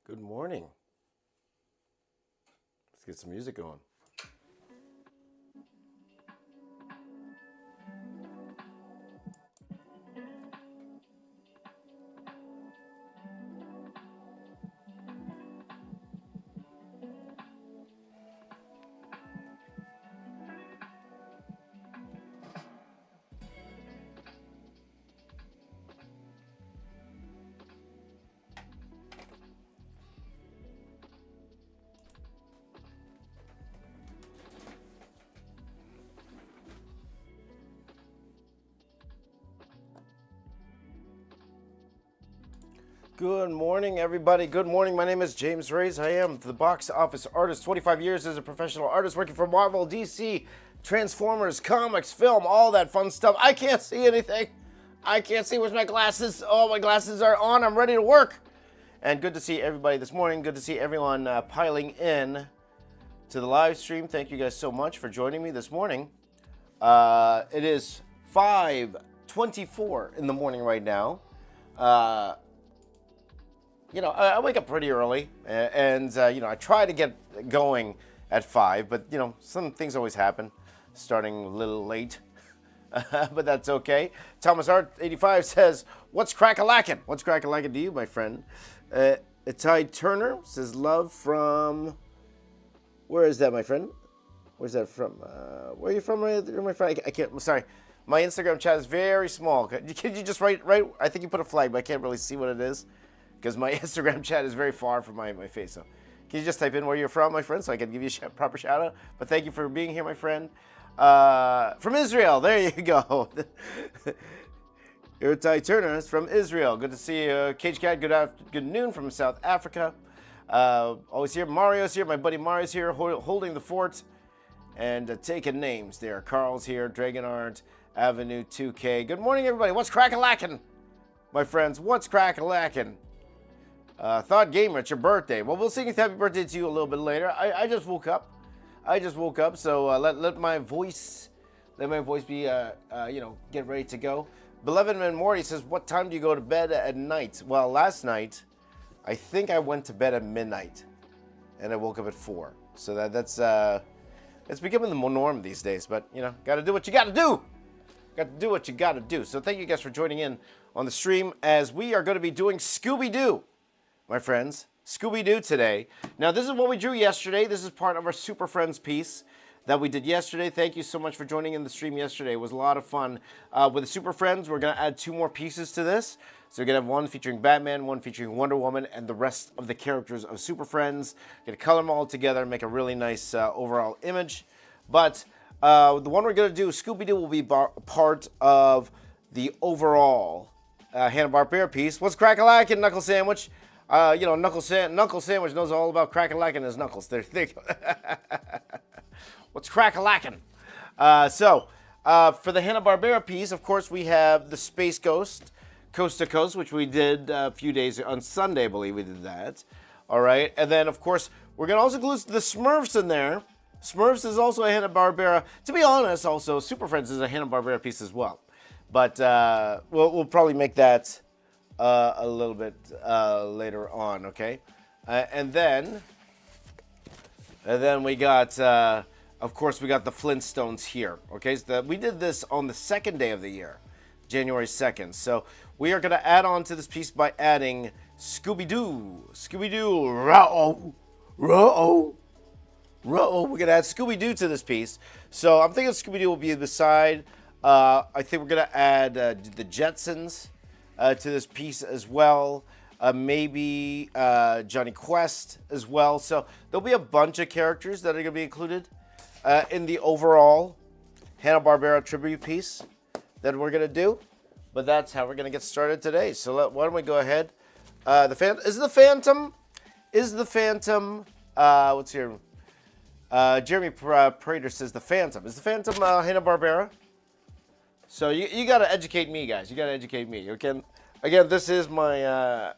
Good morning. Let's get some music going. Good morning, everybody. Good morning. My name is James Reyes. I am the box office artist. 25 years as a professional artist working for Marvel, DC, Transformers, comics, film, all that fun stuff. I can't see anything. I can't see with my glasses. Oh, my glasses are on. I'm ready to work. And good to see everybody this morning. Good to see everyone piling in to the live stream. Thank you guys so much for joining me this morning. It is 5:24 in the morning right now. I wake up pretty early, and I try to get going at 5, but, some things always happen, starting a little late, but that's okay. Thomas Art 85 says, what's crack-a-lackin'? What's crack-a-lackin' to you, my friend? Ty Turner says, love from, where is that, my friend? Where's that from? Where are you from, my friend? I can't, I'm sorry. My Instagram chat is very small. Could you just write, I think you put a flag, but I can't really see what it is, because my Instagram chat is very far from my face. So can you just type in where you're from, my friend, so I can give you a proper shout out? But thank you for being here, my friend. From Israel, there you go. Ty Turner is from Israel. Good to see you. Cage Cat, good noon from South Africa. Always here. Mario's here. My buddy Mario's here, holding the fort and taking names there. Carl's here. Dragon Art, Avenue 2K. Good morning, everybody. What's crack-a-lackin'? My friends, what's crack-a-lackin'? Thought Gamer, it's your birthday. Well, we'll sing happy birthday to you a little bit later. I just woke up. So let my voice be, get ready to go. Beloved Man Morty says, what time do you go to bed at night? Well, last night, I think I went to bed at midnight, and I woke up at 4. So that's it's becoming the norm these days. But got to do what you got to do. Got to do what you got to do. So thank you guys for joining in on the stream as we are going to be doing Scooby-Doo. My friends, Scooby-Doo today. Now, this is what we drew yesterday. This is part of our Super Friends piece that we did yesterday. Thank you so much for joining in the stream yesterday. It was a lot of fun. With the Super Friends, we're going to add 2 more pieces to this. So we're going to have one featuring Batman, one featuring Wonder Woman, and the rest of the characters of Super Friends. Going to color them all together and make a really nice overall image. But the one we're going to do, Scooby-Doo, will be part of the overall Hanna-Barbera piece. What's crack-a-lackin', Knuckle Sandwich? Knuckle Sandwich knows all about crack-a-lackin' his knuckles. There you go. What's crack-a-lackin'? For the Hanna-Barbera piece, of course, we have the Space Ghost, Coast to Coast, which we did a few days on Sunday, I believe we did that. All right. And then, of course, we're going to also include the Smurfs in there. Smurfs is also a Hanna-Barbera. To be honest, also, Super Friends is a Hanna-Barbera piece as well. But we'll probably make that a little bit later on, okay? And then we got, of course, we got the Flintstones here, okay? So we did this on the second day of the year, January 2nd. So we are going to add on to this piece by adding Scooby-Doo. Scooby-Doo, ruh-oh, ruh-oh, ruh-oh. We're going to add Scooby-Doo to this piece. So I'm thinking Scooby-Doo will be beside. I think we're going to add the Jetsons to this piece as well. Maybe Johnny Quest as well. So there'll be a bunch of characters that are going to be included in the overall Hanna-Barbera tribute piece that we're going to do. But that's how we're going to get started today. So why don't we go ahead. Is the Phantom, what's here? Jeremy Prater says the Phantom. Is the Phantom Hanna-Barbera? So you got to educate me, guys. You got to educate me. Okay? Again, this is my,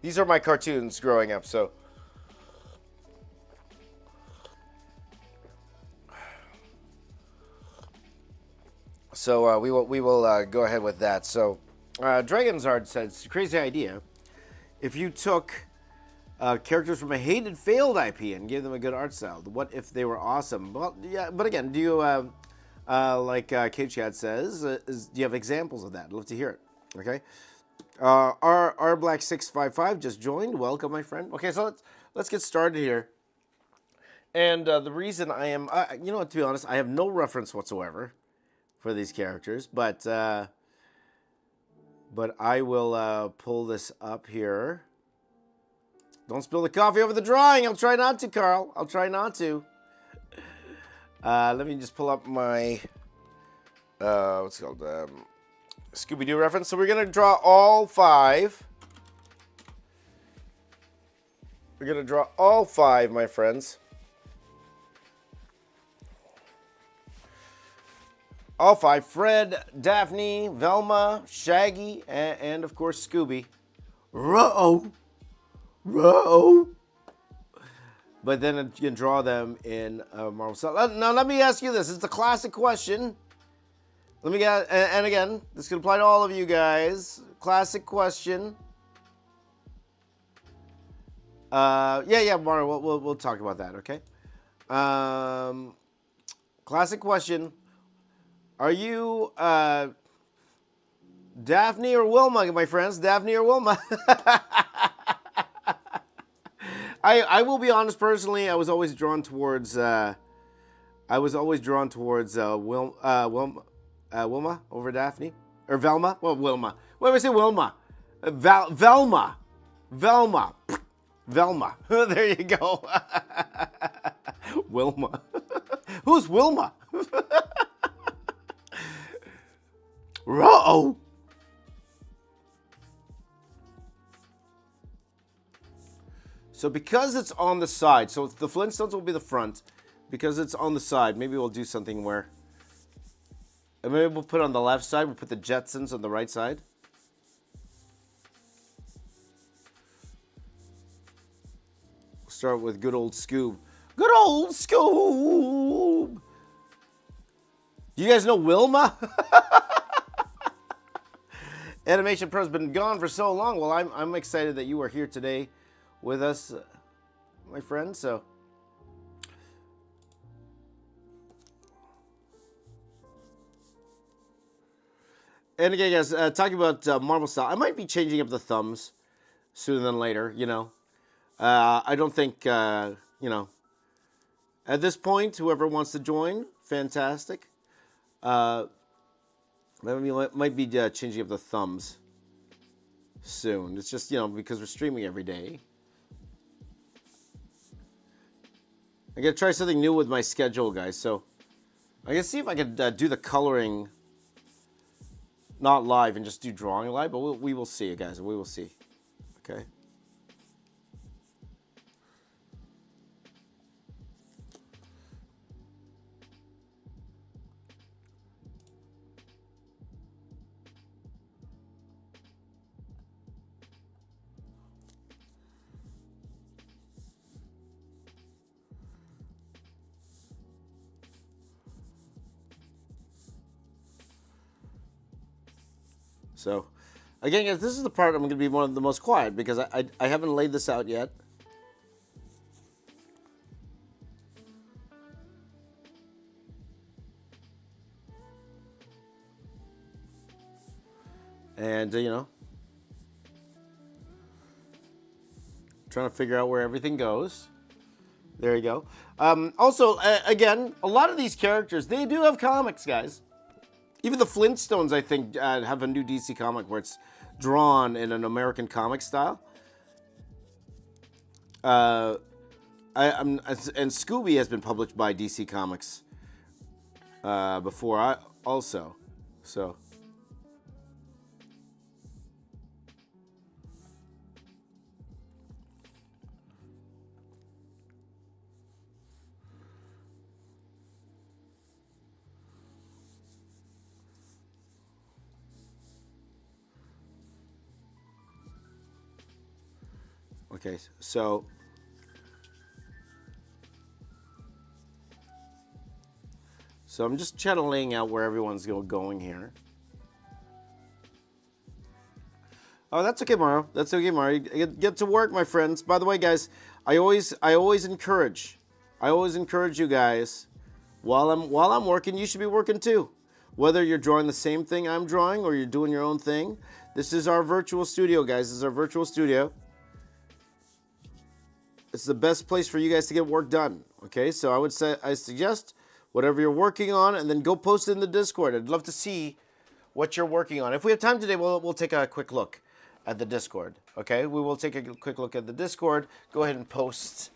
these are my cartoons growing up. So we will go ahead with that. So Dragon's Art says, crazy idea. if you took characters from a hated, failed IP and gave them a good art style? What if they were awesome? Well, yeah, but again, do you, like Cage Cat says, do you have examples of that? I'd love to hear it. Okay. R Black 655 just joined. Welcome, my friend. Okay, so let's get started here. And the reason I am, you know what, to be honest, I have no reference whatsoever for these characters, but I will pull this up here. Don't spill the coffee over the drawing. I'll try not to, Carl. I'll try not to. Let me just pull up my, what's it called, Scooby-Doo reference. So we're going to draw all 5. We're going to draw all 5, my friends. All 5. Fred, Daphne, Velma, Shaggy, and of course, Scooby. Ruh-oh. Ruh-oh. But then you can draw them in Marvel style. Now, let me ask you this. It's a classic question. Let me get, and again, this can apply to all of you guys. Question. Yeah, Mario, we'll talk about that, okay? Classic question. Are you Daphne or Wilma, my friends? Daphne or Wilma? I will be honest, personally, I was always drawn towards Wilma over Daphne. Or Velma? Well, Wilma. Why did I say Wilma? Velma. Velma. There you go. Wilma. Who's Wilma? Uh-oh. So because it's on the side, so the Flintstones will be the front. Because it's on the side, maybe we'll do something where, maybe we'll put it on the left side, we'll put the Jetsons on the right side. We'll start with good old Scoob. Good old Scoob! Do you guys know Wilma? Animation Pro's been gone for so long. Well, I'm excited that you are here today with us, my friend. So, and again, guys, talking about Marvel style, I might be changing up the thumbs sooner than later. You know, I don't think you know. At this point, whoever wants to join, fantastic. Maybe might be changing up the thumbs soon. It's just, you know, because we're streaming every day. I gotta try something new with my schedule, guys. So I gotta see if I could do the coloring not live and just do drawing live. But we will see, guys. We will see. Okay. So, again, guys, this is the part I'm going to be one of the most quiet because I haven't laid this out yet. And, you know, trying to figure out where everything goes. There you go. Also, again, a lot of these characters, they do have comics, guys. Even the Flintstones, I think, have a new DC comic where it's drawn in an American comic style. And Scooby has been published by DC Comics before, also. So. Okay, so I'm just channeling out where everyone's going here. Oh, that's okay, Mario. That's okay, Mario. Get to work, my friends. By the way, guys, I always encourage you guys. While I'm working, you should be working too. Whether you're drawing the same thing I'm drawing or you're doing your own thing, this is our virtual studio, guys. This is our virtual studio. It's the best place for you guys to get work done. Okay, so I suggest whatever you're working on, and then go post it in the Discord. I'd love to see what you're working on. If we have time today, we'll take a quick look at the Discord. Okay, we will take a quick look at the Discord. Go ahead and post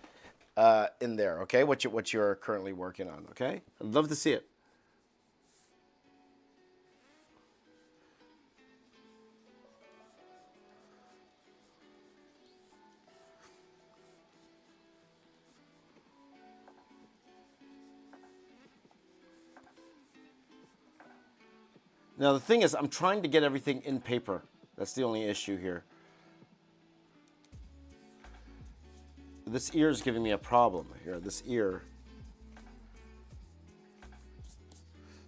in there. Okay, what you're currently working on. Okay, I'd love to see it. Now, the thing is, I'm trying to get everything in paper. That's the only issue here. This ear is giving me a problem here. This ear.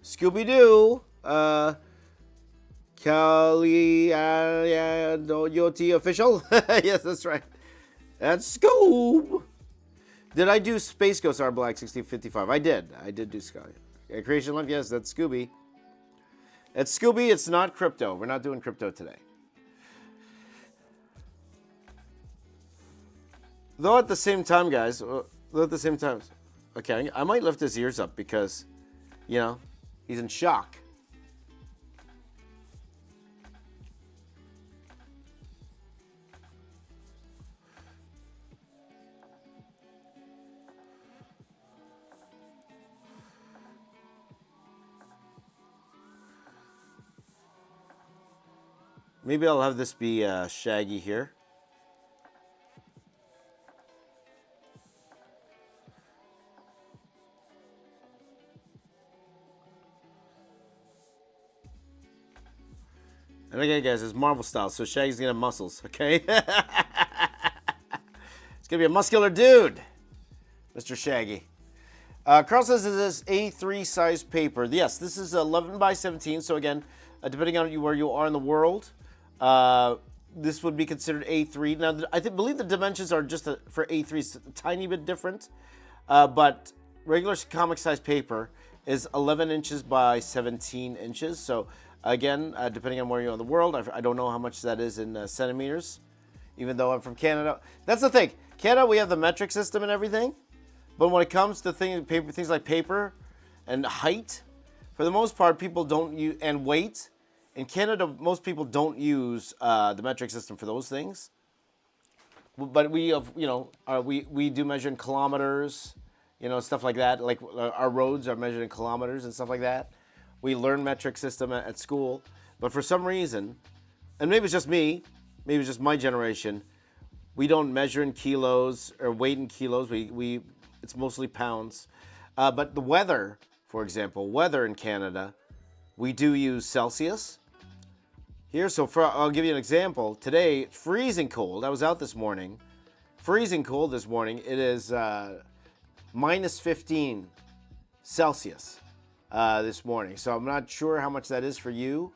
Scooby-Doo. Yoti official. Yes, that's right. That's Scoob. Did I do Space Ghost R Black 1655? I did. I did do Sky. Creation Life, yes, that's Scooby. It's Scooby, it's not crypto. We're not doing crypto today. Though at the same time, guys, okay, I might lift his ears up because, you know, he's in shock. Maybe I'll have this be Shaggy here. And again, guys, it's Marvel style, so Shaggy's gonna have muscles, okay? It's gonna be a muscular dude, Mr. Shaggy. Carl says, is this A3 size paper? Yes, this is 11 by 17, so again, depending on where you are in the world, this would be considered A3. Now, I believe the dimensions are just for A3 a tiny bit different, but regular comic size paper is 11 inches by 17 inches. So again, depending on where you're in the world, I don't know how much that is in centimeters, even though I'm from Canada. That's the thing. Canada, we have the metric system and everything, but when it comes to things like paper and height, for the most part, people don't use, and weight. In Canada, most people don't use the metric system for those things. But we have, we do measure in kilometers, stuff like that. Like our roads are measured in kilometers and stuff like that. We learn metric system at school. But for some reason, and maybe it's just me, maybe it's just my generation, we don't measure in kilos or weight in kilos. It's mostly pounds. But the weather, for example, weather in Canada, we do use Celsius. Here, so I'll give you an example. Today, freezing cold. I was out this morning. Freezing cold this morning. It is minus 15 Celsius this morning. So I'm not sure how much that is for you.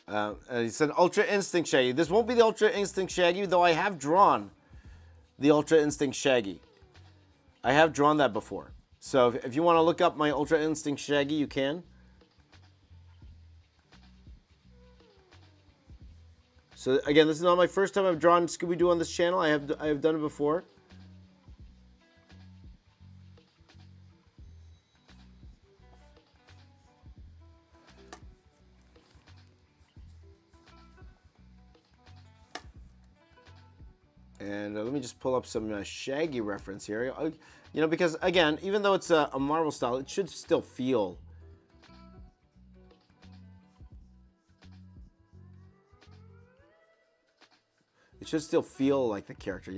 It's an Ultra Instinct Shaggy. This won't be the Ultra Instinct Shaggy, though I have drawn the Ultra Instinct Shaggy. I have drawn that before. So if you want to look up my Ultra Instinct Shaggy, you can. So again, this is not my first time I've drawn Scooby-Doo on this channel. I have done it before. And let me just pull up some Shaggy reference here. Because again, even though it's a Marvel style, it should still feel. It should still feel like the character,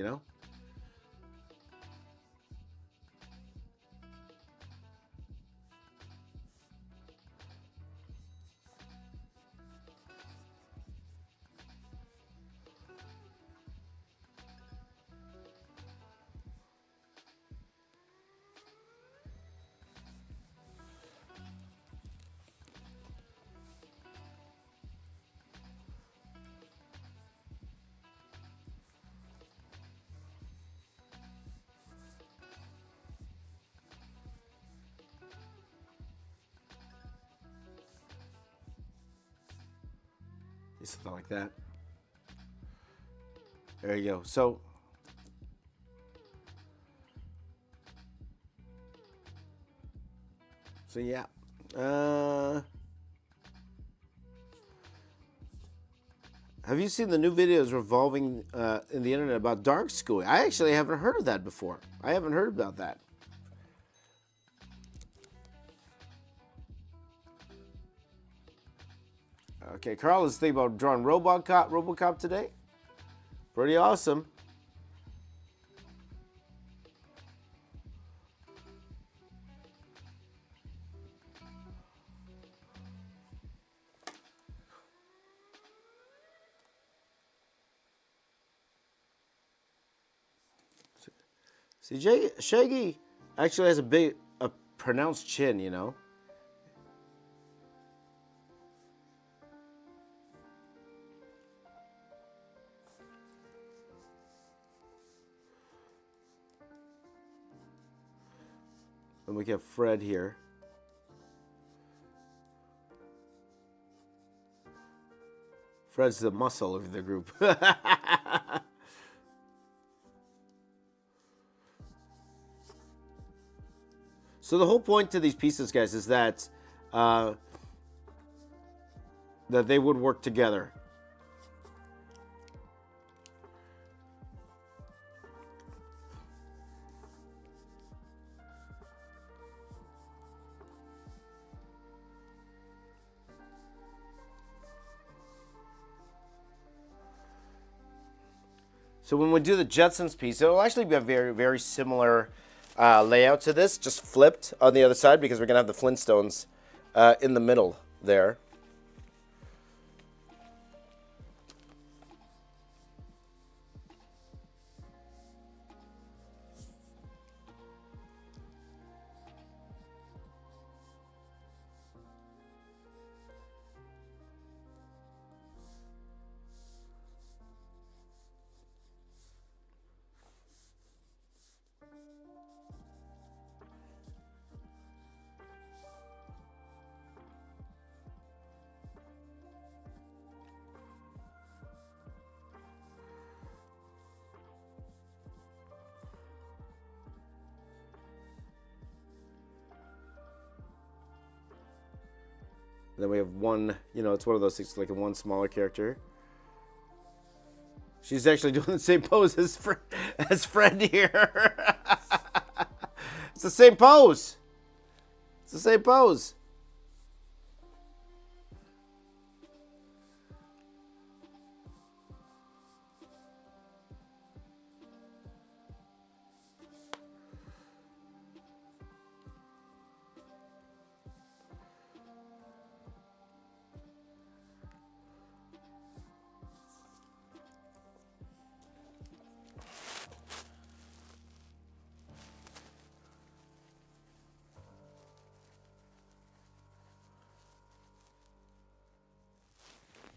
something like that. There you go. So yeah. Have you seen the new videos revolving in the internet about dark schooling? I actually haven't heard of that before. I haven't heard about that. Okay, Carl is thinking about drawing RoboCop today. Pretty awesome. See, Shaggy actually has a pronounced chin, you know. And we have Fred here. Fred's the muscle of the group. So the whole point to these pieces, guys, is that that they would work together. So when we do the Jetsons piece, it'll actually be a very, very similar layout to this, just flipped on the other side because we're going to have the Flintstones in the middle there. And then we have one, you know, it's one of those things, like a one smaller character. She's actually doing the same pose as Fred here. It's the same pose. It's the same pose.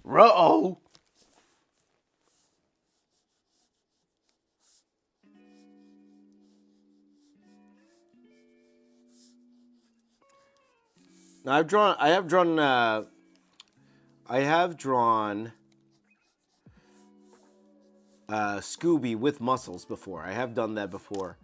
Ruh-oh. Now I have drawn Scooby with muscles before. I have done that before.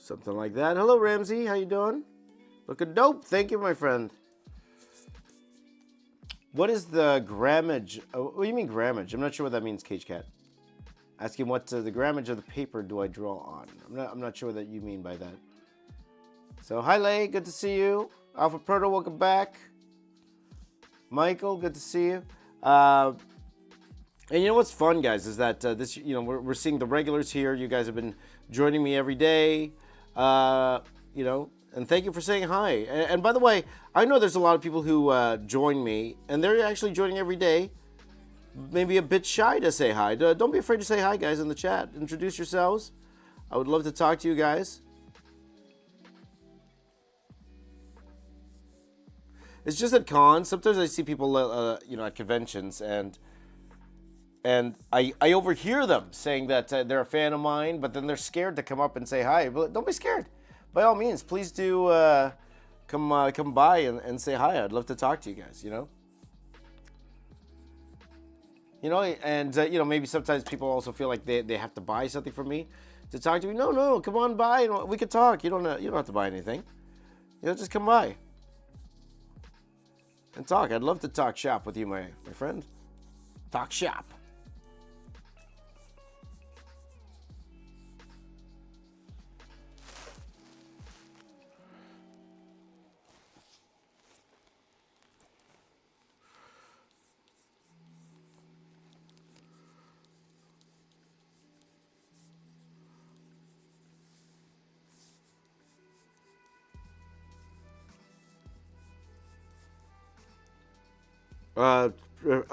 Something like that. Hello, Ramsey. How you doing? Looking dope. Thank you, my friend. What is the grammage? Oh, what do you mean grammage? I'm not sure what that means, Cage Cat. Asking what the grammage of the paper do I draw on? I'm not sure what that you mean by that. So, hi, Lay. Good to see you. Alpha Proto, welcome back. Michael, good to see you. And you know what's fun, guys, is that we're seeing the regulars here. You guys have been joining me every day. And thank you for saying hi. And by the way, I know there's a lot of people who join me, and they're actually joining every day. Maybe a bit shy to say hi. Don't be afraid to say hi, guys, in the chat. Introduce yourselves. I would love to talk to you guys. It's just at cons. Sometimes I see people, at conventions, and I overhear them saying that they're a fan of mine, but then they're scared to come up and say hi. But don't be scared. By all means, please do come by and say hi. I'd love to talk to you guys. Maybe sometimes people also feel like they have to buy something from me to talk to me. No, come on by and we can talk. You don't have to buy anything. Just come by and talk. I'd love to talk shop with you, my friend. Talk shop.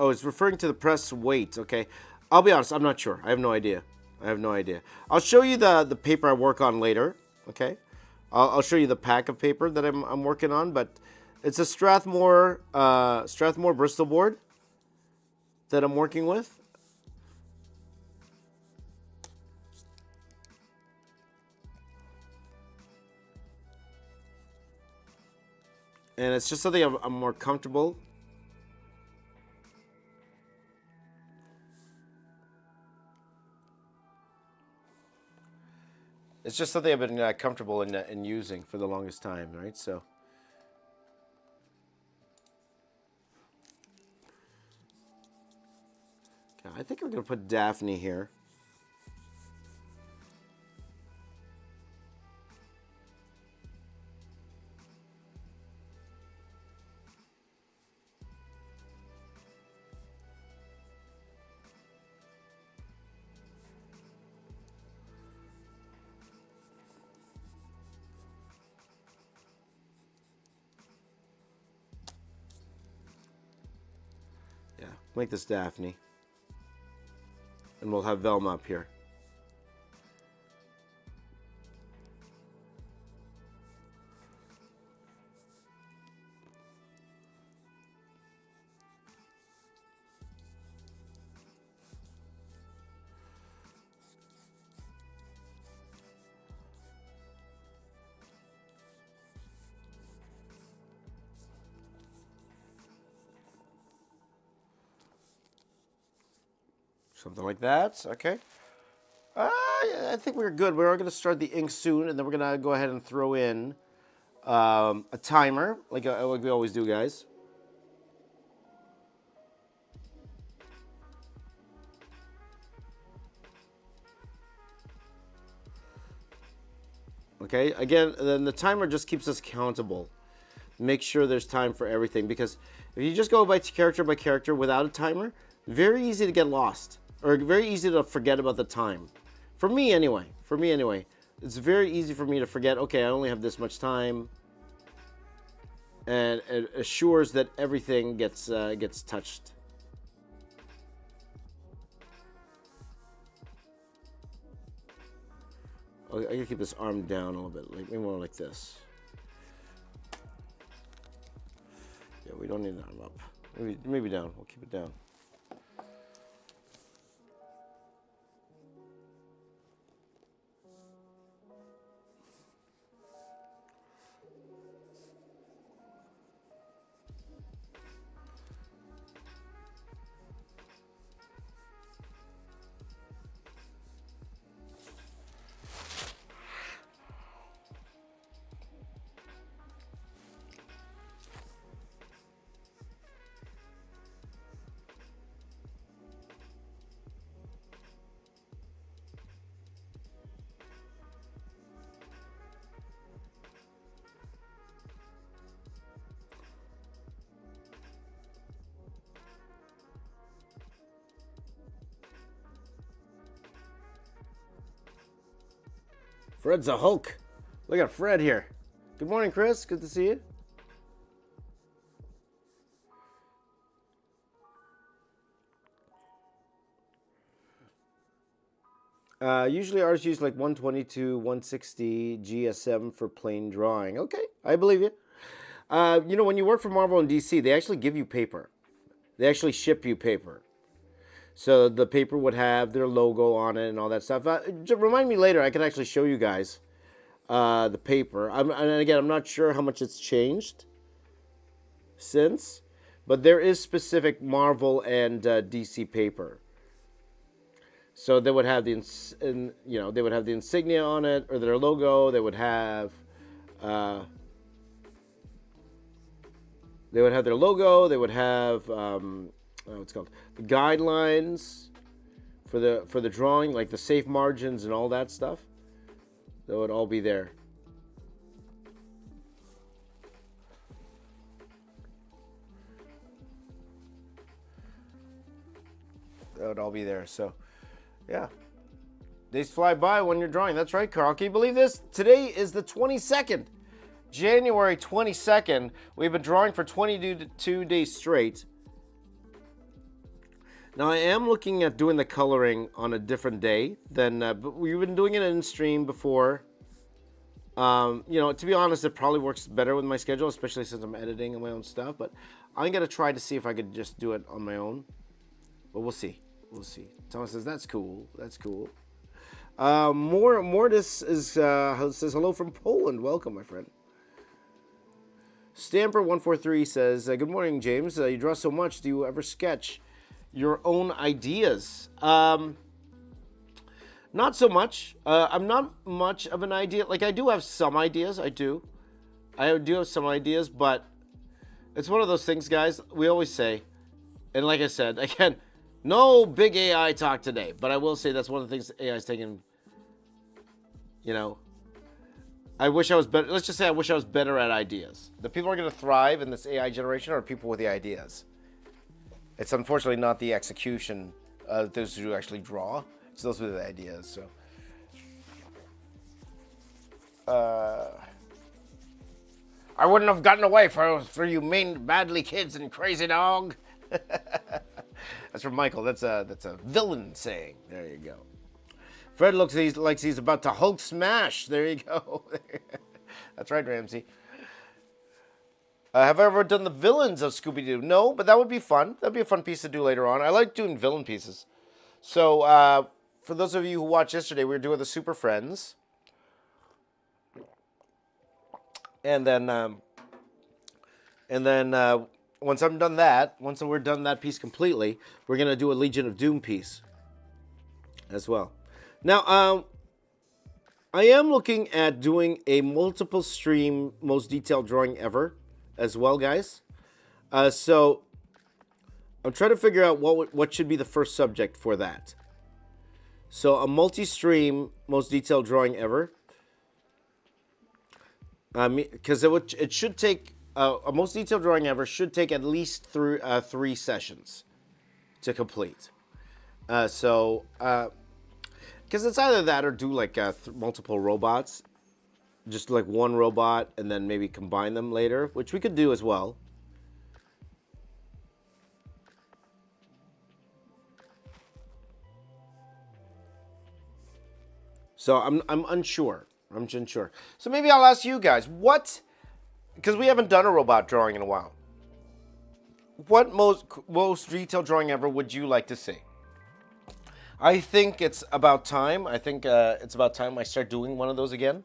It's referring to the press weight. Okay, I'll be honest. I'm not sure. I have no idea. I'll show you the paper I work on later. Okay, I'll show you the pack of paper that I'm working on. But it's a Strathmore Bristol board that I'm working with. And it's just something I'm more comfortable. It's just something I've been comfortable in using for the longest time, right? So, okay, I think I'm going to put Daphne here. Make this Daphne. And we'll have Velma up here. Something like that. Okay. I think we're good. We're going to start the ink soon, and then we're going to go ahead and throw in a timer, like we always do, guys. Okay. Again, then the timer just keeps us accountable. Make sure there's time for everything, because if you just go by character without a timer, very easy to get lost. Or very easy to forget about the time. For me anyway. It's very easy for me to forget, okay, I only have this much time. And it assures that everything gets touched. I gotta keep this arm down a little bit, like maybe more like this. Yeah, we don't need an arm up. Maybe down. We'll keep it down. Fred's a Hulk. Look at Fred here. Good morning, Chris. Good to see you. Usually ours use like 120 to 160 GSM for plain drawing. Okay, I believe you. You know, when you work for Marvel and DC, they actually give you paper. They actually ship you paper. So the paper would have their logo on it and all that stuff. Remind me later, I can actually show you guys the paper. And again, I'm not sure how much it's changed since, but there is specific Marvel and DC paper. So they would have the insignia on it or their logo. They would have their logo. They would have what's called the guidelines for the drawing, like the safe margins and all that stuff. That would all be there. That would all be there. So, yeah. Days fly by when you're drawing. That's right, Carl. Can you believe this? Today is the 22nd. January 22nd. We've been drawing for 22 days straight. Now, I am looking at doing the coloring on a different day than, but we've been doing it in stream before. You know, to be honest, it probably works better with my schedule, especially since I'm editing on my own stuff. But I'm going to try to see if I could just do it on my own. But we'll see. We'll see. Thomas says, that's cool. That's cool. Mortis says, hello from Poland. Welcome, my friend. Stamper143 says, good morning, James. You draw so much. Do you ever sketch your own ideas? Not so much. I'm not much of an idea. Like, I do have some ideas. I do have some ideas, but it's one of those things, guys, we always say, and like I said, again, no big AI talk today, but I will say that's one of the things AI is taking, you know, I wish I was better. Let's just say I wish I was better at ideas. The people who are going to thrive in this AI generation are people with the ideas. It's unfortunately not the execution of those who actually draw. It's those with the ideas. So, I wouldn't have gotten away for you mean badly kids and crazy dog. That's from Michael. That's a villain saying. There you go. Fred looks like he's about to Hulk smash. There you go. That's right, Ramsey. Have I ever done the villains of Scooby-Doo? No, but that would be fun. That'd be a fun piece to do later on. I like doing villain pieces. So, for those of you who watched yesterday, we were doing the Super Friends. And then once we're done that piece completely, we're going to do a Legion of Doom piece as well. Now, I am looking at doing a multiple stream most detailed drawing ever as well, guys. So I'm trying to figure out what should be the first subject for that. So a multi-stream most detailed drawing ever. Because it should take a most detailed drawing ever should take at least 3 sessions to complete. Because it's either that or do like multiple robots, just like one robot and then maybe combine them later, which we could do as well. So I'm unsure. I'm unsure. So maybe I'll ask you guys, because we haven't done a robot drawing in a while. What most detailed drawing ever would you like to see? I think it's about time. I think it's about time I start doing one of those again.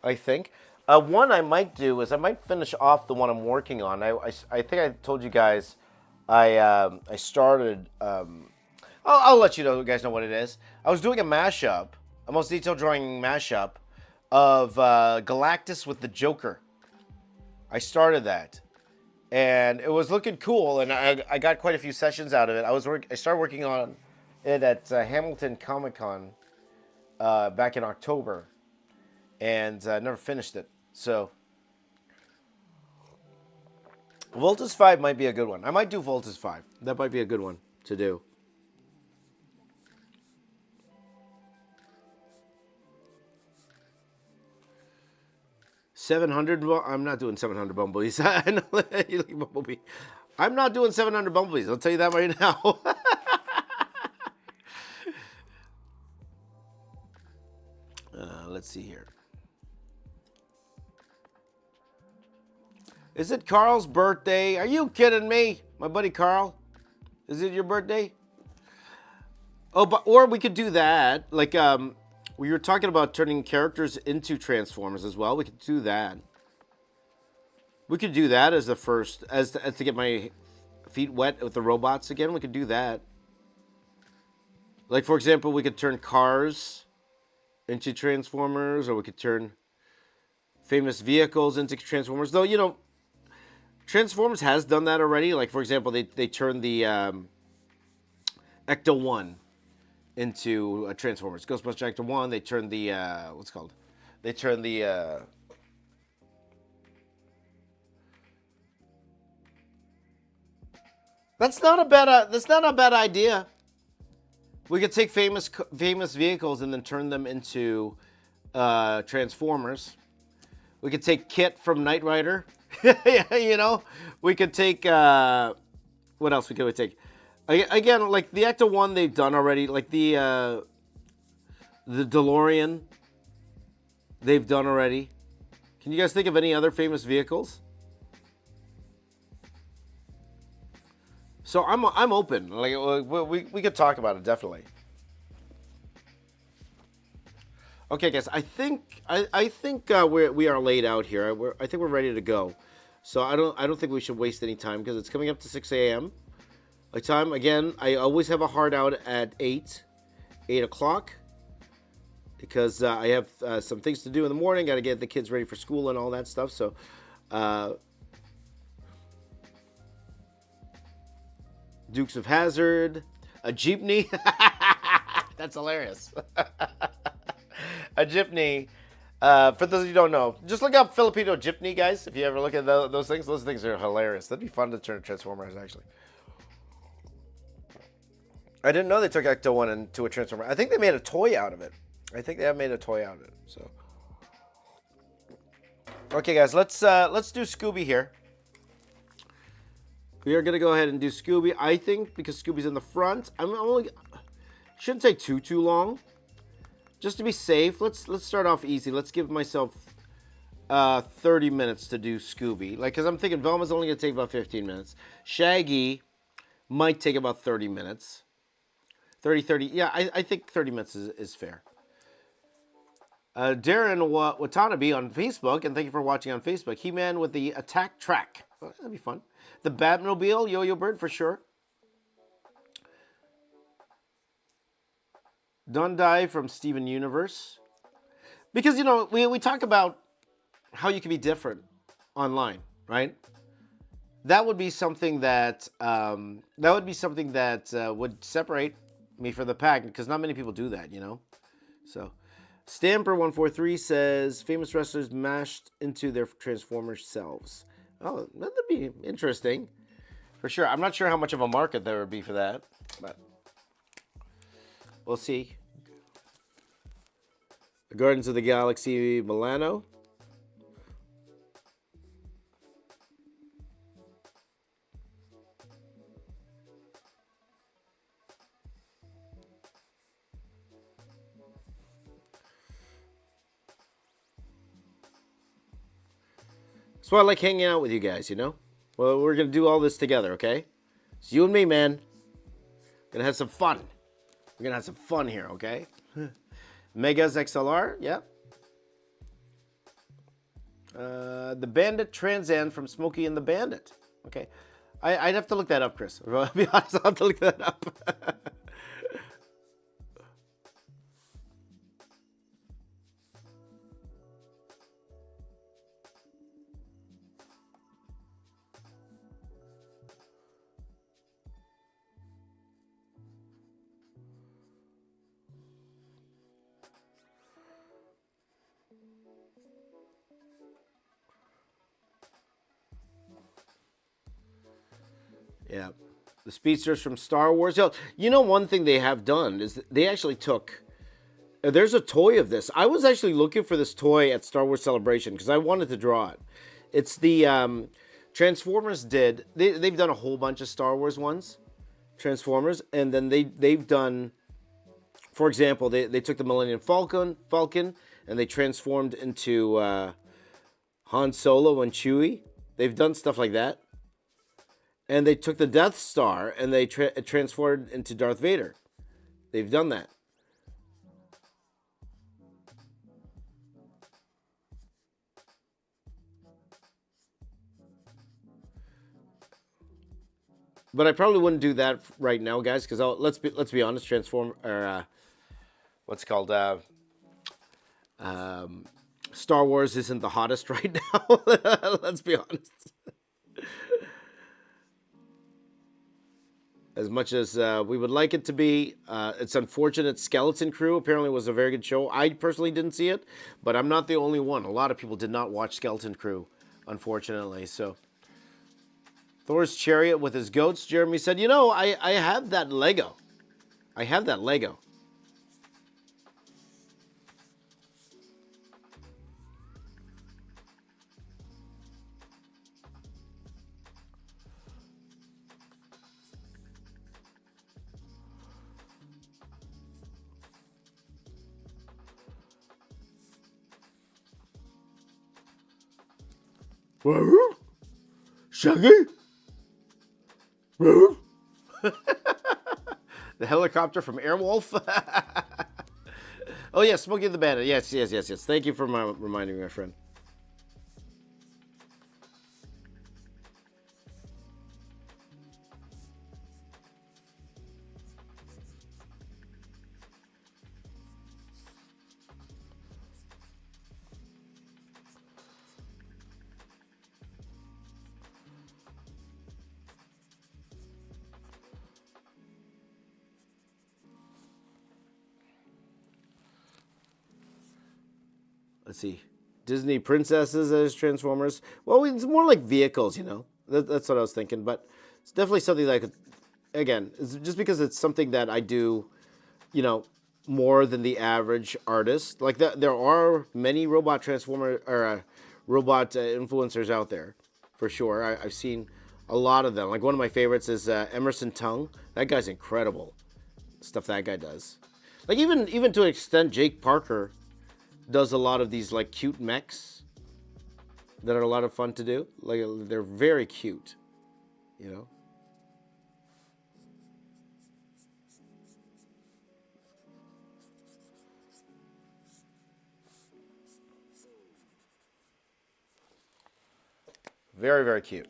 I think. One I might do is I might finish off the one I'm working on. I think I told you guys I started. I'll let you guys know what it is. I was doing a mashup, a most detailed drawing mashup of Galactus with the Joker. I started that, and it was looking cool, and I got quite a few sessions out of it. I started working on it at Hamilton Comic Con back in October, and never finished it. So Voltus 5 might be a good one. I might do Voltus 5. That might be a good one to do. 700. I'm not doing 700 bumblebees. I know that you like bumblebee. I'm not doing 700 bumblebees. I'll tell you that right now. Let's see here. Is it Carl's birthday? Are you kidding me? My buddy Carl? Is it your birthday? Oh, but or we could do that. Like we were talking about turning characters into Transformers as well. We could do that. We could do that as the first, as to get my feet wet with the robots again. We could do that. Like, for example, we could turn cars into Transformers, or we could turn famous vehicles into Transformers. Though, you know, Transformers has done that already. Like, for example, they turned the Ecto-1 into Transformers. Ghostbuster Ecto-1, they turned the, what's it called? They turned the, that's not a bad idea. We could take famous vehicles and then turn them into Transformers. We could take Kit from Knight Rider. You know, we could take what else could we take? Again, like the Ecto-1 they've done already, like the DeLorean they've done already. Can you guys think of any other famous vehicles? So I'm open. Like we could talk about it definitely. Okay, guys. I think we are laid out here. I think we're ready to go. So I don't think we should waste any time because it's coming up to 6 a.m. Like time again. I always have a hard out at 8 o'clock because I have some things to do in the morning. Got to get the kids ready for school and all that stuff. So. Dukes of Hazzard, a jeepney. That's hilarious. A jeepney. For those of you who don't know, just look up Filipino jeepney, guys. If you ever look at those things are hilarious. That'd be fun to turn Transformers, actually. I didn't know they took Ecto-1 into a Transformer. I think they made a toy out of it. I think they have made a toy out of it. So, okay, guys, let's do Scooby here. We are gonna go ahead and do Scooby. I think because Scooby's in the front, shouldn't take too long. Just to be safe, let's start off easy. Let's give myself 30 minutes to do Scooby. Like, cause I'm thinking Velma's only gonna take about 15 minutes. Shaggy might take about 30 minutes. 30. Yeah, I think 30 minutes is fair. Darren Watanabe on Facebook, and thank you for watching on Facebook. He-Man with the attack track. Oh, that'd be fun. The Batmobile, Yo-Yo Bird for sure. Dundai from Steven Universe. Because, you know, we talk about how you can be different online, right? That would be something that would separate me from the pack because not many people do that, you know. So, Stamper143 says famous wrestlers mashed into their Transformers selves. Oh, that'd be interesting. For sure. I'm not sure how much of a market there would be for that, but we'll see. The Guardians of the Galaxy Milano. That's why I like hanging out with you guys, you know? Well, we're going to do all this together, okay? It's you and me, man. Gonna have some fun. We're going to have some fun here, okay? Megas XLR, yeah. The Bandit Trans Am from Smokey and the Bandit. Okay. I'd have to look that up, Chris. I'll be honest, I'll have to look that up. Yeah. The speedsters from Star Wars. You know, one thing they have done is they actually took There's a toy of this. I was actually looking for this toy at Star Wars Celebration because I wanted to draw it. It's the Transformers did. They've done a whole bunch of Star Wars ones, Transformers, and then they've done, for example, they took the Millennium Falcon, and they transformed into Han Solo and Chewie. They've done stuff like that. And they took the Death Star and they transformed into Darth Vader. They've done that. But I probably wouldn't do that right now, guys, because let's be honest, what's it called Star Wars isn't the hottest right now. Let's be honest. As much as we would like it to be, it's unfortunate. Skeleton Crew apparently was a very good show. I personally didn't see it, but I'm not the only one. A lot of people did not watch Skeleton Crew, unfortunately. So, Thor's chariot with his goats. Jeremy said, I have that Lego. I have that Lego. Shaggy? The helicopter from Airwolf? Oh, yeah, Smokey the Bandit. Yes. Thank you for reminding me, my friend. Let's see. Disney princesses as Transformers. Well, it's more like vehicles, That's what I was thinking. But it's definitely something that I could, again, it's just because it's something that I do, more than the average artist. Like, there are many robot transformer or robot influencers out there, for sure. I've seen a lot of them. Like, one of my favorites is Emerson Tung. That guy's incredible. Stuff that guy does. Like, even to an extent, Jake Parker does a lot of these like cute mechs that are a lot of fun to do. Like, they're very cute, Very, very cute,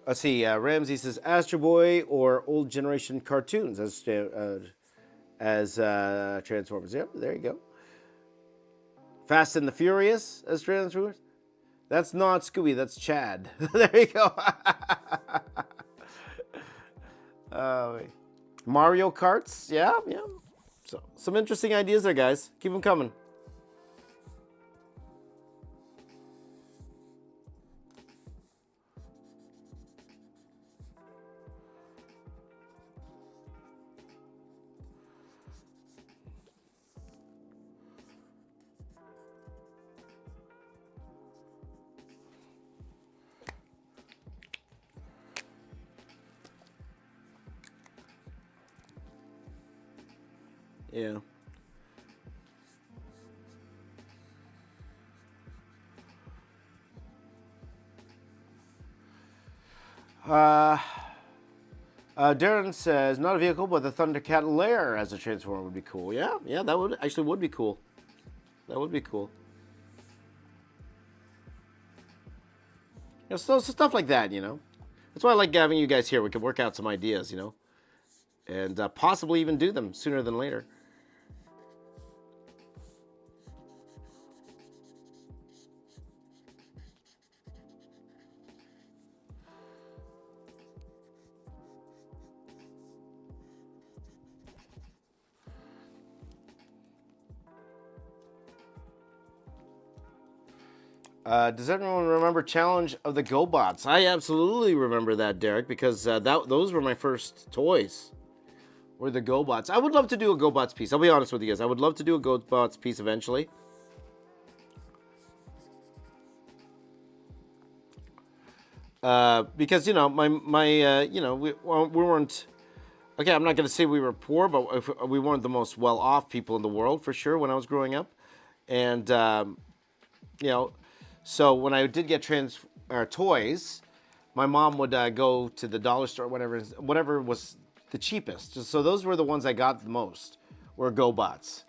Let's see. Ramsey says Astro Boy or old generation cartoons as Transformers. Yep, there you go. Fast and the Furious as Transformers. That's not Scooby, that's Chad. There you go. Mario Karts, yeah. So, some interesting ideas there, guys. Keep them coming. Yeah. Darren says, not a vehicle, but the Thundercat lair as a Transformer would be cool. Yeah, that would be cool. That would be cool. So stuff like that, That's why I like having you guys here. We can work out some ideas, and possibly even do them sooner than later. Does everyone remember Challenge of the GoBots? I absolutely remember that, Derek, because those were my first toys. Or the GoBots. I would love to do a GoBots piece. I'll be honest with you guys. I would love to do a GoBots piece eventually. Because, you know, we weren't... Okay, I'm not going to say we were poor, but we weren't the most well-off people in the world, for sure, when I was growing up. And, you know, so when I did get toys, my mom would go to the dollar store, whatever was the cheapest. So those were the ones I got the most, were GoBots.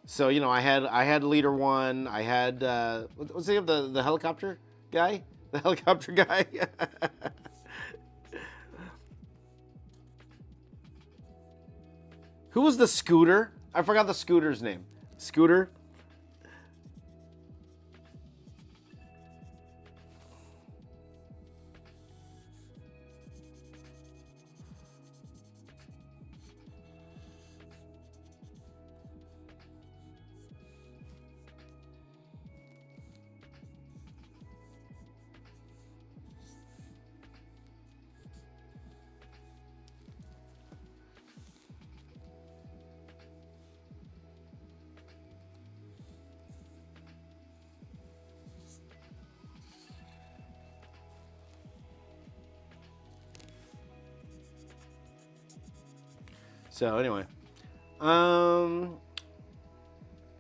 So, you know, I had Leader One. I had, what's the name of the helicopter guy? The helicopter guy? Who was the Scooter? I forgot the Scooter's name. Scooter? So anyway,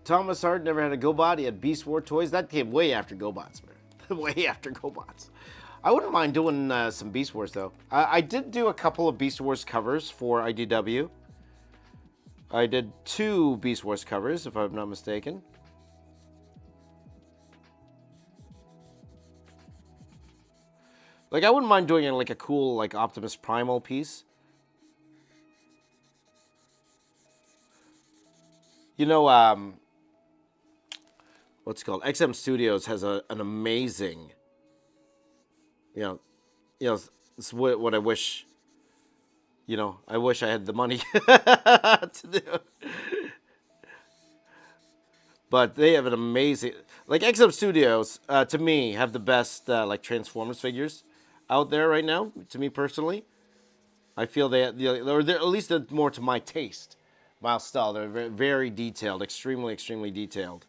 Thomas Hart never had a GoBot. He had Beast War toys. That came way after GoBots, man. Way after GoBots. I wouldn't mind doing some Beast Wars though. I did do a couple of Beast Wars covers for IDW. I did 2 Beast Wars covers, if I'm not mistaken. Like, I wouldn't mind doing like a cool like Optimus Primal piece. You know, what's it called? XM Studios has an amazing, you know, it's what I wish, you know, I wish I had the money to do. But they have an amazing, like XM Studios, to me, have the best, like Transformers figures out there right now, to me personally. I feel they're at least they're more to my taste. My style. They're very, very detailed, extremely, extremely detailed.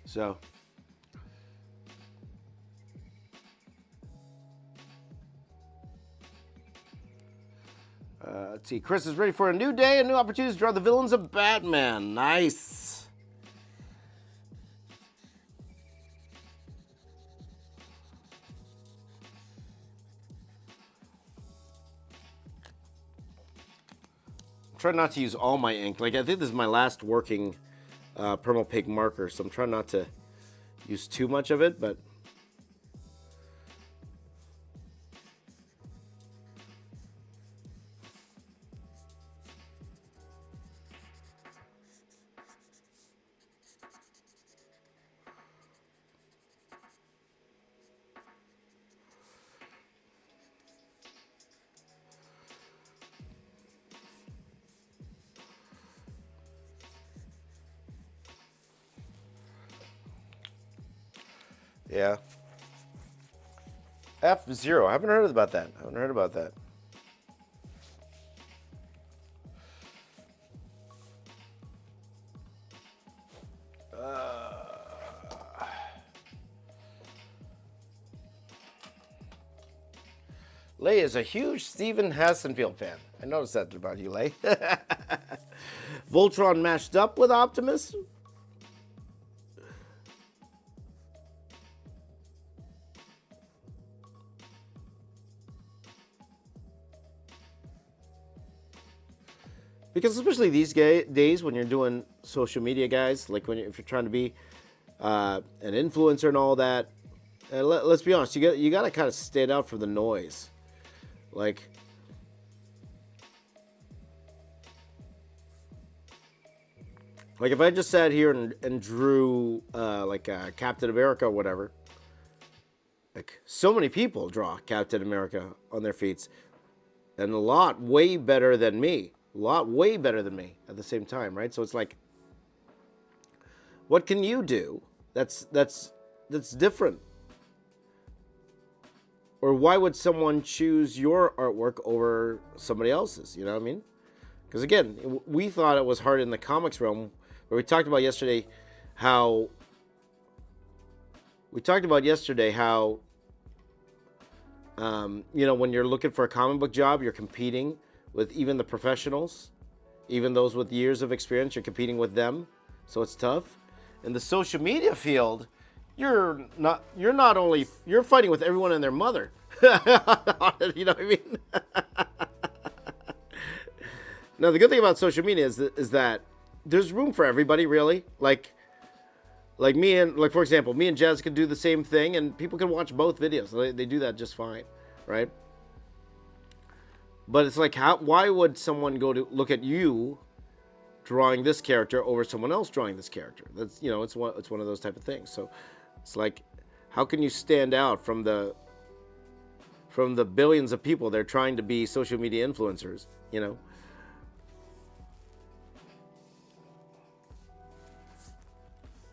So, let's see. Chris is ready for a new day and new opportunities to draw the villains of Batman. Nice. Try not to use all my ink. Like, I think this is my last working permaopaque marker, so I'm trying not to use too much of it, but yeah. F-Zero. I haven't heard about that. Lay is a huge Stephen Hassenfield fan. I noticed that about you, Lay. Voltron mashed up with Optimus? Because especially these days when you're doing social media, guys, like if you're trying to be an influencer and all that, let's be honest, you got to kind of stand out from the noise. Like, if I just sat here and drew like Captain America or whatever, like so many people draw Captain America on their feeds, and a lot way better than me. At the same time, right? So it's like, what can you do that's that's different? Or why would someone choose your artwork over somebody else's? You know what I mean? Because again, we thought it was hard in the comics realm, where we talked about yesterday how when you're looking for a comic book job, you're competing with even the professionals, even those with years of experience. You're competing with them, so it's tough. In the social media field, you're fighting with everyone and their mother. You know what I mean? Now, the good thing about social media is that there's room for everybody, really. Like for example, me and Jazz could do the same thing, and people can watch both videos. They do that just fine, right? But it's like, why would someone go to look at you drawing this character over someone else drawing this character? That's, it's one of those type of things. So it's like, how can you stand out from the billions of people they're trying to be social media influencers,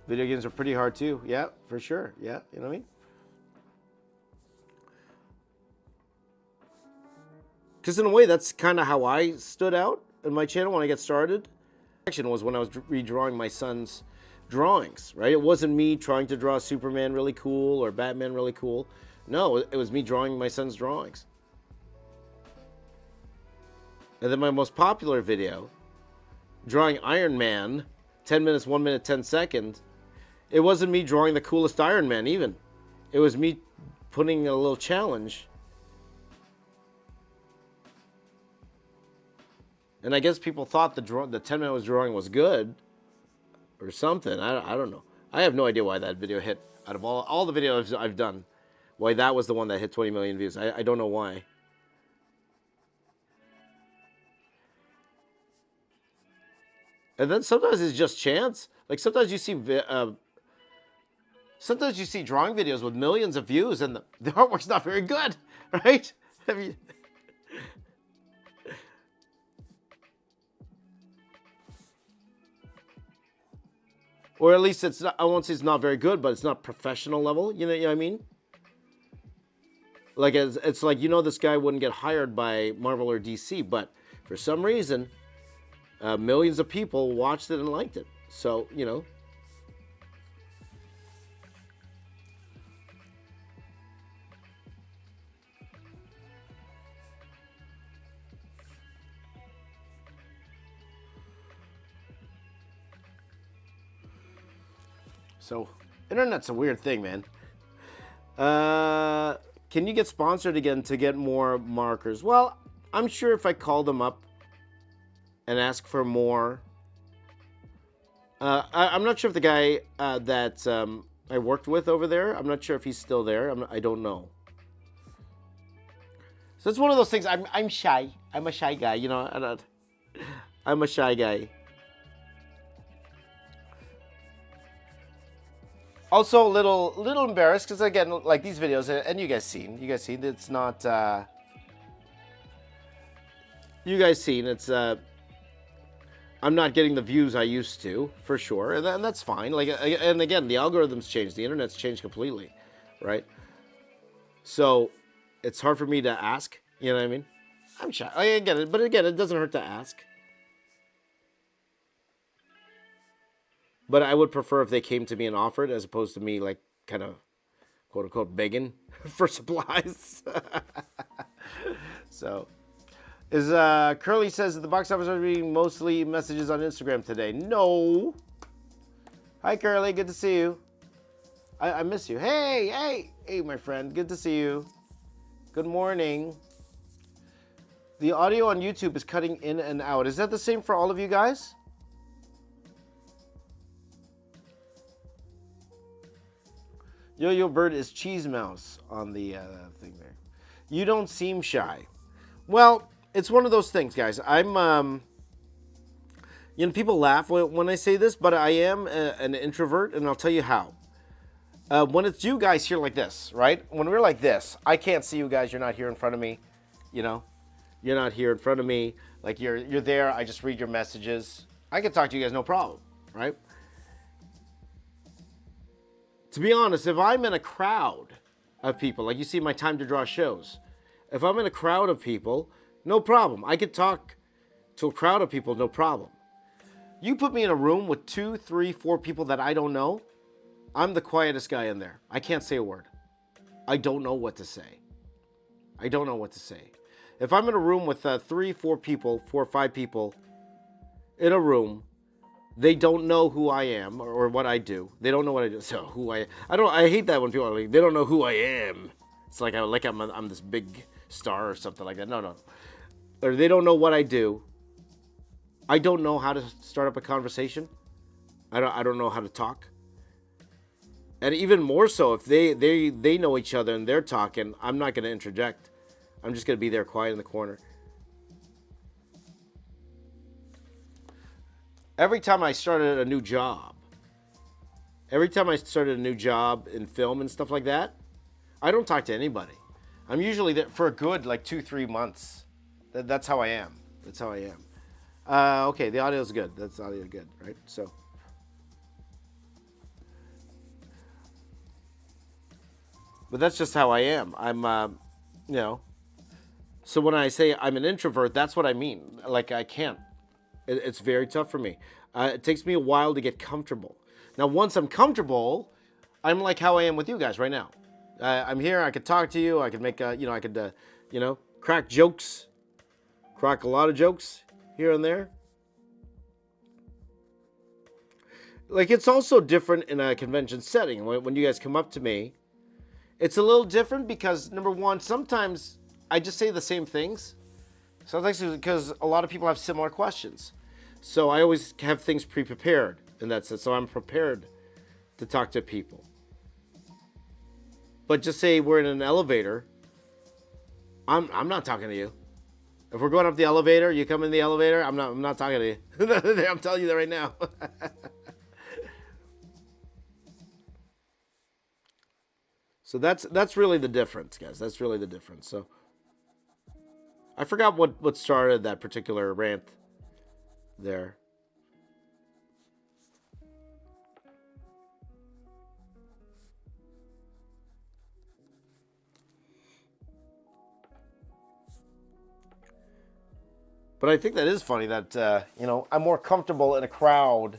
Video games are pretty hard too. Yeah, for sure. Yeah, you know what I mean? Because in a way, that's kind of how I stood out in my channel when I got started. Action was when I was redrawing my son's drawings, right? It wasn't me trying to draw Superman really cool or Batman really cool. No, it was me drawing my son's drawings. And then my most popular video, drawing Iron Man, 10 minutes, 1 minute, 10 seconds, it wasn't me drawing the coolest Iron Man even. It was me putting a little challenge. And I guess people thought the 10 minute drawing was good or something. I don't know. I have no idea why that video hit. Out of all the videos I've done, why that was the one that hit 20 million views. I don't know why. And then sometimes it's just chance. Like sometimes you see drawing videos with millions of views and the artwork's not very good, right? Or at least it's not, I won't say it's not very good, but it's not professional level. You know what I mean? Like it's like, this guy wouldn't get hired by Marvel or DC, but for some reason, millions of people watched it and liked it. So, So, internet's a weird thing, man. Can you get sponsored again to get more markers? Well, I'm sure if I call them up and ask for more. I'm not sure if the guy that I worked with over there, I'm not sure if he's still there. I don't know. So it's one of those things. I'm shy. I'm a shy guy. I'm a shy guy. Also a little embarrassed because again, like these videos, and you guys seen it's not. You guys seen it's. I'm not getting the views I used to, for sure, and that's fine. Like, and again, the algorithms changed, the internet's changed completely, right? So, it's hard for me to ask. You know what I mean? I'm shy. I get it, but again, it doesn't hurt to ask. But I would prefer if they came to me and offered, as opposed to me, like, kind of, quote unquote, begging for supplies. So, Curly says that the box office are reading mostly messages on Instagram today. No. Hi, Curly. Good to see you. I miss you. Hey, my friend. Good to see you. Good morning. The audio on YouTube is cutting in and out. Is that the same for all of you guys? Yo-Yo Bird is Cheese Mouse on the thing there. You don't seem shy. Well, it's one of those things, guys. I'm, people laugh when I say this, but I am an introvert, and I'll tell you how. When it's you guys here like this, right? When we're like this, I can't see you guys. You're not here in front of me, You're not here in front of me. Like, you're there. I just read your messages. I can talk to you guys no problem, right? To be honest, if I'm in a crowd of people, like you see my Time to Draw shows, if I'm in a crowd of people, no problem. I could talk to a crowd of people, no problem. You put me in a room with 2, 3, 4 people that I don't know, I'm the quietest guy in there. I can't say a word. I don't know what to say. I don't know what to say. If I'm in a room with 3, 4 people, 4 or 5 people in a room, they don't know who I am or what I do. They don't know what I do. So who I hate that when people are like, they don't know who I am. It's like I'm this big star or something like that. No. Or they don't know what I do. I don't know how to start up a conversation. I don't know how to talk. And even more so, if they know each other and they're talking, I'm not going to interject. I'm just going to be there quiet in the corner. Every time I started a new job in film and stuff like that, I don't talk to anybody. I'm usually there for a good 2-3 months. That's how I am. That's how I am. Okay, the audio's good. That's audio good, right? So. But that's just how I am. I'm, So when I say I'm an introvert, that's what I mean. Like, I can't. It's very tough for me. It takes me a while to get comfortable. Now, once I'm comfortable, I'm like how I am with you guys right now. I'm here. I could talk to you. I could make, crack jokes. Crack a lot of jokes here and there. Like, it's also different in a convention setting. When you guys come up to me, it's a little different because, number one, sometimes I just say the same things. Sometimes because a lot of people have similar questions. So I always have things pre-prepared in that sense. So I'm prepared to talk to people. But just say we're in an elevator, I'm not talking to you. If we're going up the elevator, you come in the elevator, I'm not talking to you. I'm telling you that right now. So that's really the difference, guys. That's really the difference. So I forgot what started that particular rant there. But I think that is funny that, I'm more comfortable in a crowd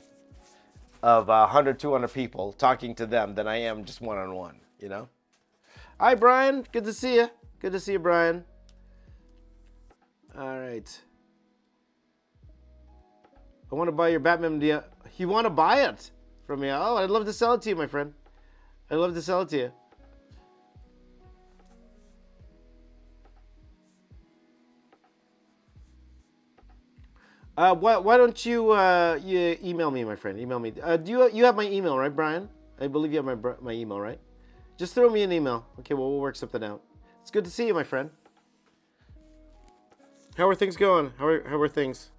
of 100, 200 people talking to them than I am just one-on-one, Hi, Brian. Good to see you. Good to see you, Brian. All right. I want to buy your Batman. You want to buy it from me? Oh, I'd love to sell it to you, my friend. I'd love to sell it to you. Why don't you email me, my friend? Email me. Do you have my email, right, Brian? I believe you have my email, right? Just throw me an email. Okay, well, we'll work something out. It's good to see you, my friend. How are things going? How are things?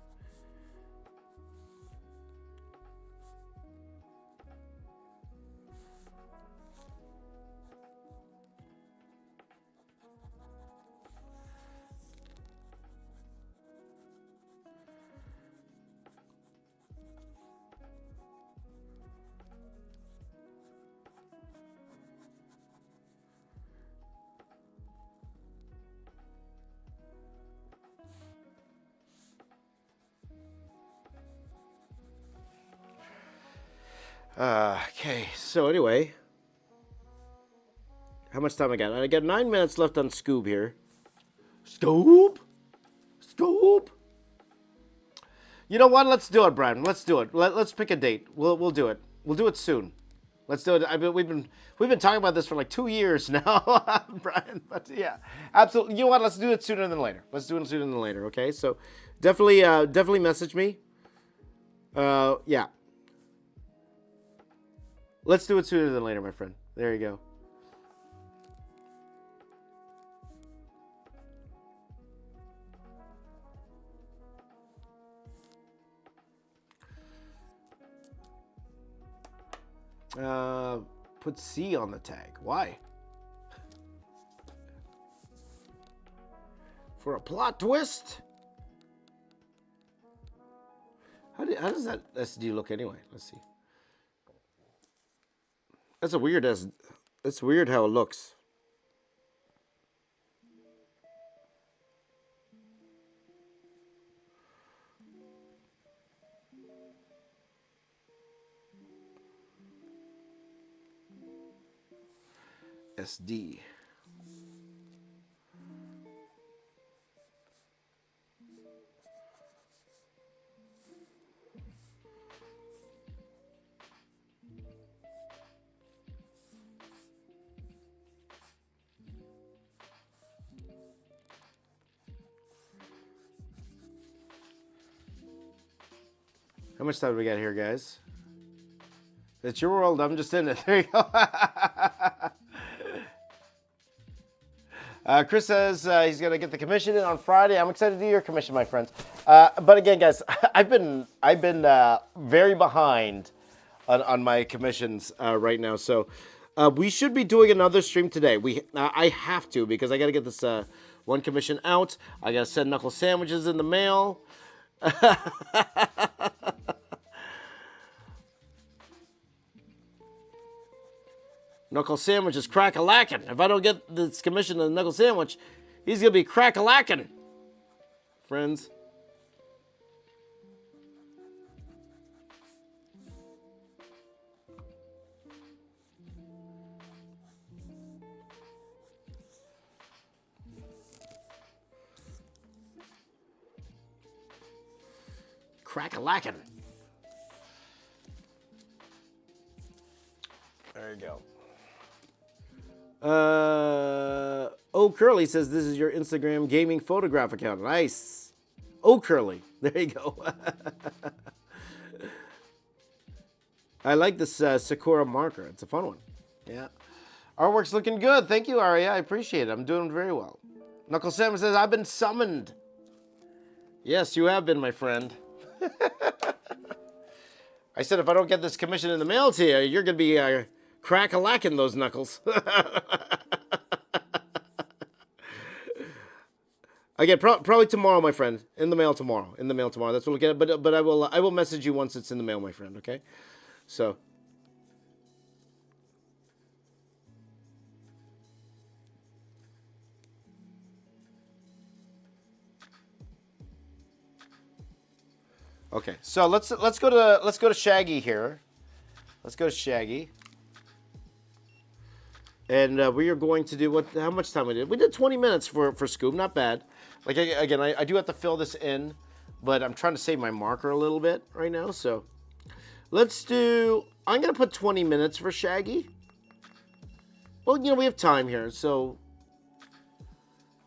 Okay, so anyway, how much time I got? I got 9 minutes left on Scoob here. Scoob? You know what? Let's do it, Brian. Let's do it. Let's pick a date. We'll do it. We'll do it soon. Let's do it. We've been talking about this for 2 years now, Brian. But yeah, absolutely. You know what? Let's do it sooner than later. Okay, so definitely message me. Yeah. Let's do it sooner than later, my friend. There you go. Put C on the tag. Why? For a plot twist? How does that SD look anyway? Let's see. That's a weird as. It's weird how it looks. SD. How much time do we got here, guys? It's your world. I'm just in it. There you go. Chris says he's gonna get the commission in on Friday. I'm excited to do your commission, my friends. But again, guys, I've been very behind on my commissions right now. So we should be doing another stream today. I have to because I got to get this one commission out. I got to send knuckle sandwiches in the mail. Knuckle sandwich is crack-a-lackin'. If I don't get this commission on the knuckle sandwich, he's going to be crack-a-lackin'. Friends. Crack-a-lackin'. There you go. Oh, Curly says this is your Instagram gaming photograph account. Nice. Oh, Curly. There you go. I like this Sakura marker. It's a fun one. Yeah. Artwork's looking good. Thank you, Aria. I appreciate it. I'm doing very well. Knuckle Sam says, I've been summoned. Yes, you have been, my friend. I said, if I don't get this commission in the mail to you, you're going to be crack-a-lacking those knuckles. Again, probably tomorrow, my friend. In the mail tomorrow. In the mail tomorrow. That's what we'll get. But I will message you once it's in the mail, my friend. Okay. So. Okay. So let's go to Shaggy here. Let's go to Shaggy. And we are going to do how much time we did? We did 20 minutes for Scoob. Not bad. Like, again, I do have to fill this in, but I'm trying to save my marker a little bit right now. So let's do, I'm going to put 20 minutes for Shaggy. Well, we have time here. So,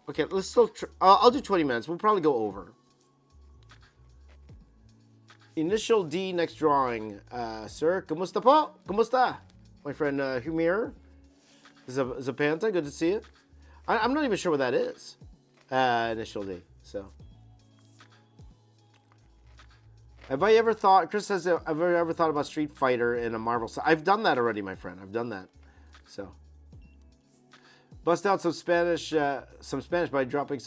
okay, let's still, I'll do 20 minutes. We'll probably go over. Initial D, next drawing. Sir, kumusta po? Kumusta? My friend Humir. Zapanta, good to see you. I'm not even sure what that is. Initial D. So, have I ever thought? Chris says, have I ever thought about Street Fighter in a Marvel? I've done that already, my friend. I've done that. So, bust out some Spanish by dropping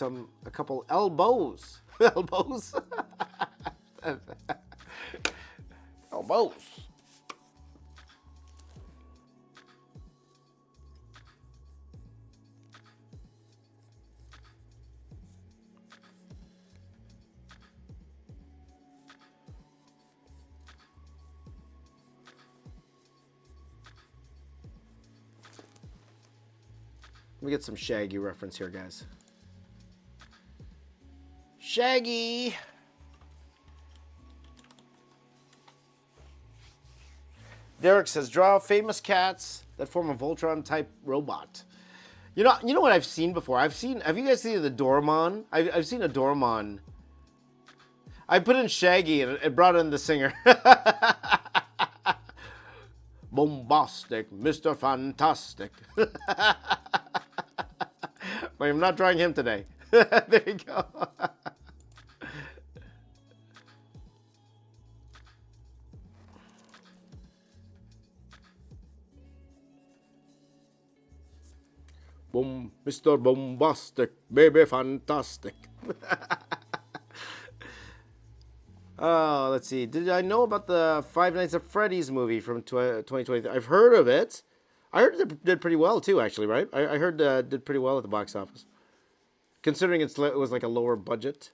a couple elbows. Elbows. Elbows. Let me get some Shaggy reference here, guys. Shaggy. Derek says, draw famous cats that form a Voltron-type robot. You know what I've seen before? Have you guys seen the Doraemon? I've seen a Doraemon. I put in Shaggy and it brought in the singer. Bombastic, Mr. Fantastic. But I'm not drawing him today. There you go. Boom, Mr. Bombastic, baby fantastic. Oh, let's see. Did I know about the Five Nights at Freddy's movie from 2023? I've heard of it. I heard it did pretty well too, actually, right? I heard did pretty well at the box office, considering it was like a lower budget.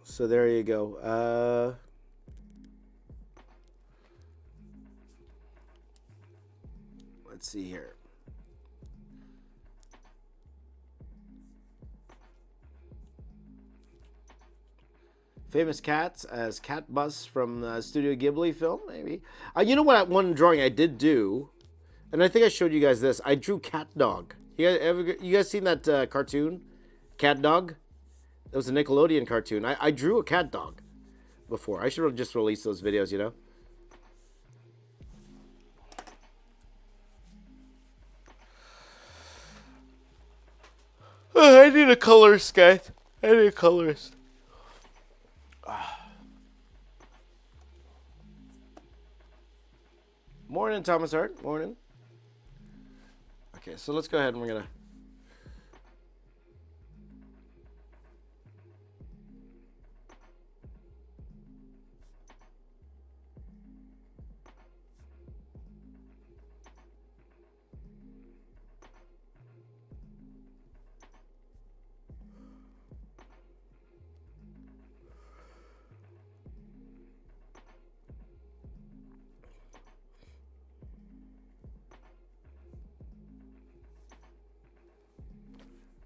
So there you go. Let's see here. Famous cats as Cat Bus from the Studio Ghibli film, maybe. You know what? One drawing I did do, and I think I showed you guys this. I drew Cat Dog. You guys seen that cartoon, Cat Dog? It was a Nickelodeon cartoon. I drew a cat dog before. I should have just released those videos, you know? I need a colorist, guys. I need a colorist. Morning, Thomas Hart. Morning. Okay, so let's go ahead and we're going to...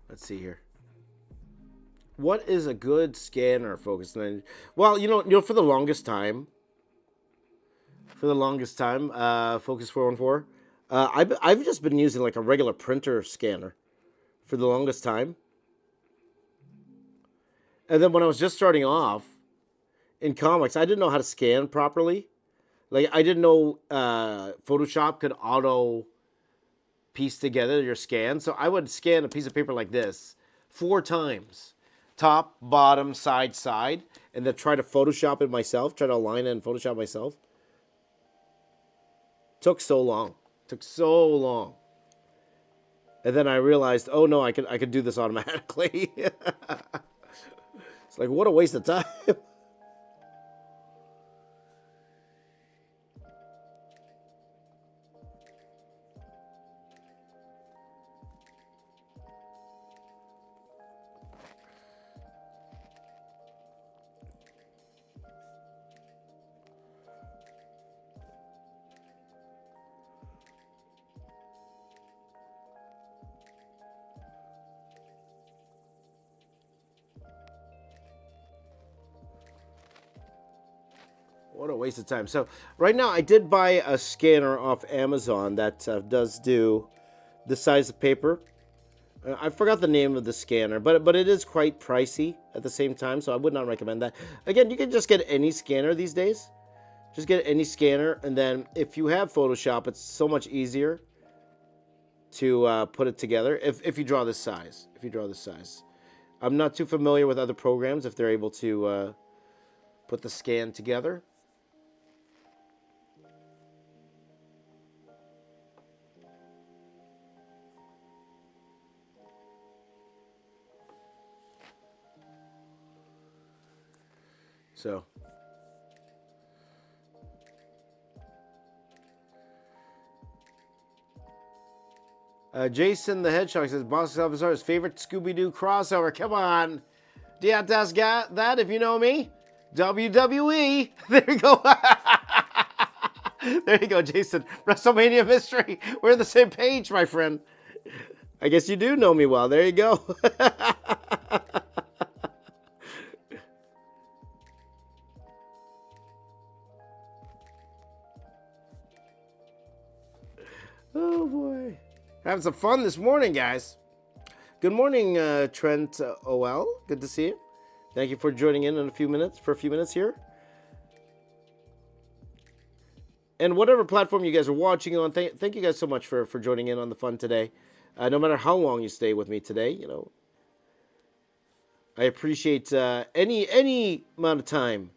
Let's see here. What is a good scanner focus? Well, you know, for the longest time, Focus 414. I've just been using like a regular printer scanner for the longest time. And then when I was just starting off in comics, I didn't know how to scan properly. Like I didn't know Photoshop could auto piece together your scan. So I would scan a piece of paper like this 4 times. Top, bottom, side, side. And then try to Photoshop it myself. Try to align it and Photoshop myself. Took so long. And then I realized, oh no, I could do this automatically. It's like, what a waste of time. What a waste of time. So right now I did buy a scanner off Amazon that does do the size of paper. I forgot the name of the scanner, but it is quite pricey at the same time, so I would not recommend that. Again, you can just get any scanner these days. Just get any scanner, and then if you have Photoshop, it's so much easier to put it together if you draw this size. I'm not too familiar with other programs if they're able to put the scan together. So, Jason the Hedgehog says, Box Office Art's favorite Scooby-Doo crossover. Come on. Do you have to ask that if you know me? WWE. There you go. There you go, Jason. WrestleMania Mystery. We're on the same page, my friend. I guess you do know me well. There you go. Oh, boy. Having some fun this morning, guys. Good morning, Trent OL. Good to see you. Thank you for joining in a few minutes here. And whatever platform you guys are watching on, thank you guys so much for joining in on the fun today. No matter how long you stay with me today, I appreciate any amount of time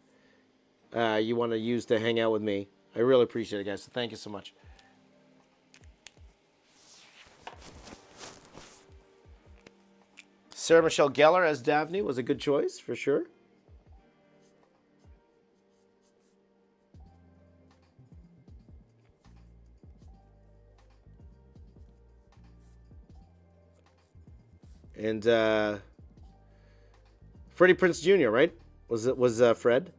you want to use to hang out with me. I really appreciate it, guys. So thank you so much. Sarah Michelle Gellar as Daphne was a good choice for sure. And Freddie Prinze Jr., right? Was Fred?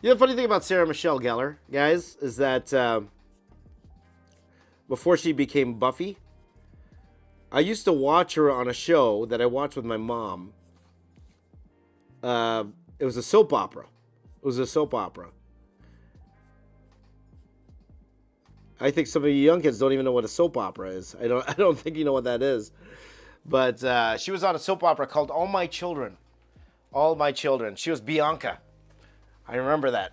The funny thing about Sarah Michelle Gellar, guys, is that before she became Buffy, I used to watch her on a show that I watched with my mom. It was a soap opera. I think some of you young kids don't even know what a soap opera is. I don't think you know what that is. But she was on a soap opera called All My Children. All My Children. She was Bianca. I remember that.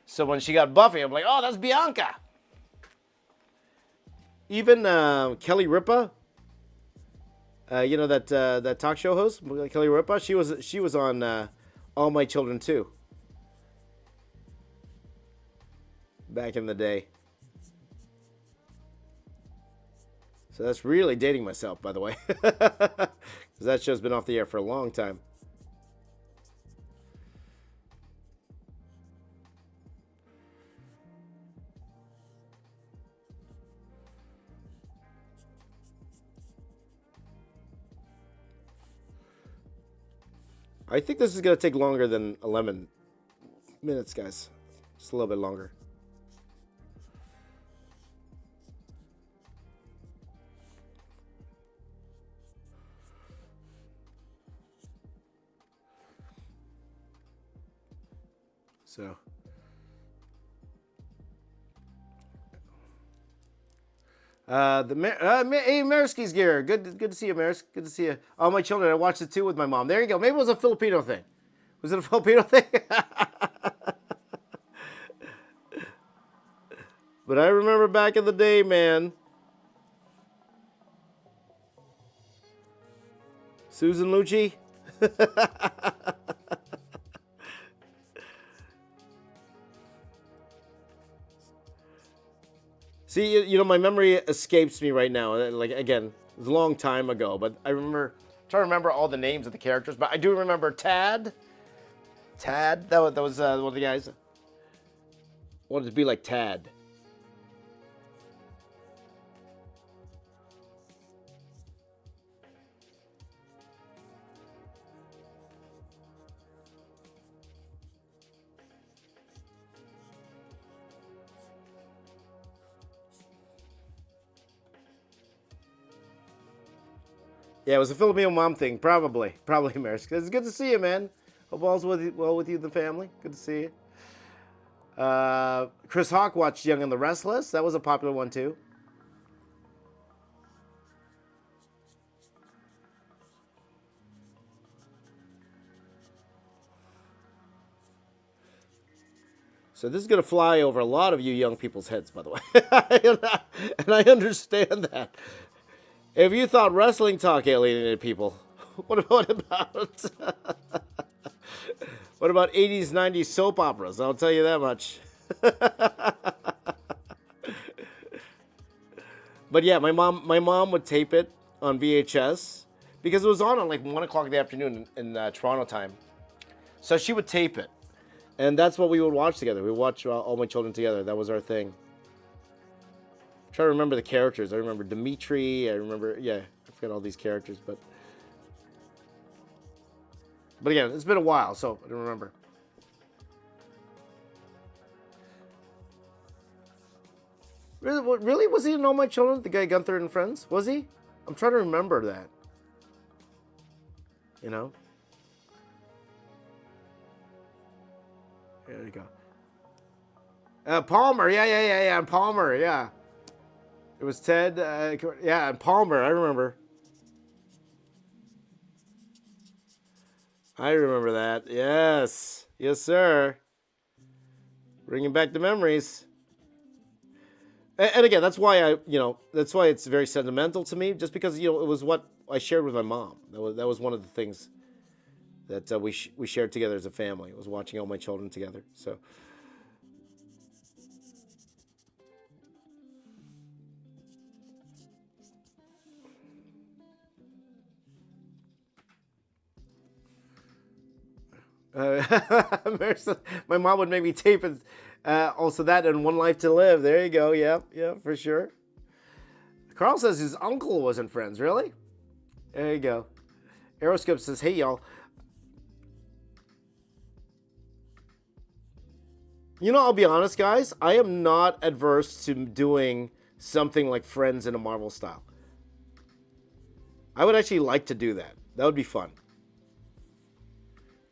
So when she got Buffy, I'm like, oh, that's Bianca. Even Kelly Ripa, that talk show host, Kelly Ripa, she was on All My Children too. Back in the day. So that's really dating myself, by the way. Because that show's been off the air for a long time. I think this is going to take longer than 11 minutes, guys. Just a little bit longer. So, hey, Marisky's gear. Good to see you, Maris. Good to see you. All My Children. I watched it too with my mom. There you go. Maybe it was a Filipino thing. Was it a Filipino thing? But I remember back in the day, man. Susan Lucci. See, my memory escapes me right now. Like, again, it was a long time ago, but I remember, trying to remember all the names of the characters, but I do remember Tad. Tad, that was one of the guys. Wanted to be like Tad. Yeah, it was a Filipino mom thing, probably, Maris. It's good to see you, man. Hope all's well with you and the family. Good to see you. Chris Hawk watched Young and the Restless. That was a popular one too. So this is going to fly over a lot of you young people's heads, by the way. And I understand that. If you thought wrestling talk alienated people, what about what about 80s, 90s soap operas? I'll tell you that much. But yeah, my mom would tape it on VHS because it was on at like 1 o'clock in the afternoon in Toronto time. So she would tape it. And that's what we would watch together. We would watch All My Children together. That was our thing. Try to remember the characters. I remember Dimitri. I forgot all these characters, but again, it's been a while, so I don't remember. Really? Was he in All My Children? The guy Gunther and Friends? Was he? I'm trying to remember that. There you go. Palmer. Yeah. And Palmer. Yeah. It was Ted, and Palmer, I remember. I remember that, yes. Yes, sir. Bringing back the memories. And again, that's why that's why it's very sentimental to me, just because it was what I shared with my mom. That was one of the things that we shared together as a family. It was watching all my children together. So. My mom would make me tape it. Also, that and One Life to Live. There you go. Yeah, for sure. Carl says his uncle wasn't Friends. Really? There you go. Aeroskip says, "Hey y'all, I'll be honest, guys. I am not adverse to doing something like Friends in a Marvel style. I would actually like to do that. That would be fun.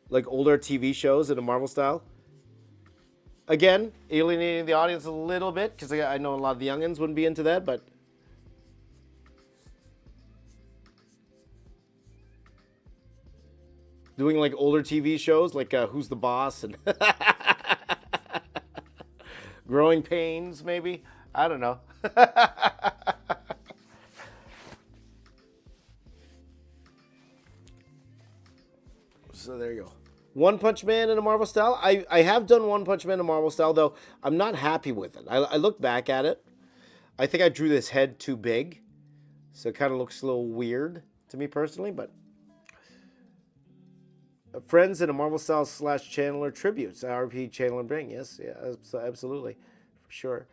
Like older TV shows in a Marvel style. Again, alienating the audience a little bit because I know a lot of the youngins wouldn't be into that, but doing like older TV shows like Who's the Boss and Growing Pains, maybe. I don't know. So there you go. One Punch Man in a Marvel style. I have done One Punch Man in a Marvel style, though I'm not happy with it. I look back at it. I think I drew this head too big, so it kind of looks a little weird to me personally. But Friends in a Marvel style / Chandler tributes. RP Chandler Bing. Yes, yeah, absolutely, for sure.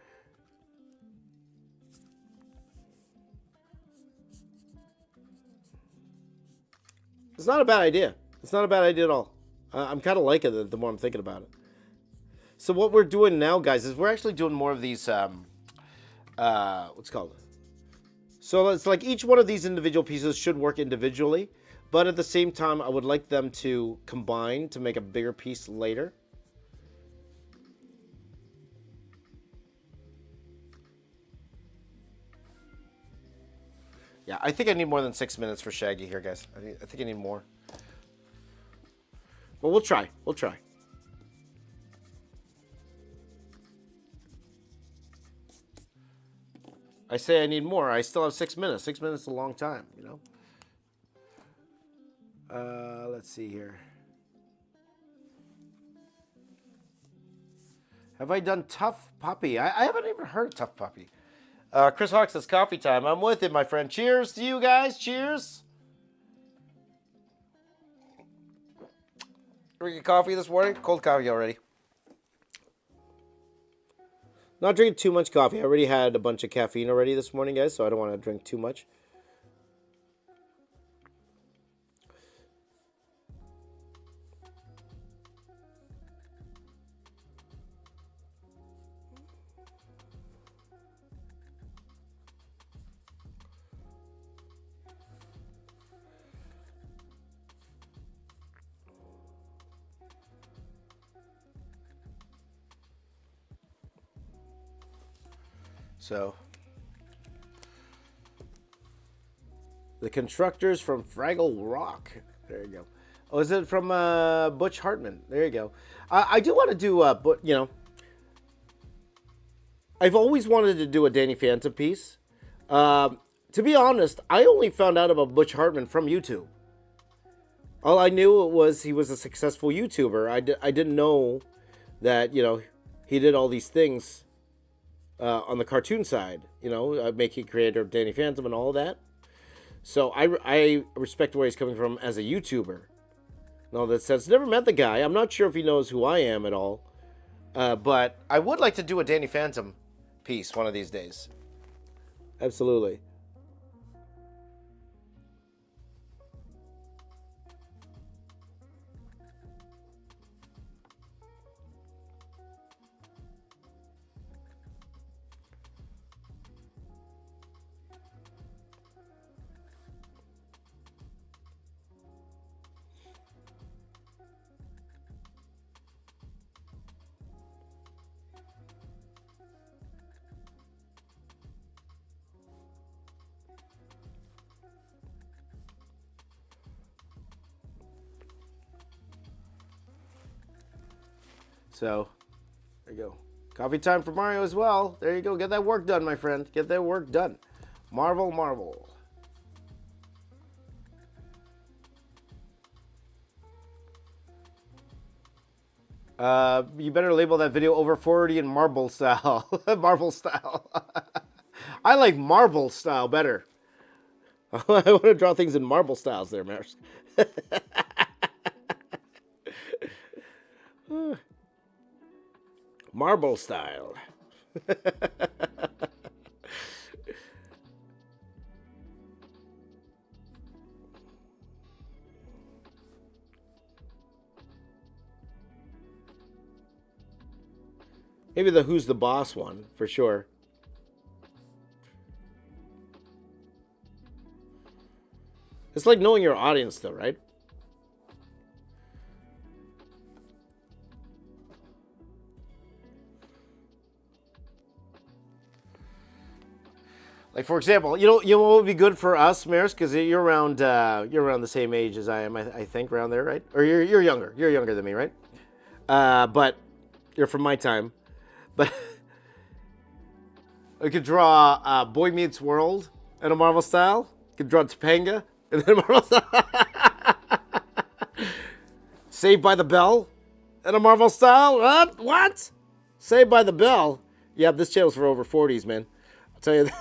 It's not a bad idea. It's not a bad idea at all. I'm kind of liking it the more I'm thinking about it. So what we're doing now, guys, is we're actually doing more of these. What's it called? So it's like each one of these individual pieces should work individually, but at the same time, I would like them to combine to make a bigger piece later. Yeah, I think I need more than 6 minutes for Shaggy here, guys. I think I need more. But we'll try. We'll try. I say I need more. I still have 6 minutes. 6 minutes is a long time, Let's see here. Have I done Tough Puppy? I haven't even heard of Tough Puppy. Chris Hawk says coffee time. I'm with it, my friend. Cheers to you guys. Cheers. Drinking coffee this morning? Cold coffee already. Not drinking too much coffee. I already had a bunch of caffeine already this morning, guys, so I don't want to drink too much. So, the Constructors from Fraggle Rock. There you go. Oh, is it from Butch Hartman? There you go. I do want to do, but I've always wanted to do a Danny Phantom piece. To be honest, I only found out about Butch Hartman from YouTube. All I knew was he was a successful YouTuber. I didn't know that, he did all these things on the cartoon side, making creator of Danny Phantom and all of that. So I respect where he's coming from as a YouTuber. In all that sense, never met the guy. I'm not sure if he knows who I am at all. But I would like to do a Danny Phantom piece one of these days. Absolutely. So, there you go. Coffee time for Mario as well. There you go. Get that work done, my friend. Get that work done. Marvel, Marvel. You better label that video over 40 in marble style. Marvel style. I like marble style better. I want to draw things in marble styles there, Maris. Marble style. Maybe the Who's the Boss one, for sure. It's like knowing your audience, though, right? Like, for example, you know what would be good for us, Maris, because you're around the same age as I am, I think, around there, right? Or you're younger. You're younger than me, right? But you're from my time. But I could draw Boy Meets World in a Marvel style. I could draw Topanga in a Marvel style. Saved by the Bell in a Marvel style. What? Saved by the Bell? Yeah, this channel's for over 40s, man. I'll tell you that.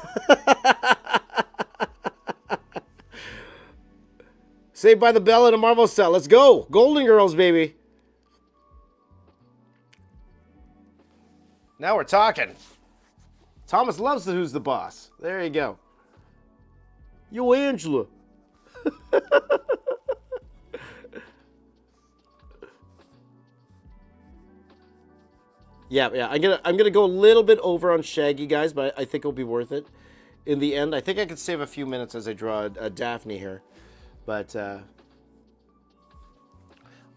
Saved by the Bell in a Marvel style. Let's go. Golden Girls, baby. Now we're talking. Thomas loves the Who's the Boss. There you go. Yo, Angela. Yeah. I'm gonna go a little bit over on Shaggy, guys, but I think it'll be worth it. In the end, I think I could save a few minutes as I draw a Daphne here, but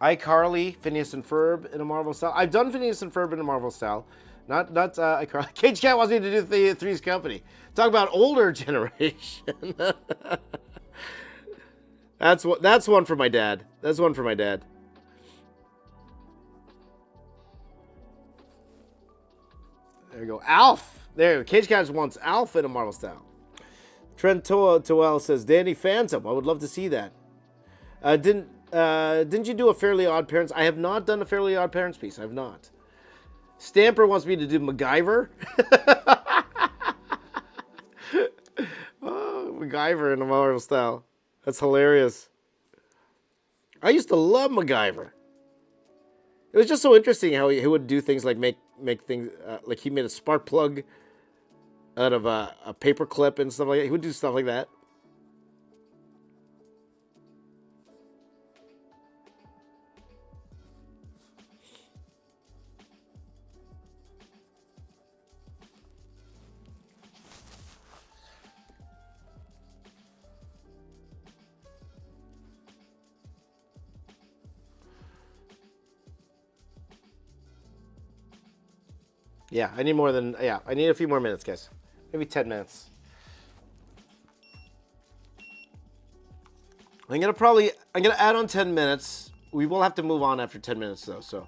iCarly, Phineas and Ferb in a Marvel style. I've done Phineas and Ferb in a Marvel style. Not iCarly. Cage Cat wants me to do the Three's Company. Talk about older generation. That's one for my dad. That's one for my dad. There you go. Alf. There. Cage Cat wants Alf in a Marvel style. Trent Toel says Danny Phantom. I would love to see that. Didn't you do a Fairly Odd Parents? I have not done a Fairly Odd Parents piece. I have not. Stamper wants me to do MacGyver. Oh, MacGyver in a Marvel style. That's hilarious. I used to love MacGyver. It was just so interesting how he would do things like make things like he made a spark plug out of a paper clip and stuff like that. He would do stuff like that. Yeah, I need I need a few more minutes, guys. Maybe 10 minutes. I'm gonna add on 10 minutes. We will have to move on after 10 minutes though, so.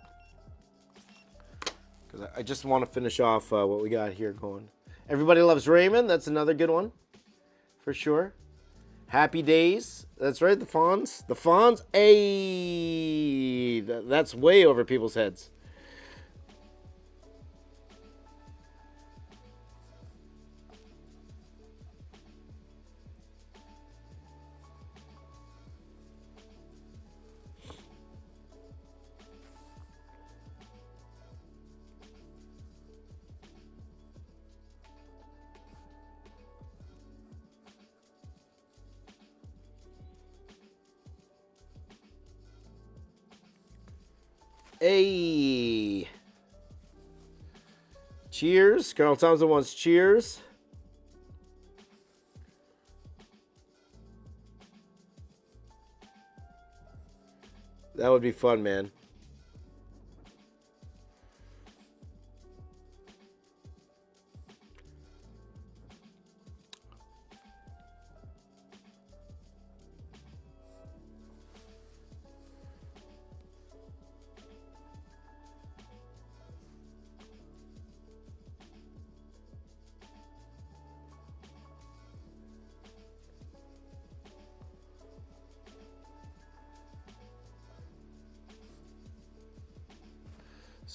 Because I just want to finish off what we got here going. Everybody Loves Raymond, that's another good one. For sure. Happy Days, that's right, the Fonz. The Fonz, that's way over people's heads. Hey. Cheers. Carl Thompson wants cheers. That would be fun, man.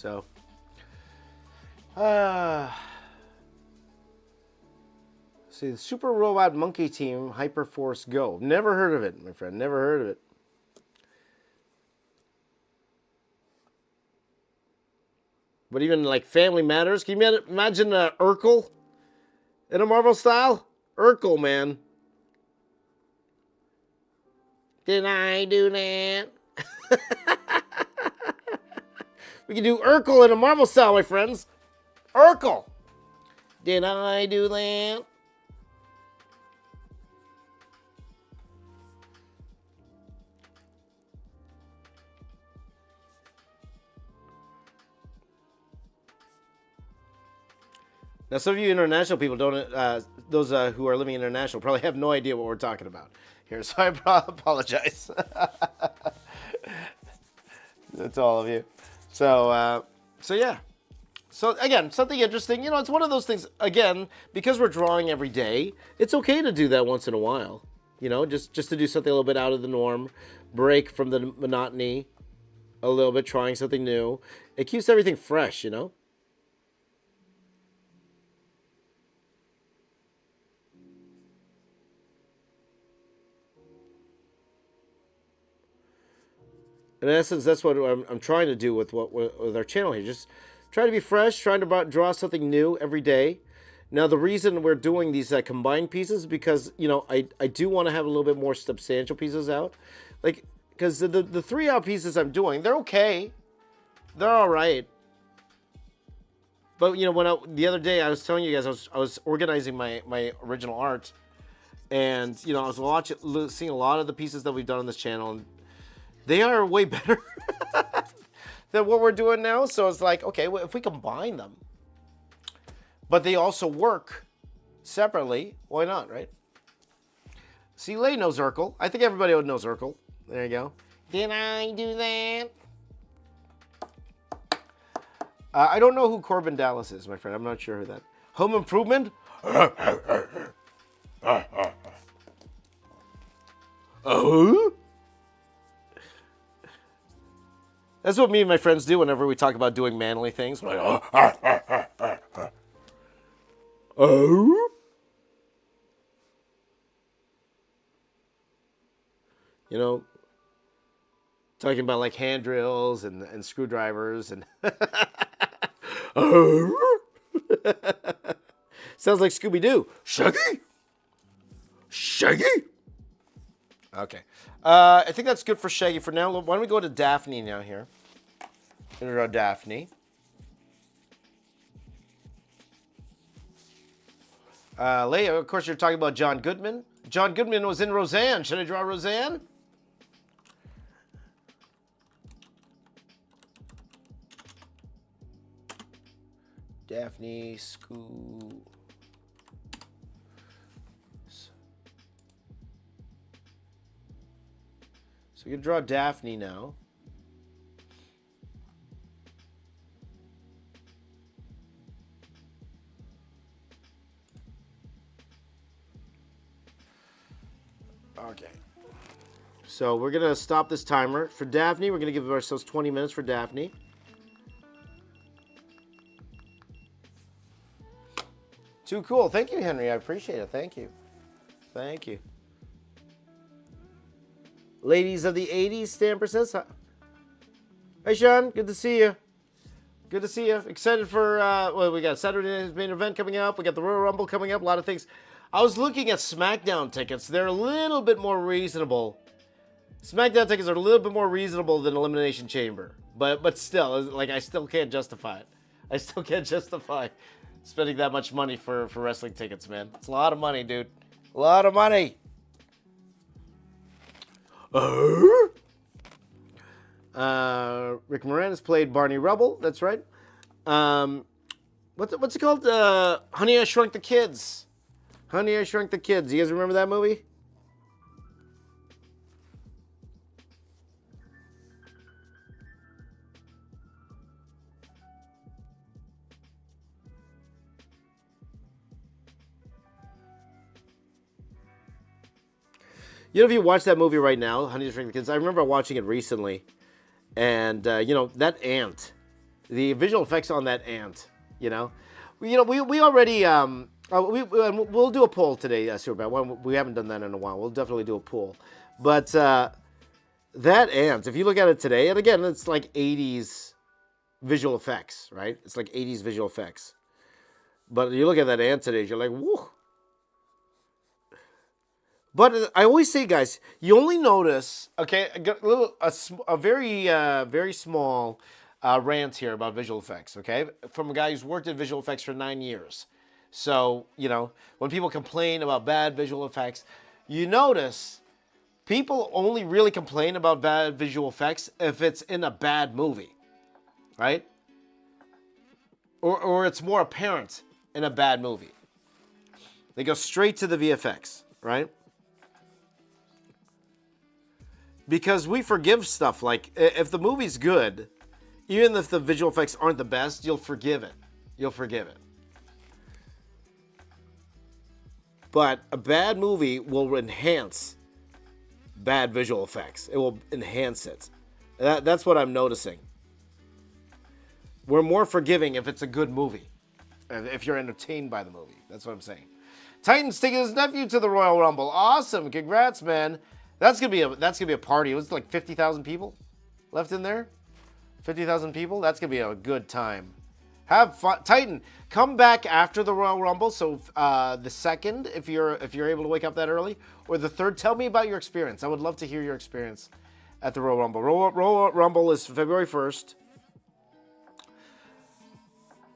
So, see, the Super Robot Monkey Team Hyperforce Go. Never heard of it, my friend. Never heard of it. But even like Family Matters, can you imagine Urkel in a Marvel style? Urkel, man. Did I do that? We can do Urkel in a Marvel style, my friends. Urkel. Did I do that? Now, some of you international people don't, those who are living international probably have no idea what we're talking about here, so I apologize. That's all of you. So yeah. So again, something interesting. You know, it's one of those things. Again, because we're drawing every day, it's okay to do that once in a while. You know, just to do something a little bit out of the norm, break from the monotony, a little bit, trying something new. It keeps everything fresh. You know. In essence, that's what I'm trying to do with our channel here. Just try to be fresh, trying to draw something new every day. Now, the reason we're doing these combined pieces is because, you know, I do want to have a little bit more substantial pieces out. Like, because the 3-hour pieces I'm doing, they're okay. They're all right. But, you know, the other day I was telling you guys I was organizing my original art. And, you know, I was seeing a lot of the pieces that we've done on this channel. And they are way better than what we're doing now. So it's like, okay, well, if we combine them, but they also work separately, why not, right? See, Lay knows Urkel. I think everybody knows Urkel. There you go. Did I do that? I don't know who Corbin Dallas is, my friend. I'm not sure who that. Home Improvement? Oh? That's what me and my friends do whenever we talk about doing manly things. We're like, oh? You know, talking about like hand drills and screwdrivers and oh? Sounds like Scooby-Doo. Shaggy? Shaggy? Okay. I think that's good for Shaggy for now. Why don't we go to Daphne now here? Gonna draw Daphne. Leia, of course, you're talking about John Goodman. John Goodman was in Roseanne. Should I draw Roseanne? Daphne, Scoo. So we can draw Daphne now. Okay. So we're going to stop this timer. For Daphne, we're going to give ourselves 20 minutes for Daphne. Too cool. Thank you, Henry. I appreciate it. Thank you. Thank you. Ladies of the 80s, Stamper says. Hi, Sean. Good to see you. Good to see you. Excited for, well, we got Saturday's main event coming up. We got the Royal Rumble coming up. A lot of things. I was looking at SmackDown tickets. They're a little bit more reasonable. SmackDown tickets are a little bit more reasonable than Elimination Chamber. But still, like, I still can't justify it. I still can't justify spending that much money for wrestling tickets, man. It's a lot of money, dude. A lot of money. Rick Moranis played Barney Rubble. That's right. What's it called? Honey, I Shrunk the Kids. Honey, I Shrunk the Kids. You guys remember that movie? You know, if you watch that movie right now, Honey, I Shrunk the Kids, I remember watching it recently. And, you know, that aunt The visual effects on that ant, you know, we already we'll do a poll today, Superbad. We haven't done that in a while. We'll definitely do a poll, but that ant, if you look at it today, and again, it's like 80s visual effects, right? It's like 80s visual effects. But you look at that ant today, you're like, whoo. But I always say, guys, you only notice, okay, a very small rant here about visual effects, okay, from a guy who's worked in visual effects for 9 years. So, when people complain about bad visual effects, you notice people only really complain about bad visual effects if it's in a bad movie, right? Or it's more apparent in a bad movie. They go straight to the VFX, right? Because we forgive stuff like, if the movie's good, even if the visual effects aren't the best, you'll forgive it. You'll forgive it. But a bad movie will enhance bad visual effects. It will enhance it. That's what I'm noticing. We're more forgiving if it's a good movie. If you're entertained by the movie. That's what I'm saying. Titan's taking his nephew to the Royal Rumble. Awesome. Congrats, man. That's gonna be a party. It was like 50,000 people left in there. 50,000 people. That's gonna be a good time. Have fun, Titan. Come back after the Royal Rumble. So the second, if you're able to wake up that early, or the third. Tell me about your experience. I would love to hear your experience at the Royal Rumble. Royal Rumble is February 1st.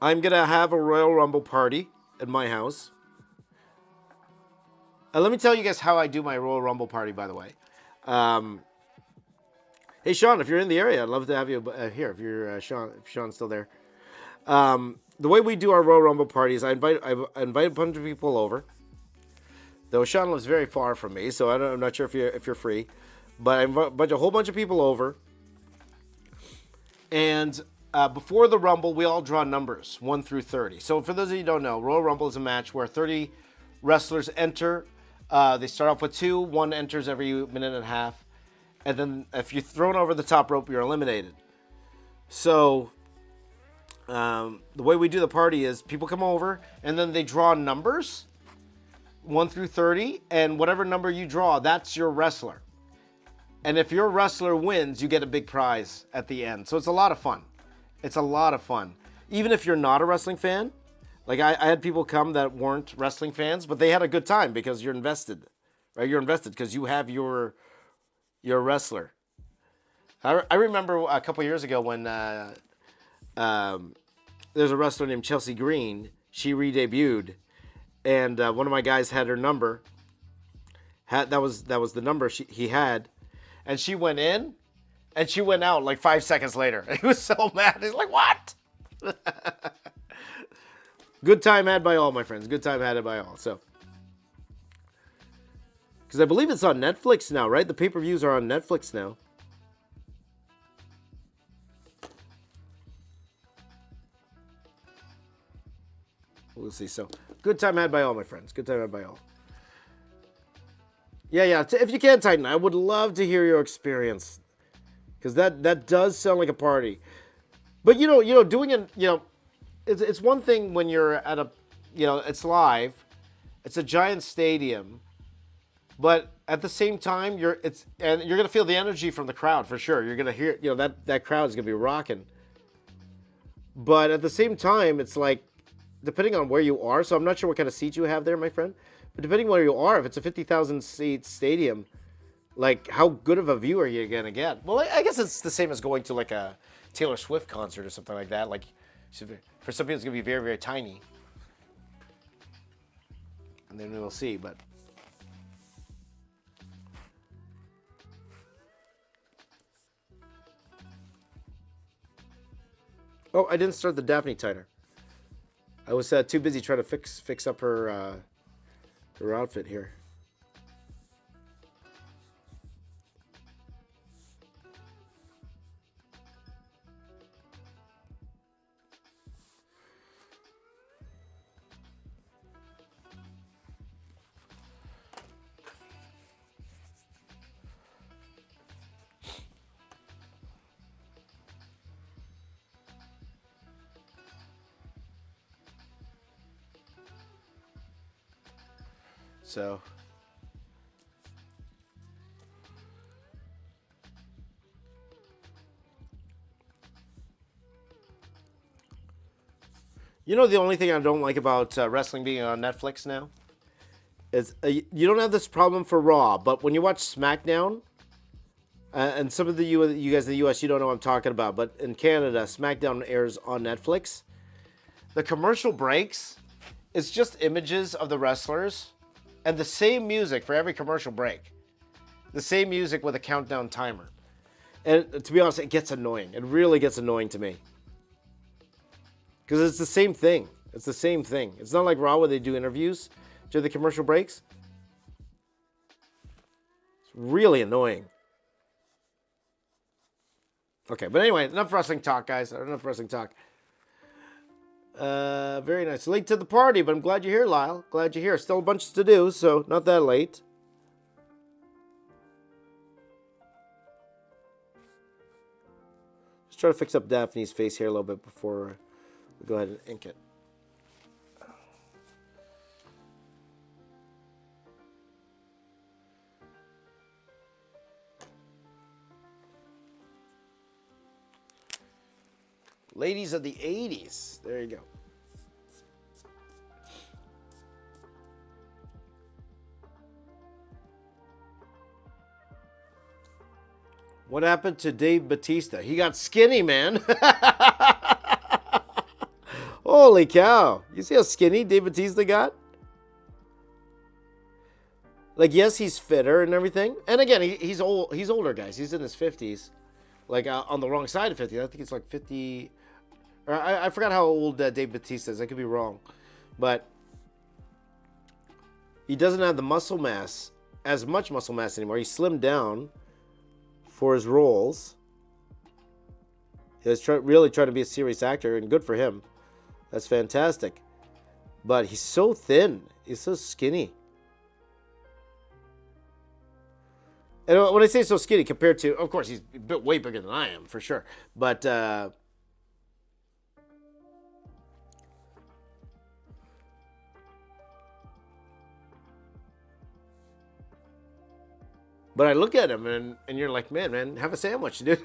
I'm gonna have a Royal Rumble party at my house. Let me tell you guys how I do my Royal Rumble party, by the way. Hey, Sean, if you're in the area, I'd love to have you here. If you're Sean, if Sean's still there. The way we do our Royal Rumble parties, I invite a bunch of people over. Though Sean lives very far from me, so I'm not sure if you're free. But I invite a whole bunch of people over. And before the Rumble, we all draw numbers, 1 through 30. So for those of you who don't know, Royal Rumble is a match where 30 wrestlers enter. They start off with 2. 1 enters every minute and a half. And then if you're thrown over the top rope, you're eliminated. So the way we do the party is people come over and then they draw numbers, 1 through 30. And whatever number you draw, that's your wrestler. And if your wrestler wins, you get a big prize at the end. So it's a lot of fun. It's a lot of fun. Even if you're not a wrestling fan. Like I had people come that weren't wrestling fans, but they had a good time because you're invested, right? You're invested because you have your wrestler. I remember a couple years ago when there's a wrestler named Chelsea Green. She re-debuted, and one of my guys had her number. That was the number he had, and she went in, and she went out like 5 seconds later. He was so mad. He's like, "What?" Good time had by all, my friends. Good time had by all. So, because I believe it's on Netflix now, right? The pay-per-views are on Netflix now. We'll see. So, good time had by all, my friends. Good time had by all. Yeah. If you can, Titan, I would love to hear your experience, because that does sound like a party. But doing it, it's one thing when you're at a, it's live, it's a giant stadium, but at the same time you're gonna feel the energy from the crowd for sure. You're gonna hear, that crowd is gonna be rocking. But at the same time, it's like, depending on where you are, so I'm not sure what kind of seat you have there, my friend, but depending on where you are, if it's a 50,000 seat stadium, like how good of a view are you gonna get? Well, I guess it's the same as going to like a Taylor Swift concert or something like that. Like, for some people, it's going to be very, very tiny. And then we'll see, but... Oh, I didn't start the Daphne tighter. I was too busy trying to fix up her outfit here. So. You know, the only thing I don't like about wrestling being on Netflix now is you don't have this problem for Raw, but when you watch SmackDown, and some of you guys in the U.S., you don't know what I'm talking about, but in Canada, SmackDown airs on Netflix. The commercial breaks, it's just images of the wrestlers and the same music for every commercial break. The same music with a countdown timer. And to be honest, it gets annoying. It really gets annoying to me. Because it's the same thing. It's the same thing. It's not like Raw where they do interviews during the commercial breaks. It's really annoying. Okay, but anyway, enough wrestling talk, guys. Enough wrestling talk. Very nice. Late to the party, but I'm glad you're here, Lyle. Glad you're here. Still a bunch to do, so not that late. Just try to fix up Daphne's face here a little bit before we go ahead and ink it. Ladies of the 80s. There you go. What happened to Dave Bautista? He got skinny, man. Holy cow. You see how skinny Dave Bautista got? Like, yes, he's fitter and everything. And again, he's old. He's older, guys. He's in his 50s. Like, on the wrong side of 50. I think it's like 50... Or I forgot how old Dave Bautista is. I could be wrong. But he doesn't have the muscle mass, as much muscle mass anymore. He slimmed down for his roles. He was really trying to be a serious actor, and good for him. That's fantastic. But he's so thin. He's so skinny. And when I say so skinny, compared to, of course, he's way bigger than I am, for sure. But, I look at him, and you're like, man, have a sandwich, dude.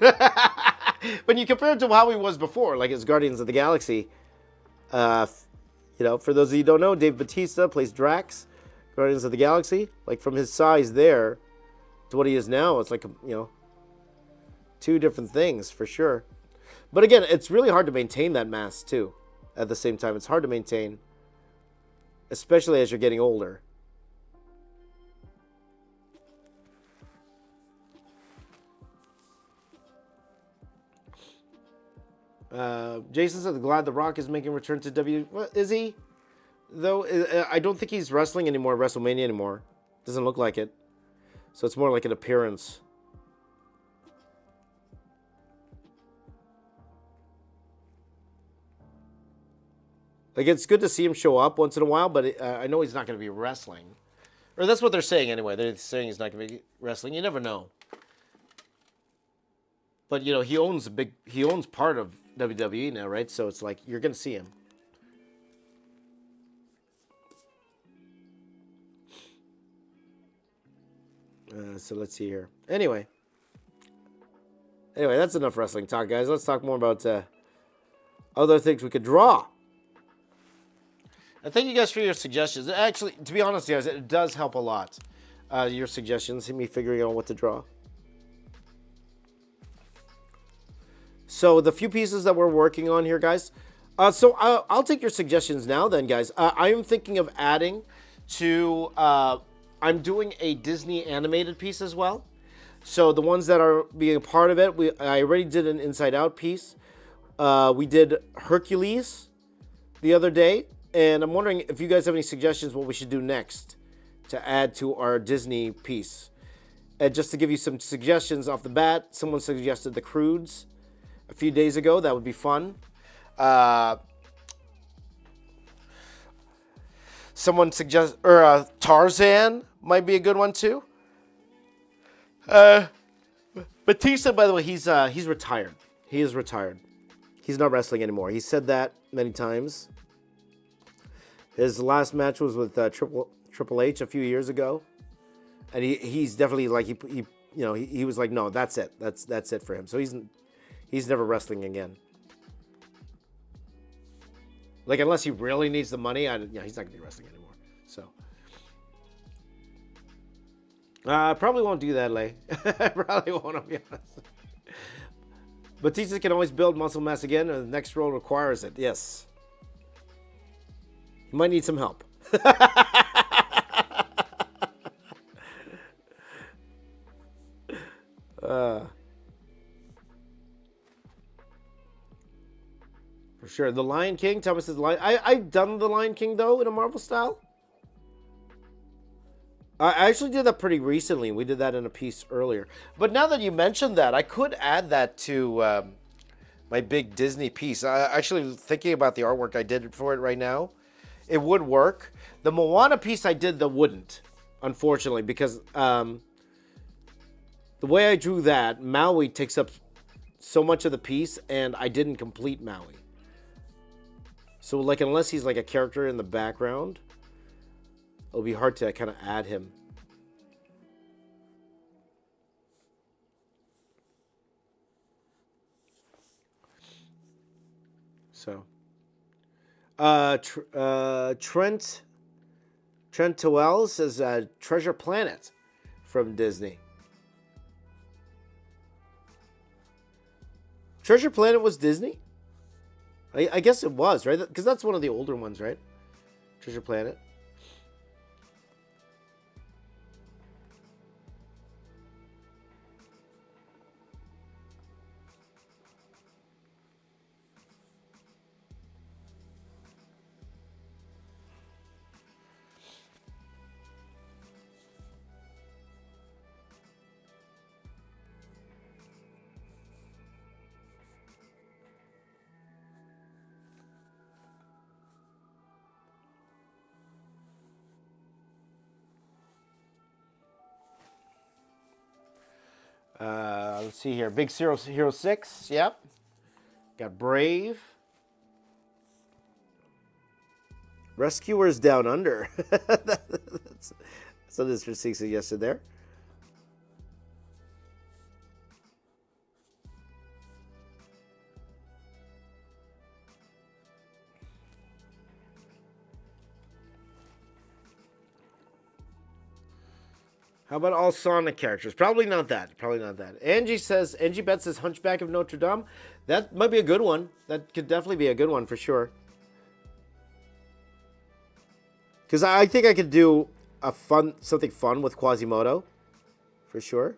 When you compare it to how he was before, like his Guardians of the Galaxy, for those of you who don't know, Dave Bautista plays Drax, Guardians of the Galaxy. Like, from his size there to what he is now, it's like, two different things, for sure. But again, it's really hard to maintain that mass, too, at the same time. It's hard to maintain, especially as you're getting older. Jason said, glad The Rock is making a return to W. What, is he? Though, I don't think he's wrestling anymore, WrestleMania anymore. Doesn't look like it. So it's more like an appearance. Like, it's good to see him show up once in a while, but I know he's not going to be wrestling. Or that's what they're saying anyway. They're saying he's not going to be wrestling. You never know. But, he owns part of WWE now, right? So it's like, you're going to see him. So let's see here. Anyway, that's enough wrestling talk, guys. Let's talk more about other things we could draw. And thank you guys for your suggestions. Actually, to be honest, guys, it does help a lot. Your suggestions, me figuring out what to draw. So the few pieces that we're working on here, guys. So I'll take your suggestions now then, guys. I am thinking of adding to... I'm doing a Disney animated piece as well. So the ones that are being a part of it, I already did an Inside Out piece. We did Hercules the other day. And I'm wondering if you guys have any suggestions what we should do next to add to our Disney piece. And just to give you some suggestions off the bat, someone suggested The Croods a few days ago. That would be fun. Someone suggests, Tarzan might be a good one too. Batista, by the way, he's retired. He is retired. He's not wrestling anymore. He said that many times. His last match was with Triple H a few years ago, and he's definitely like he was like, no, that's it, that's it for him. So he's never wrestling again. Like, unless he really needs the money, he's not gonna be wrestling anymore. So I probably won't do that, Lay. I probably won't, I'll be honest. Batista can always build muscle mass again, and the next role requires it. Yes. He might need some help. For sure. The Lion King, Thomas says, I've done The Lion King, though, in a Marvel style. I actually did that pretty recently. We did that in a piece earlier. But now that you mentioned that, I could add that to my big Disney piece. Actually, thinking about the artwork I did for it right now, it would work. The Moana piece I did that wouldn't, unfortunately, because the way I drew that, Maui takes up so much of the piece, and I didn't complete Maui. So, like, unless he's like a character in the background, it'll be hard to kind of add him. So, Trent Toel says Treasure Planet from Disney. Treasure Planet was Disney? I guess it was, right? Because that's one of the older ones, right? Treasure Planet. Let's see here. Big Hero 6. Yep. Got Brave. Rescuers Down Under. That's what Mr. C suggested there. How about all Sonic characters? Probably not that. Angie Bet says Hunchback of Notre Dame. That might be a good one. That could definitely be a good one for sure. Because I think I could do something fun with Quasimodo, for sure.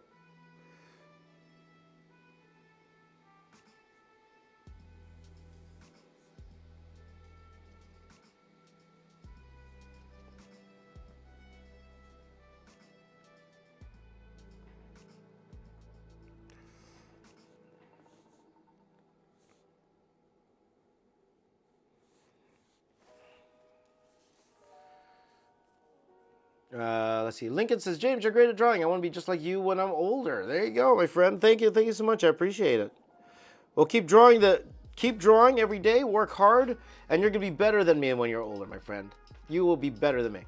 Let's see. Lincoln says, James, you're great at drawing. I want to be just like you when I'm older. There you go, my friend. Thank you so much. I appreciate it. Well, keep drawing every day. Work hard, and you're gonna be better than me when you're older, my friend. You will be better than me.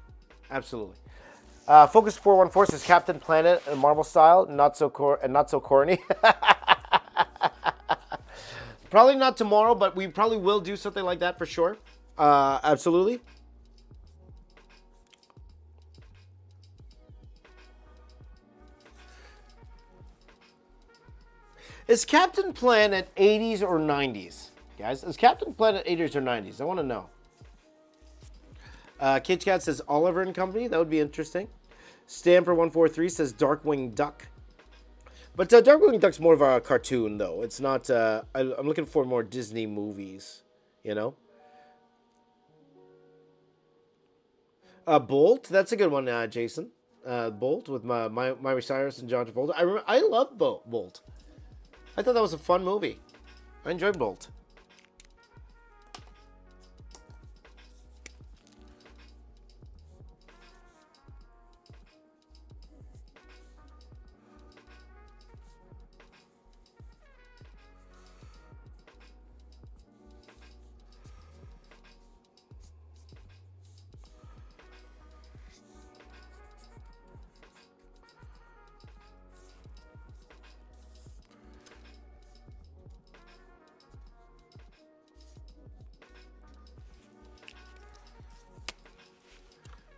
Absolutely. Focus 414 says Captain Planet in Marvel style, not so corny. Probably not tomorrow, but we probably will do something like that for sure. Absolutely. Is Captain Planet 80s or 90s? Guys, is Captain Planet 80s or 90s? I want to know. Cage Cat says Oliver and Company. That would be interesting. Stamper143 says Darkwing Duck. But Darkwing Duck's more of a cartoon, though. It's not... I'm looking for more Disney movies, you know? Bolt. That's a good one, Jason. Bolt with Miley Cyrus and John Travolta. I love Bolt. I thought that was a fun movie. I enjoyed Bolt.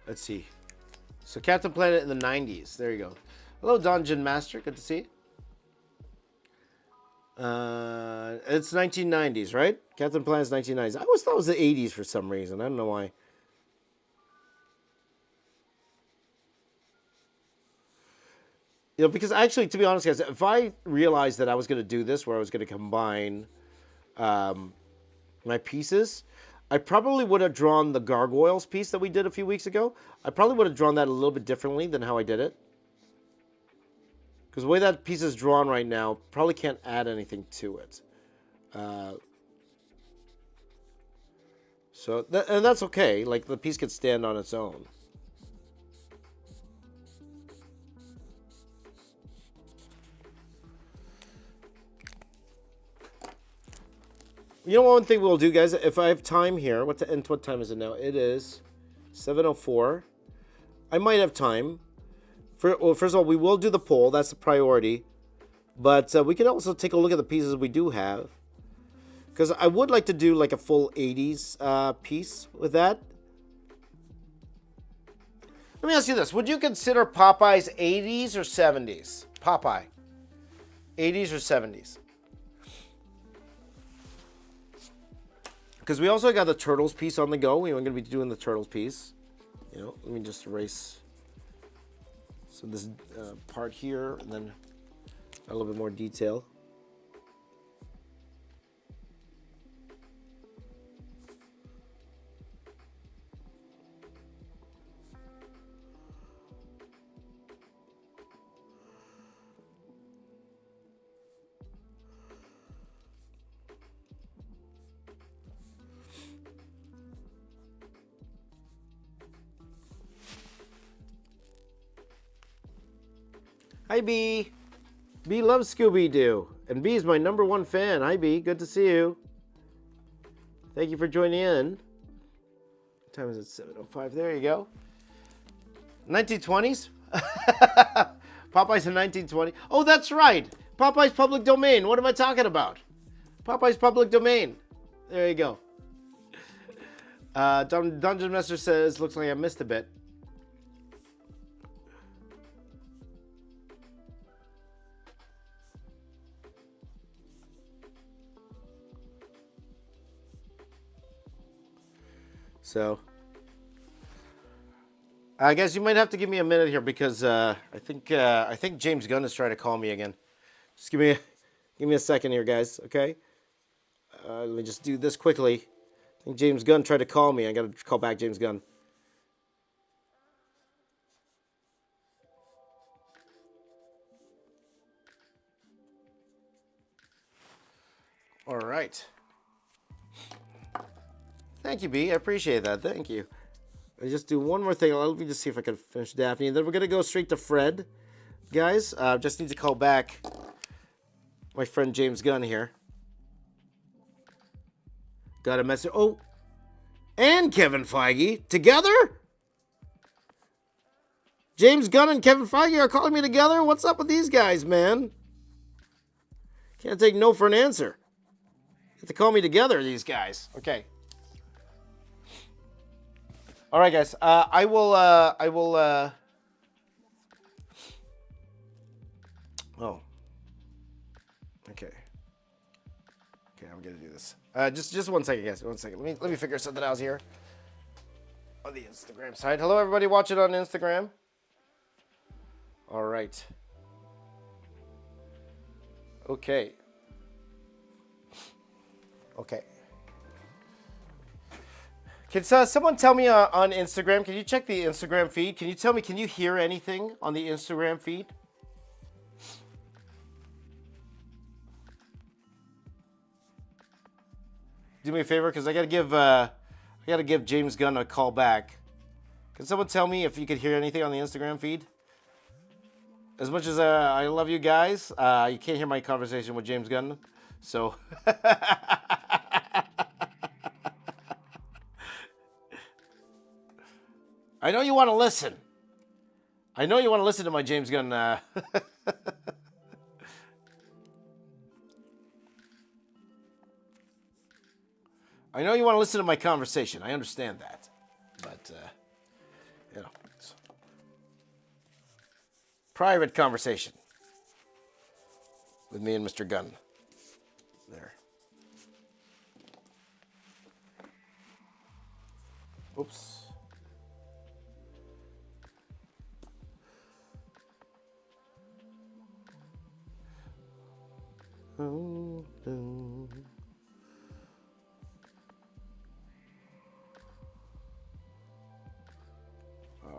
let's see. So Captain Planet in the 90s. There you go. Hello, Dungeon Master. Good to see you. It's 1990s, right? Captain Planet's 1990s. I always thought it was the 80s for some reason. I don't know why. You know, because actually, to be honest, guys, if I realized that I was going to do this, where I was going to combine my pieces, I probably would have drawn the gargoyles piece that we did a few weeks ago. I probably would have drawn that a little bit differently than how I did it. Because the way that piece is drawn right now, probably can't add anything to it. And that's okay. Like, the piece could stand on its own. You know, one thing we'll do, guys, if I have time here, what time is it now? It is 7:04. I might have time. First of all, we will do the poll. That's the priority. But we can also take a look at the pieces we do have. Because I would like to do like a full 80s piece with that. Let me ask you this. Would you consider Popeye's 80s or 70s? Popeye. 80s or 70s? Because we also got the Turtles piece on the go. We're going to be doing the Turtles piece. You know, let me just erase this part here, and then a little bit more detail. Hi, B. B loves Scooby-Doo. And B is my #1 fan. Hi, B. Good to see you. Thank you for joining in. What time is it? 7:05. There you go. 1920s? Popeye's in 1920. Oh, that's right. Popeye's public domain. What am I talking about? Popeye's public domain. There you go. Dungeon Master says, looks like I missed a bit. So, I guess you might have to give me a minute here because I think James Gunn is trying to call me again. Just give me a second here, guys. Okay. Let me just do this quickly. I think James Gunn tried to call me. I got to call back James Gunn. All right. Thank you, B. I appreciate that. Thank you. I just do one more thing. Let me just see if I can finish Daphne. And then we're going to go straight to Fred. Guys, just need to call back my friend James Gunn here. Got a message. Oh, and Kevin Feige together? James Gunn and Kevin Feige are calling me together? What's up with these guys, man? Can't take no for an answer. You have to call me together, these guys. Okay. All right, guys. I will. Oh. Okay. Okay, I'm gonna do this. Just 1 second, guys. 1 second. Let me figure something out here. On the Instagram side. Hello, everybody watching on Instagram. All right. Okay. Okay. Can someone tell me on Instagram, can you check the Instagram feed? Can you tell me, can you hear anything on the Instagram feed? Do me a favor, because I gotta give James Gunn a call back. Can someone tell me if you could hear anything on the Instagram feed? As much as I love you guys, you can't hear my conversation with James Gunn, so... I know you want to listen. I know you want to listen to my James Gunn. I know you want to listen to my conversation. I understand that. But You know, private conversation with me and Mr. Gunn. There. Oops.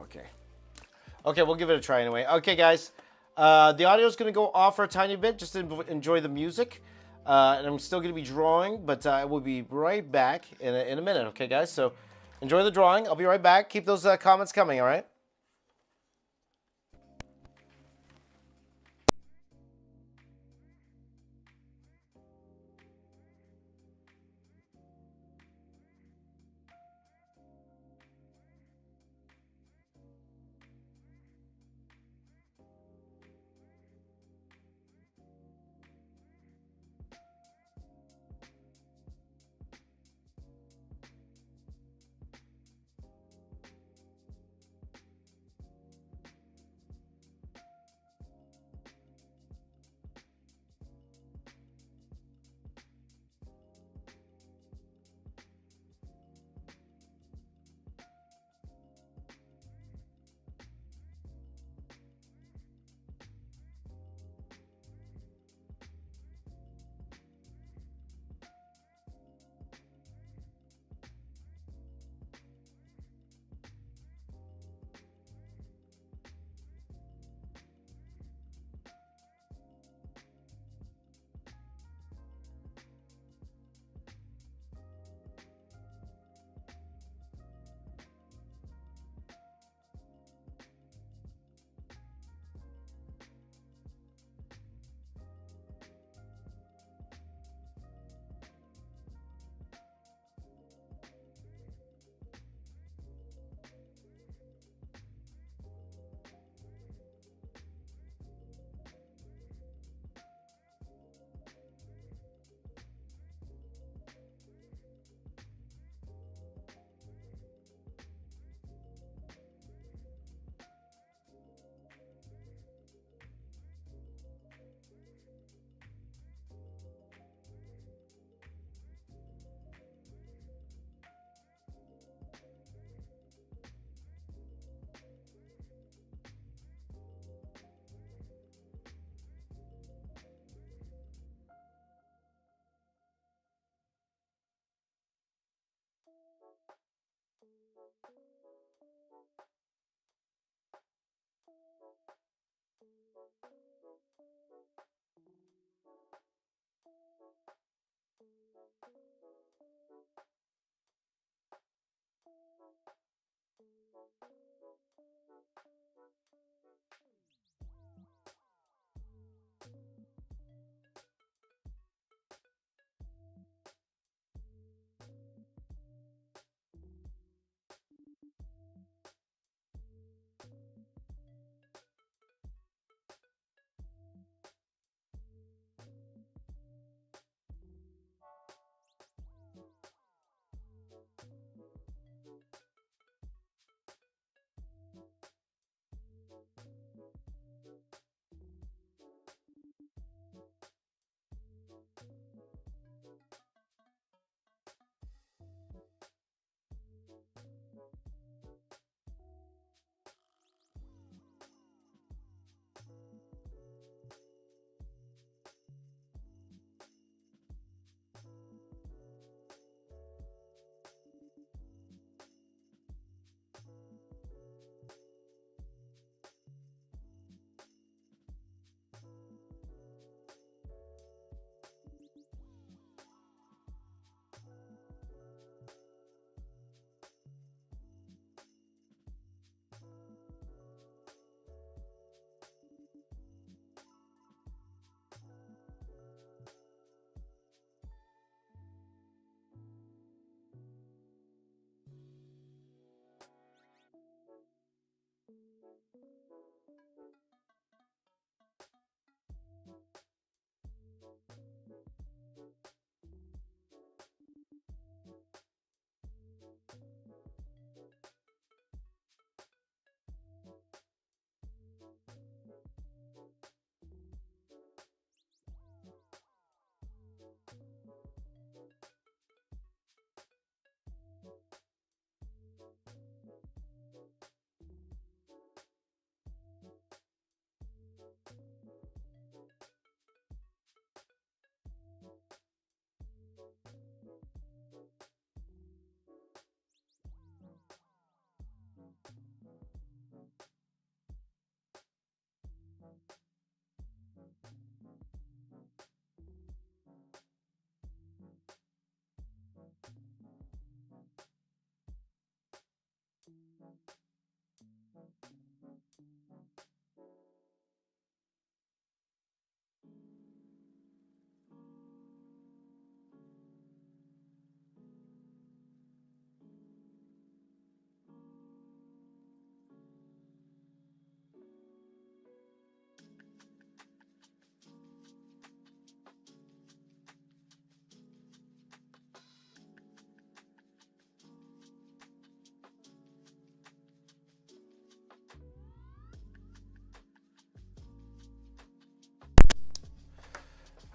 Okay. Okay, we'll give it a try anyway. Okay, guys. The audio is going to go off for a tiny bit just to enjoy the music. And I'm still going to be drawing, but I will be right back in a minute. Okay, guys? So enjoy the drawing. I'll be right back. Keep those comments coming, all right?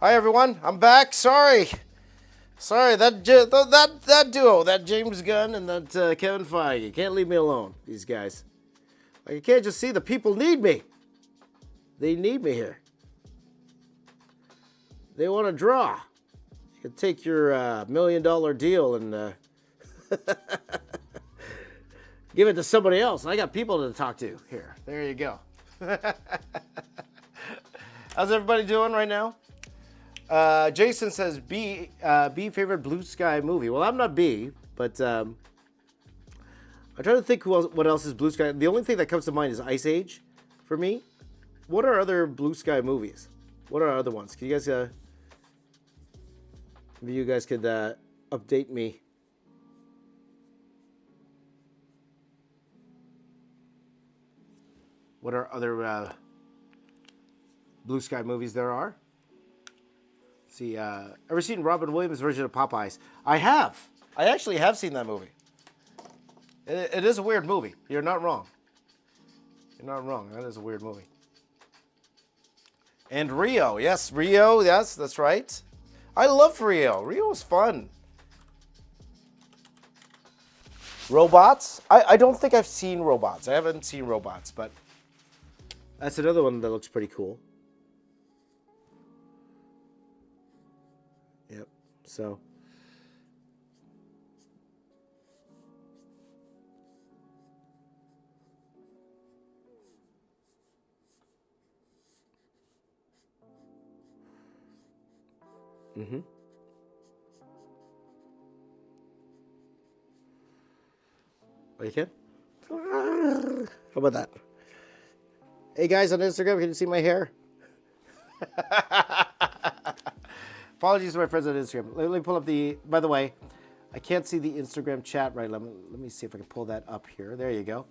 Hi everyone, I'm back. Sorry, that duo, that James Gunn and that Kevin Feige can't leave me alone. These guys, like, you can't just see the people need me. They need me here. They want to draw. You can take your $1 million deal and give it to somebody else. I got people to talk to here. There you go. How's everybody doing right now? Jason says B favorite blue sky movie. Well, I'm not B, but I'm trying to think what else is blue sky. The only thing that comes to mind is Ice Age for me. What are other blue sky movies? What are other ones? Can you guys maybe you guys could update me? What are other blue sky movies there are? Let's see, ever seen Robin Williams' version of Popeyes? I have. I actually have seen that movie. It is a weird movie. You're not wrong. You're not wrong. That is a weird movie. And Rio. Yes, Rio. Yes, that's right. I loved Rio. Rio was fun. Robots? I don't think I've seen Robots. I haven't seen Robots, but that's another one that looks pretty cool. Yep. So. Mm-hmm. Oh, you can? How about that? Hey guys on Instagram, can you see my hair? Apologies to my friends on Instagram. Let me pull up the. By the way, I can't see the Instagram chat right. Let me see if I can pull that up here. There you go.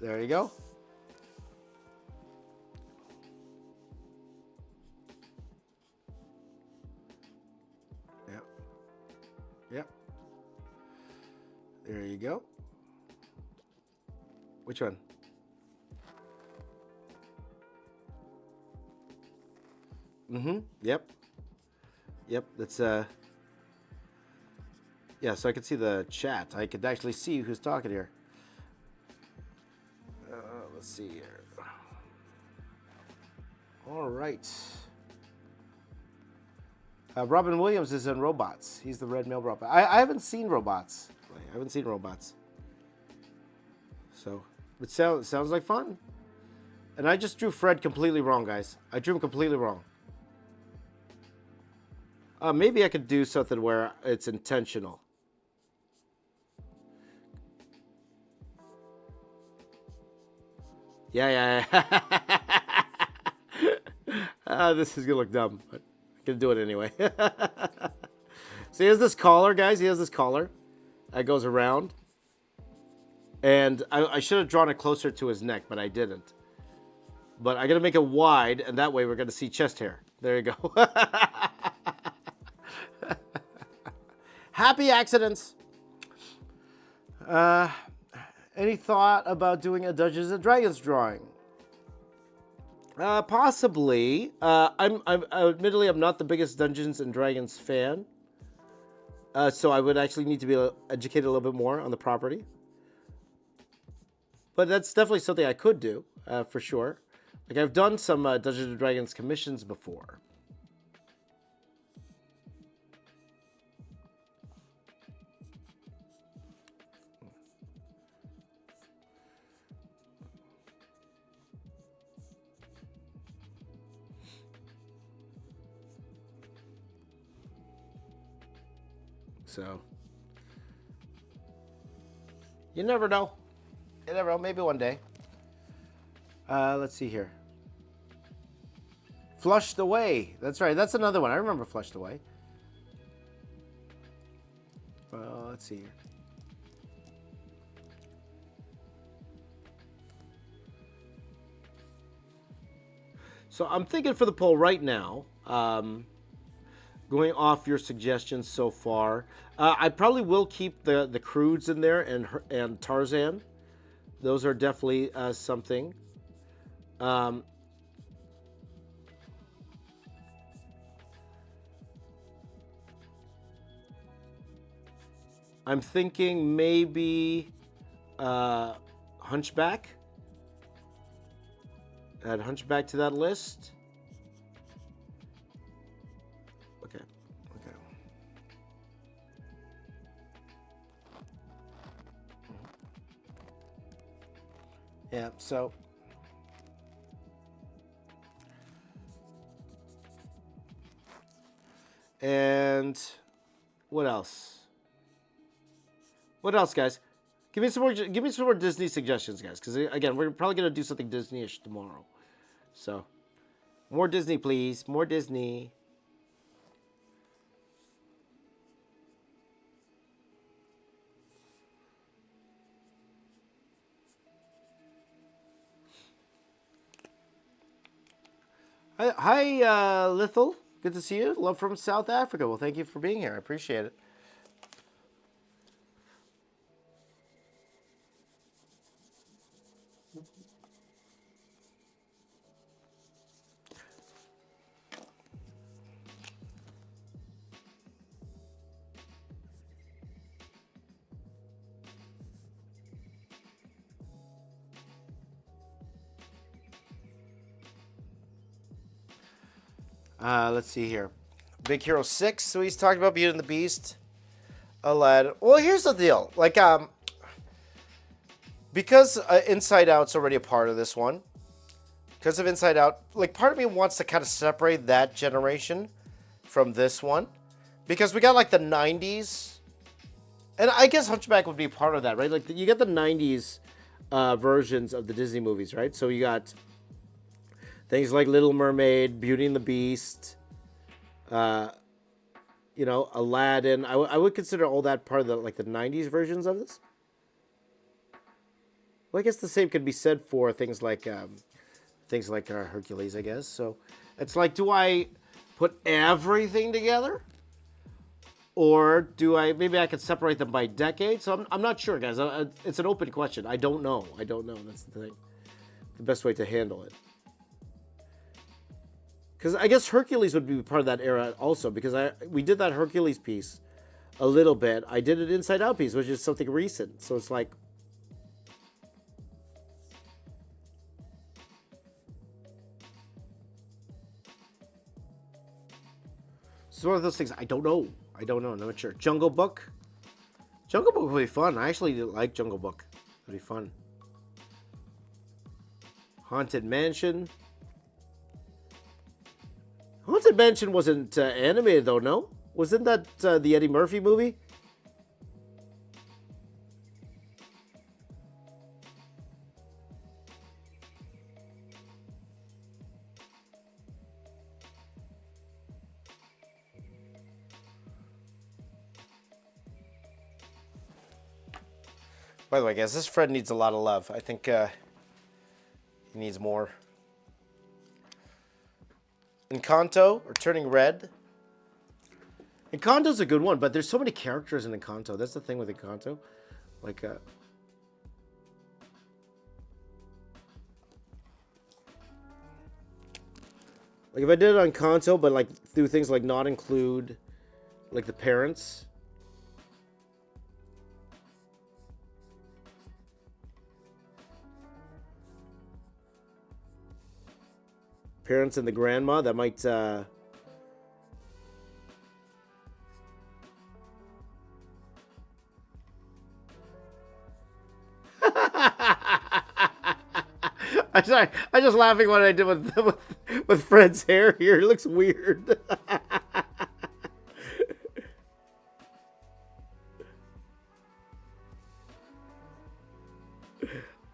There you go. Yep. Yep. There you go. Which one? Mm-hmm. Yep. Yep. That's yeah, so I can see the chat. I could actually see who's talking here. Let's see here. All right. Robin Williams is in Robots. He's the red male robot. I haven't seen Robots. I haven't seen Robots. So, it sounds like fun. And I just drew Fred completely wrong, guys. I drew him completely wrong. Maybe I could do something where it's intentional. Yeah. This is gonna look dumb, but I'm gonna do it anyway. So he has this collar, guys. He has this collar that goes around. And I should have drawn it closer to his neck, but I didn't. But I'm gonna make it wide, and that way we're gonna see chest hair. There you go. Happy accidents. Any thought about doing a Dungeons and Dragons drawing? Possibly. Admittedly, I'm not the biggest Dungeons and Dragons fan. So I would actually need to be educated a little bit more on the property. But that's definitely something I could do, for sure. Like, I've done some Dungeons and Dragons commissions before. So, you never know. You never know. Maybe one day. Let's see here. Flushed Away. That's right. That's another one. I remember Flushed Away. Let's see here. So I'm thinking for the poll right now, going off your suggestions so far, I probably will keep the Croods in there and Tarzan. Those are definitely something. I'm thinking maybe Hunchback. Add Hunchback to that list. Okay. Okay. Yeah, so and what else? What else, guys? Give me some more. Give me some more Disney suggestions, guys. Because again, we're probably gonna do something Disney-ish tomorrow. So, more Disney, please. More Disney. Hi, Lithal. Good to see you. Love from South Africa. Well, thank you for being here. I appreciate it. Let's see here. Big Hero 6. So he's talking about Beauty and the Beast. Aladdin. Well, here's the deal. Like, because Inside Out's already a part of this one. Because of Inside Out, like, part of me wants to kind of separate that generation from this one. Because we got, like, the 90s. And I guess Hunchback would be part of that, right? Like, you get the 90s versions of the Disney movies, right? So you got things like Little Mermaid, Beauty and the Beast, you know, Aladdin. I would consider all that part of the, like, the 90s versions of this. Well, I guess the same could be said for things like Hercules, I guess. So it's like, do I put everything together? Or do I, maybe I could separate them by decade? So I'm not sure, guys. It's an open question. I don't know. That's the thing. The best way to handle it. Because I guess Hercules would be part of that era also, because we did that Hercules piece a little bit. I did an Inside Out piece, which is something recent. So it's like, it's one of those things. I don't know. I'm not sure. Jungle Book. Jungle Book would be fun. I actually like Jungle Book. It'd be fun. Haunted Mansion. Haunted Mansion wasn't animated, though, no? Wasn't that the Eddie Murphy movie? By the way, guys, this Fred needs a lot of love. I think he needs more. Encanto, or Turning Red. Encanto's a good one, but there's so many characters in Encanto. That's the thing with Encanto. Like, if I did it on Encanto, but like do things like not include like the parents. Parents and the grandma, that might I'm just laughing what I did with Fred's hair here. It looks weird.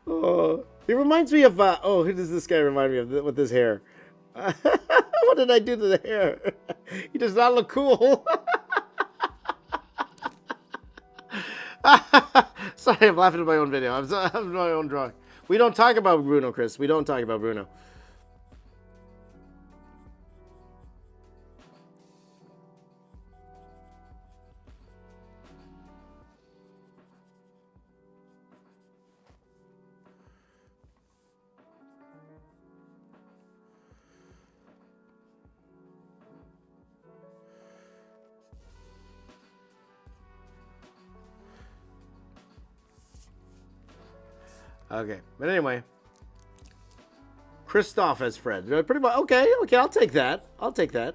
Oh, he reminds me of who does this guy remind me of with his hair? What did I do to the hair? He does not look cool. Sorry, I'm laughing at my own video. I'm my own drawing. We don't talk about Bruno, Chris. We don't talk about Bruno. Okay, but anyway, Christoph as Fred. Pretty much. Okay, I'll take that. I'll take that.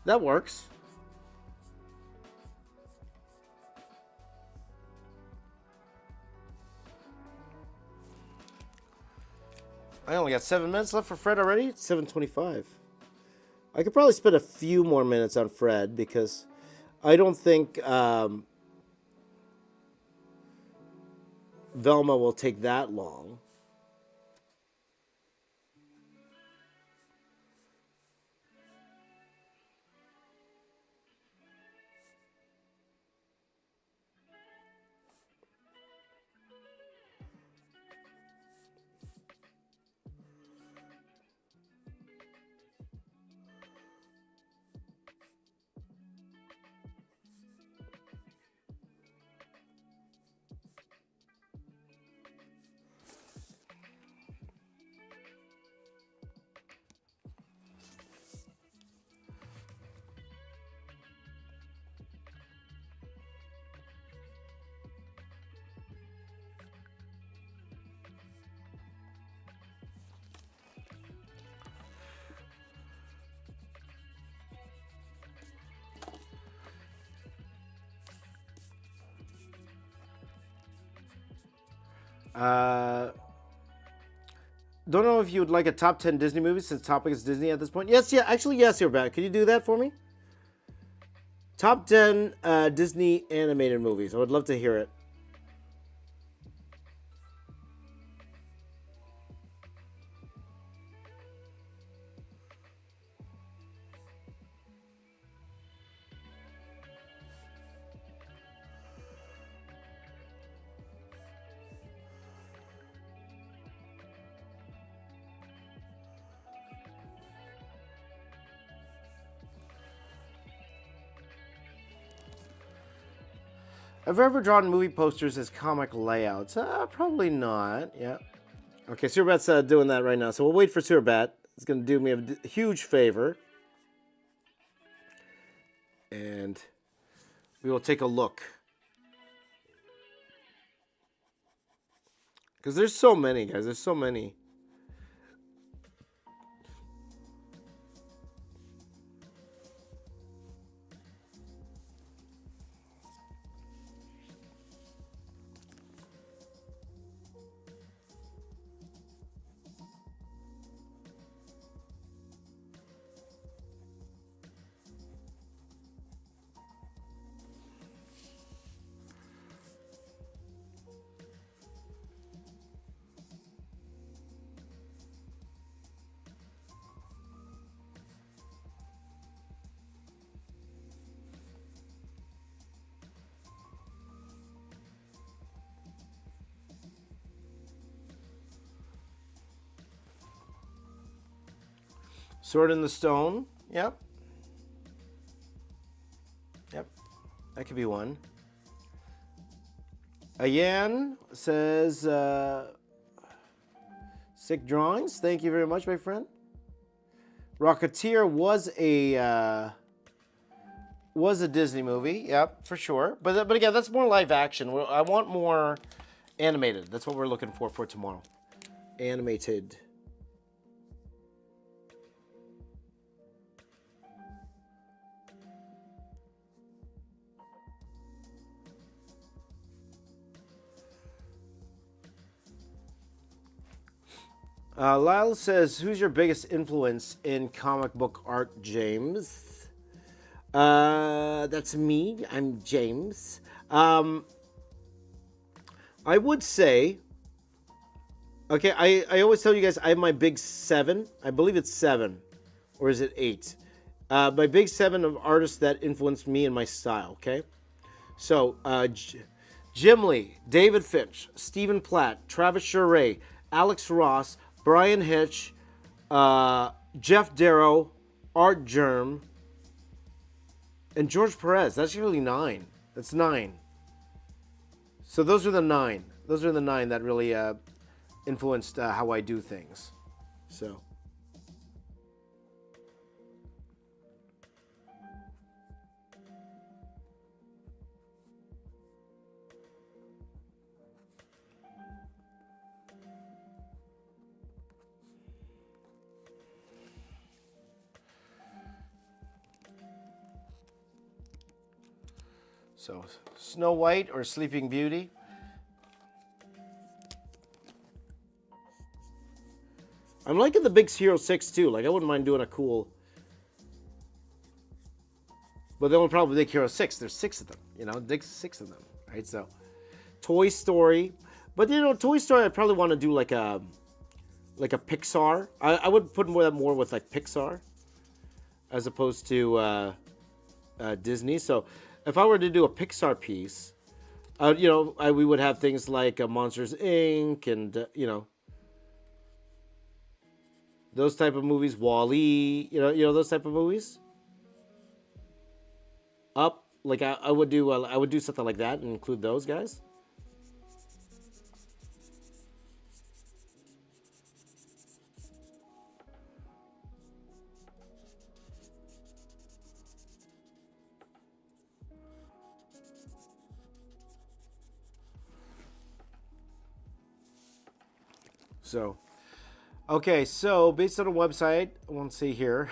That works. I only got 7 minutes left for Fred already. It's 7:25. I could probably spend a few more minutes on Fred because I don't think Velma will take that long. Don't know if you would like a top 10 Disney movies since topic is Disney at this point. Yes, actually, yes, you're back. Can you do that for me? Top 10 Disney animated movies. I would love to hear it. Have you ever drawn movie posters as comic layouts? Probably not. Yeah. Okay, Surbat's doing that right now, so we'll wait for Surbat. It's going to do me a huge favor. And we will take a look. Because there's so many, guys. There's so many. Sword in the Stone. Yep. Yep. That could be one. Ayan says, sick drawings. Thank you very much, my friend. Rocketeer was a Disney movie. Yep, for sure. But again, that's more live action. I want more animated. That's what we're looking for tomorrow. Animated. Lyle says, who's your biggest influence in comic book art, James? That's me. I'm James. I would say, okay, I always tell you guys I have my big 7. I believe it's 7. Or is it 8? My big 7 of artists that influenced me and my style, okay? So, Jim Lee, David Finch, Stephen Platt, Travis Charest, Alex Ross, Brian Hitch, Jeff Darrow, Art Germ, and George Perez. That's really 9. That's 9. So those are the 9. Those are the 9 that really influenced how I do things. So. So, Snow White or Sleeping Beauty. I'm liking the Big Hero 6 too. Like, I wouldn't mind doing a cool. But then we'll probably Big Hero 6. There's 6 of them. You know, there's 6 of them. Right? So, Toy Story. But, you know, Toy Story, I'd probably want to do like a Pixar. I would put more with like Pixar as opposed to Disney. So, if I were to do a Pixar piece, you know, we would have things like Monsters Inc. and, you know, those type of movies, Wall-E, you know those type of movies. Up, like I would do something like that and include those guys. So. Okay, so based on a website, let's see here.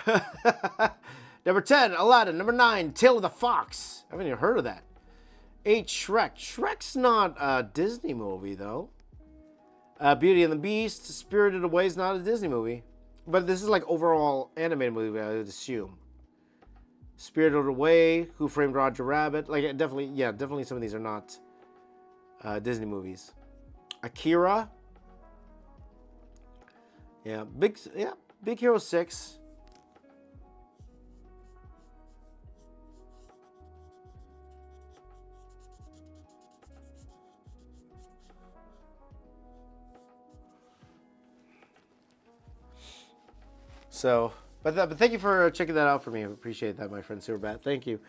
Number 10, Aladdin. Number 9, Tale of the Fox. I haven't even heard of that. 8, Shrek. Shrek's not a Disney movie, though. Beauty and the Beast. Spirited Away is not a Disney movie. But this is like overall animated movie, I would assume. Spirited Away, Who Framed Roger Rabbit. Like, definitely some of these are not Disney movies. Akira. Yeah, Big Hero 6. So, but thank you for checking that out for me. I appreciate that, my friend Superbat. Thank you.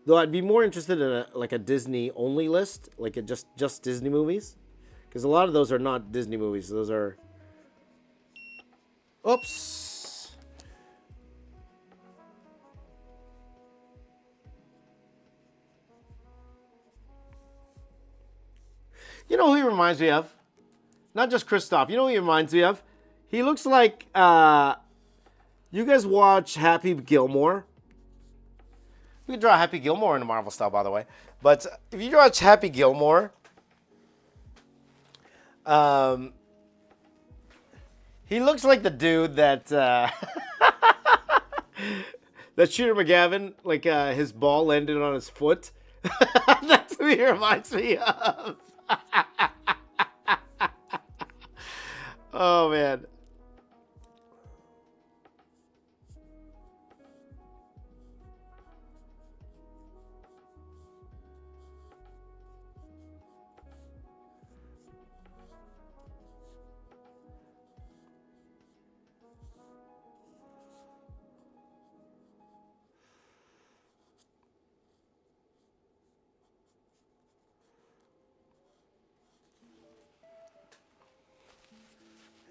Though I'd be more interested in a Disney only list, like just Disney movies, because a lot of those are not Disney movies. Those are. Oops. You know who he reminds me of? Not just Kristoff. You know who he reminds me of? He looks like. You guys watch Happy Gilmore? You can draw Happy Gilmore in the Marvel style, by the way. But if you watch Happy Gilmore, he looks like the dude that that Shooter McGavin, like his ball landed on his foot. That's who he reminds me of. Oh man.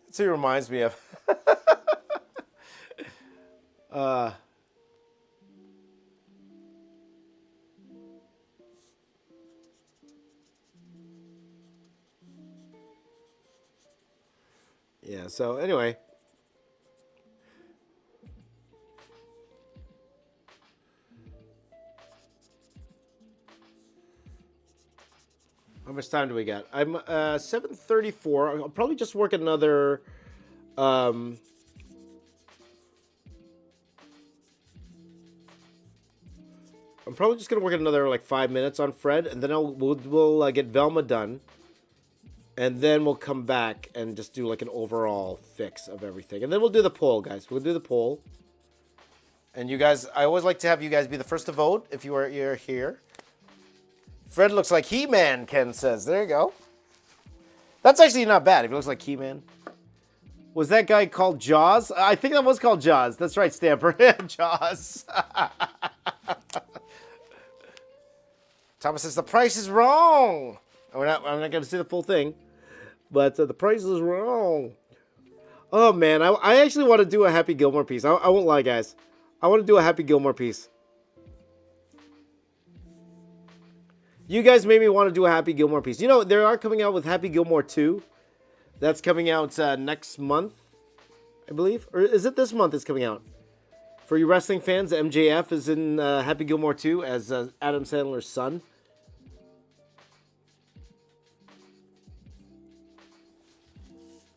That's who he reminds me of. Yeah, so anyway. How much time do we got? I'm 7:34. I'll probably just work another. I'm probably just gonna work another like 5 minutes on Fred, and then we'll get Velma done, and then we'll come back and just do like an overall fix of everything, and then we'll do the poll, guys. We'll do the poll, and you guys. I always like to have you guys be the first to vote if you're here. Fred looks like He-Man, Ken says. There you go. That's actually not bad if he looks like He-Man. Was that guy called Jaws? I think that was called Jaws. That's right, Stamper. Jaws. Thomas says, the price is wrong. I'm not going to see the full thing. But the price is wrong. Oh, man. I actually want to do a Happy Gilmore piece. I won't lie, guys. I want to do a Happy Gilmore piece. You guys made me want to do a Happy Gilmore piece. You know, they are coming out with Happy Gilmore 2. That's coming out next month, I believe. Or is it this month it's coming out? For you wrestling fans, MJF is in Happy Gilmore 2 as Adam Sandler's son.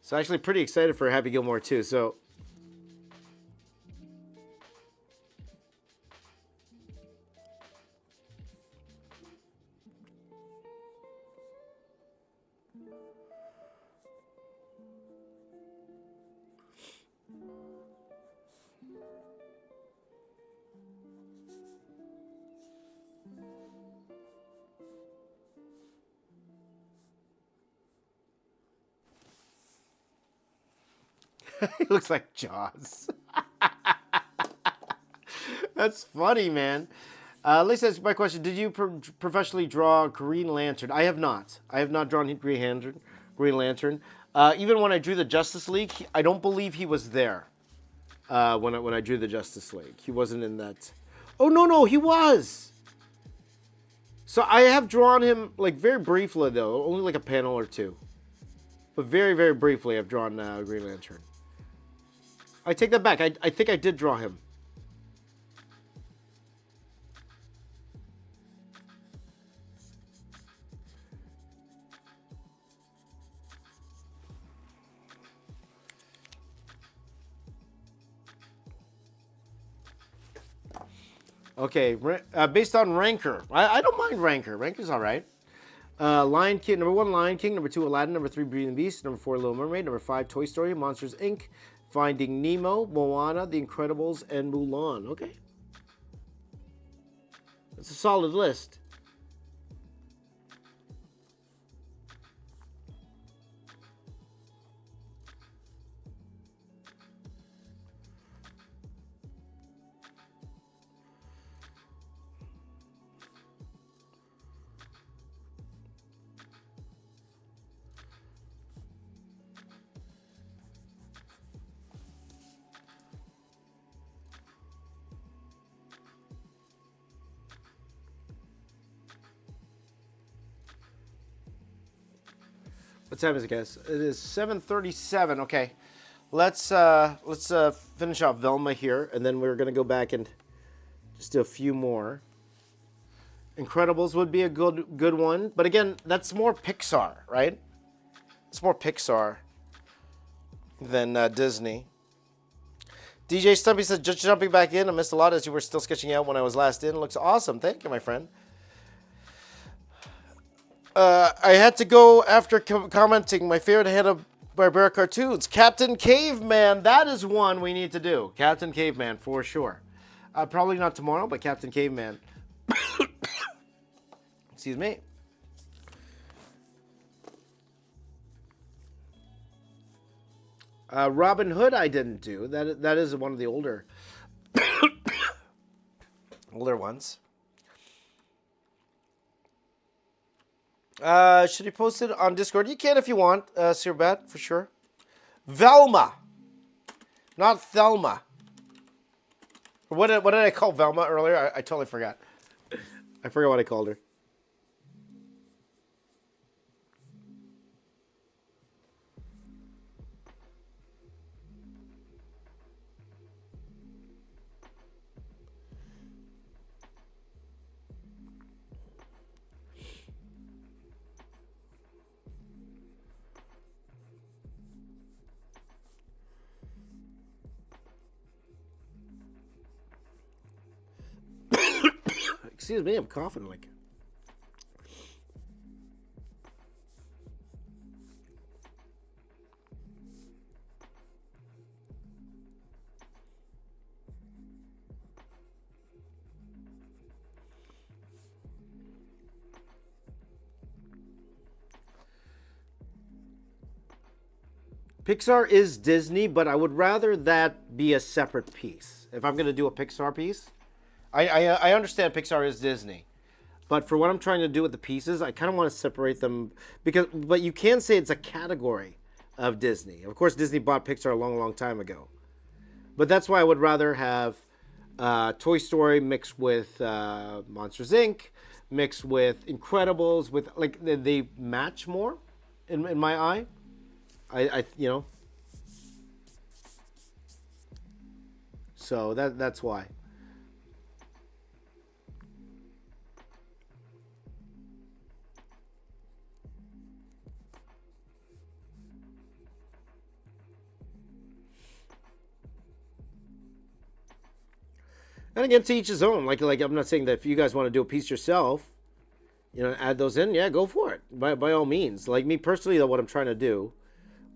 So actually pretty excited for Happy Gilmore 2. So he looks like Jaws. That's funny, man. Lisa, that's my question. Did you professionally draw Green Lantern? I have not. I have not drawn Green Lantern. Even when I drew the Justice League, I don't believe he was there. When I drew the Justice League, he wasn't in that. Oh no, he was. So I have drawn him like very briefly though, only like a panel or two. But very, very briefly, I've drawn Green Lantern. I take that back. I think I did draw him. Okay, based on Ranker. I don't mind Ranker. Ranker's all right. Lion King, number 1, Lion King. Number 2, Aladdin. Number 3, Beauty and the Beast. Number 4, Little Mermaid. Number 5, Toy Story, Monsters, Inc., Finding Nemo, Moana, The Incredibles, and Mulan. Okay. That's a solid list. What time is it, guys? It is 7:37. Okay, let's finish off Velma here, and then we're gonna go back and just do a few more. Incredibles would be a good one, but again, that's more Pixar, right? It's more Pixar than Disney. DJ Stumpy said, just jumping back in. I missed a lot as you were still sketching out when I was last in. Looks awesome. Thank you, my friend. I had to go after commenting my favorite Hanna-Barbera cartoons. Captain Caveman, that is one we need to do. Captain Caveman, for sure. Probably not tomorrow, but Captain Caveman. Excuse me. Robin Hood I didn't do. That is one of the older ones. Should he post it on Discord? You can if you want, Sir Bat, for sure. Velma. Not Thelma. What did I call Velma earlier? I totally forgot. I forgot what I called her. Excuse me, I'm coughing like. Pixar is Disney, but I would rather that be a separate piece. If I'm going to do a Pixar piece, I understand Pixar is Disney, but for what I'm trying to do with the pieces, I kind of want to separate them but you can say it's a category of Disney. Of course, Disney bought Pixar a long, long time ago, but that's why I would rather have Toy Story mixed with Monsters Inc., mixed with Incredibles, with like they match more in my eye. I So that's why. And again, to each his own. Like I'm not saying that if you guys want to do a piece yourself, add those in. Yeah, go for it. By all means. Like me personally, though, what I'm trying to do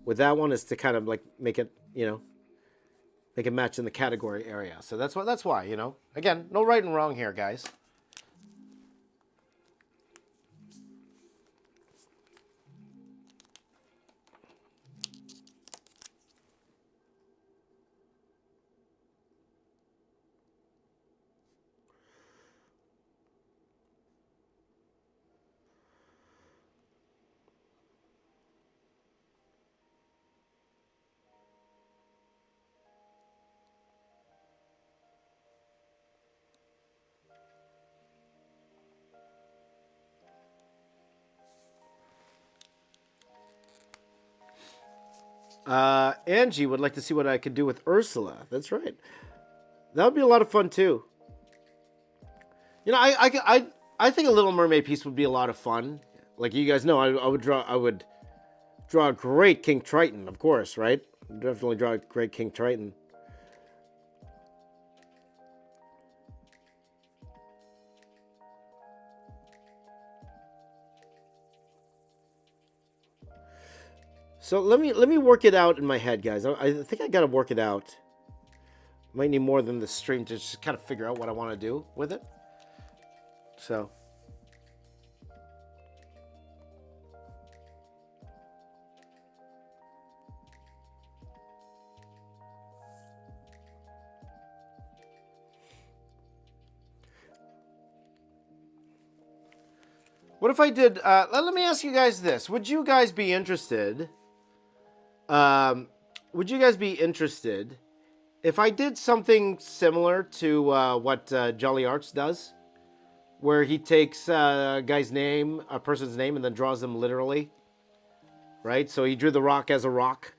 with that one is to kind of like make it, make it match in the category area. So that's why. Again, no right and wrong here, guys. Angie would like to see what I could do with Ursula. That's right. That would be a lot of fun too. I think a Little Mermaid piece would be a lot of fun. Like you guys know, I would draw a great King Triton, of course, right? Definitely draw a great King Triton. So let me work it out in my head, guys. I think I got to work it out. Might need more than the stream to just kind of figure out what I want to do with it. So. What if I did, let me ask you guys this. Would you guys be interested, if I did something similar to what Jolly Arts does? Where he takes a guy's name, a person's name, and then draws them literally. Right? So he drew the rock as a rock.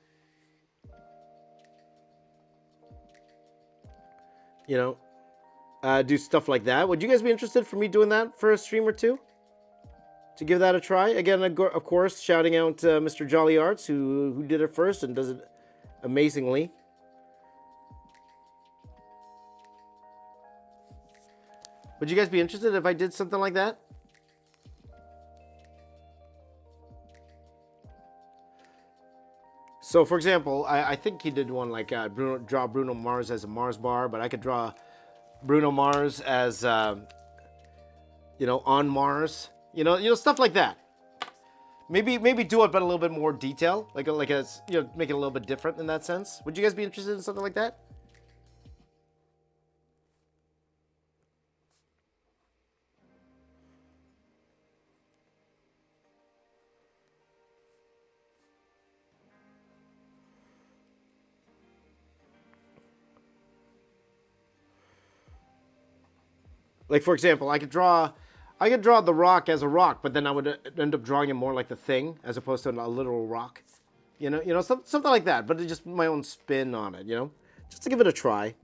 Do stuff like that. Would you guys be interested for me doing that for a stream or two? To give that a try. Again, of course, shouting out Mr. Jolly Arts, who did it first and does it amazingly. Would you guys be interested if I did something like that? So, for example, I think he did one like draw Bruno Mars as a Mars bar, but I could draw Bruno Mars as, on Mars. Stuff like that. Maybe do it, but a little bit more detail, make it a little bit different in that sense. Would you guys be interested in something like that? Like for example, I could draw the rock as a rock, but then I would end up drawing it more like the Thing as opposed to a literal rock. Something like that, but it's just my own spin on it, just to give it a try.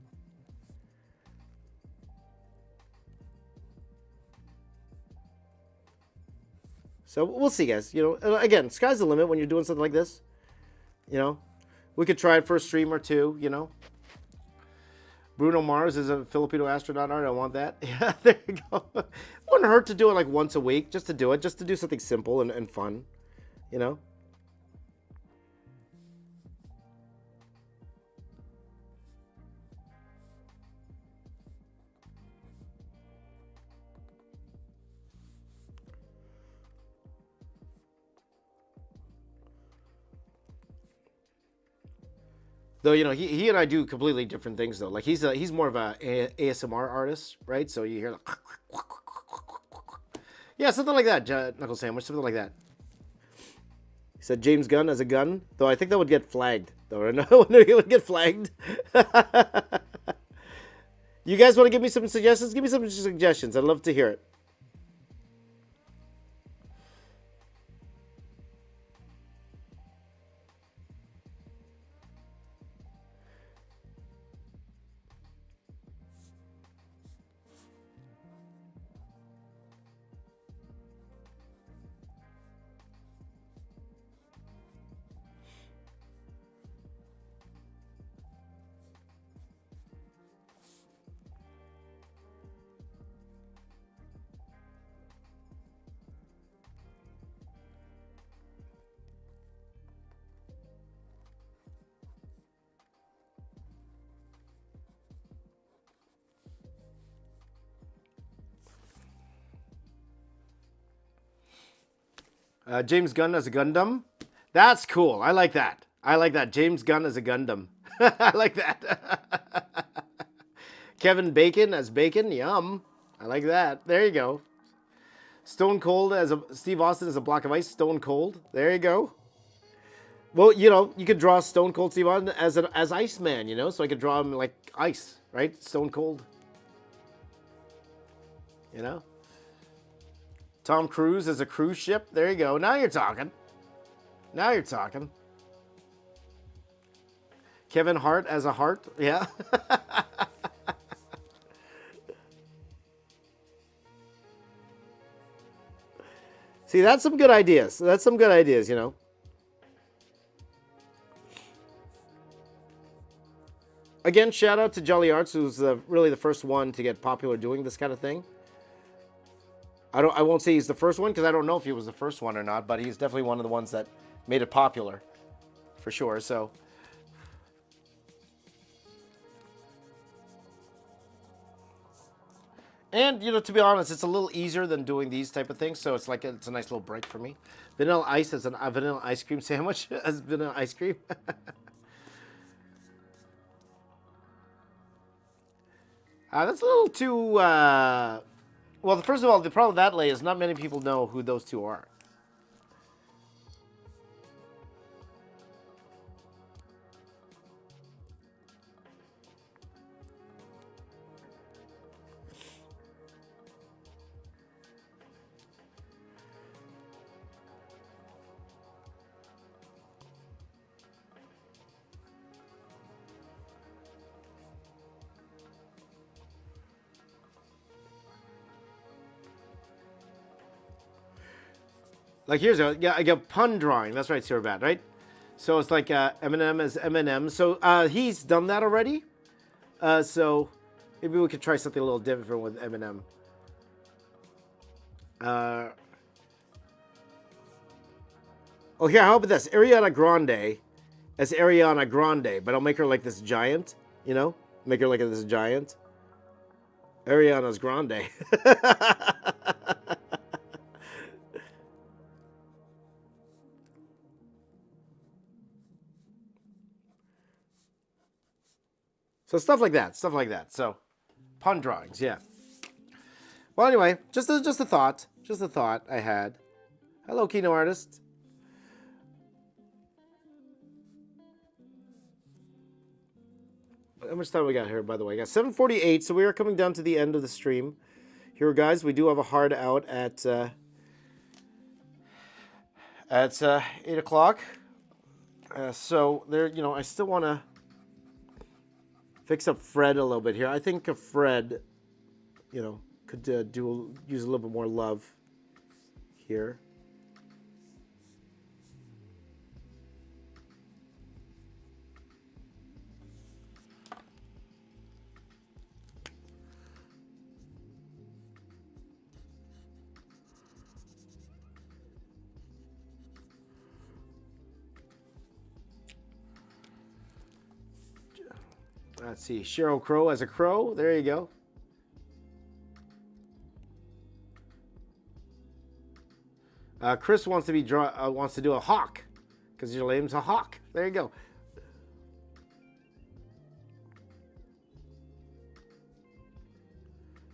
So we'll see, guys. Again, sky's the limit when you're doing something like this. We could try it for a stream or two, Bruno Mars is a Filipino astronaut art. I want that. Yeah, there you go. Wouldn't hurt to do it like once a week, just to do something simple and fun, Though he and I do completely different things though. Like he's more of a ASMR artist, right? So you hear like, yeah, something like that. Knuckle sandwich, something like that. He said James Gunn as a gun, though I think that would get flagged. Though no, it would get flagged. You guys want to give me some suggestions? Give me some suggestions. I'd love to hear it. James Gunn as a Gundam. That's cool. I like that. I like that. James Gunn as a Gundam. I like that. Kevin Bacon as Bacon. Yum. I like that. There you go. Stone Cold as Steve Austin as a block of ice. Stone Cold. There you go. Well, you could draw Stone Cold Steve Austin as Iceman, so I could draw him like ice, right? Stone Cold. Tom Cruise as a cruise ship. There you go. Now you're talking. Now you're talking. Kevin Hart as a heart. Yeah. See, that's some good ideas. That's some good ideas, Again, shout out to Jolly Arts, who's really the first one to get popular doing this kind of thing. I won't say he's the first one because I don't know if he was the first one or not, but he's definitely one of the ones that made it popular, for sure. So, and to be honest, it's a little easier than doing these type of things. So it's like it's a nice little break for me. Vanilla ice as a vanilla ice cream sandwich as vanilla ice cream. That's a little too. Well, first of all, the problem with that lay is not many people know who those two are. Like here's I got pun drawing. That's right, Sir Bat, right? So it's like Eminem as Eminem. So he's done that already. So maybe we could try something a little different with Eminem. Oh, here, how about this? Ariana Grande as Ariana Grande, but I'll make her like this giant, Make her like this giant. Ariana's Grande. So stuff like that. So pun drawings, yeah. Well, anyway, just a thought. Just a thought I had. Hello, Kino Artist. How much time we got here, by the way? I got 7:48, so we are coming down to the end of the stream. Here, guys, we do have a hard out at 8 o'clock. So there, I still want to fix up Fred a little bit here. I think Fred, could use a little bit more love here. Let's see, Sheryl Crow as a crow. There you go. Chris wants to do a hawk because your name's a hawk. There you go.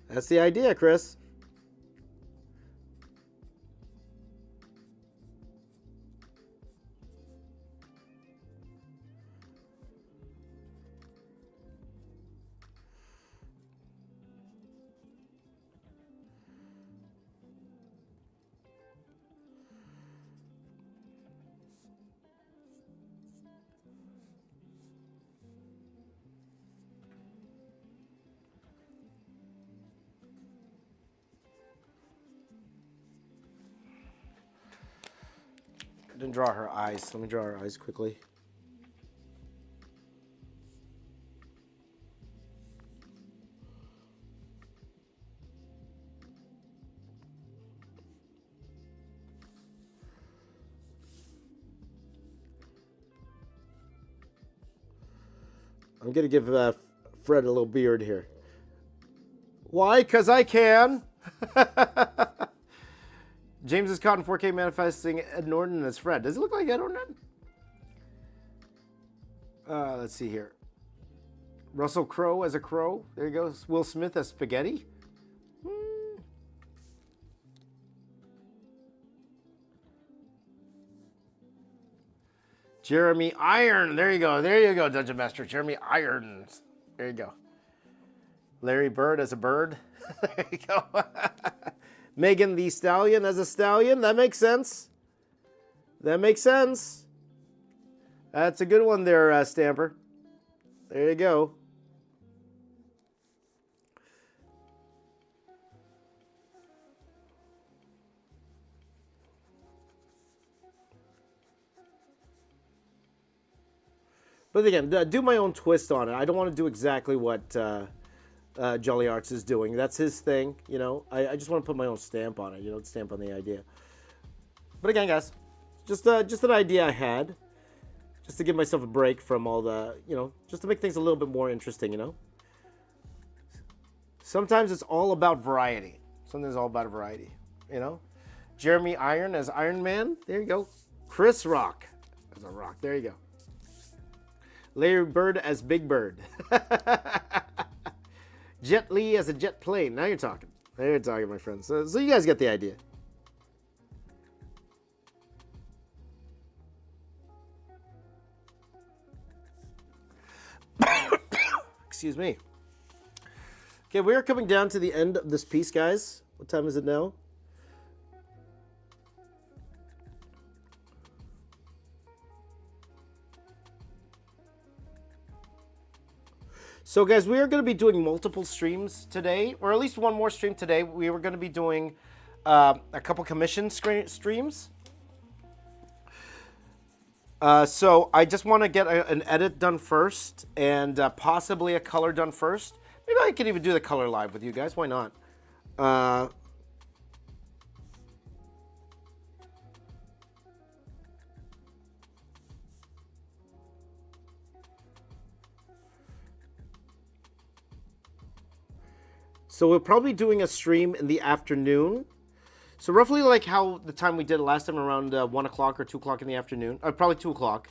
That's the idea, Chris. Didn't draw her eyes. Let me draw her eyes quickly. I'm going to give Fred a little beard here. Why? Because I can. James is caught in 4K manifesting Ed Norton as Fred. Does it look like Ed Norton? Let's see here. Russell Crowe as a crow. There you go. Will Smith as spaghetti. Jeremy Iron. There you go. There you go, Dungeon Master. Jeremy Irons. There you go. Larry Bird as a bird. There you go. Megan the Stallion as a stallion. That makes sense. That makes sense. That's a good one there, Stamper. There you go. But again, do my own twist on it. I don't want to do exactly what Jolly Arts is doing. That's his thing, you know. I just want to put my own stamp on it, you know, stamp on the idea. But again, guys, just an idea I had, just to give myself a break from all the, you know, just to make things a little bit more interesting, you know. Sometimes it's all about variety. Sometimes it's all about variety, you know. Jeremy Iron as Iron Man. There you go. Chris Rock as a rock. There you go. Larry Bird as Big Bird. Jet Li as a jet plane. Now you're talking. Now you're talking, my friends. So you guys get the idea. Excuse me. Okay, we are coming down to the end of this piece, guys. What time is it now? So, guys, we are going to be doing multiple streams today, or at least one more stream today. We were going to be doing a couple commission streams. So, I just want to get an edit done first, and possibly a color done first. Maybe I could even do the color live with you guys. Why not? So we're probably doing a stream in the afternoon. So roughly like how the time we did it last time, around 1 o'clock or 2 o'clock in the afternoon. Probably 2 o'clock.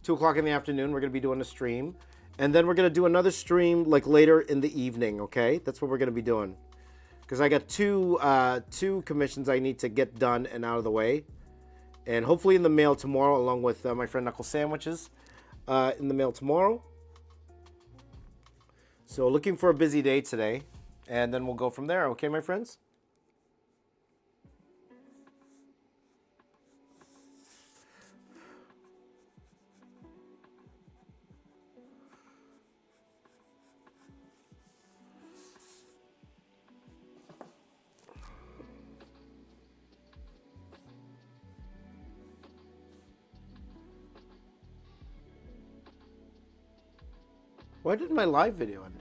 2 o'clock in the afternoon, we're going to be doing a stream. And then we're going to do another stream like later in the evening, okay? That's what we're going to be doing. Because I got two commissions I need to get done and out of the way. And hopefully in the mail tomorrow, along with my friend Knuckle Sandwiches in the mail tomorrow. So looking for a busy day today. And then we'll go from there. Okay, my friends? Why did my live video end?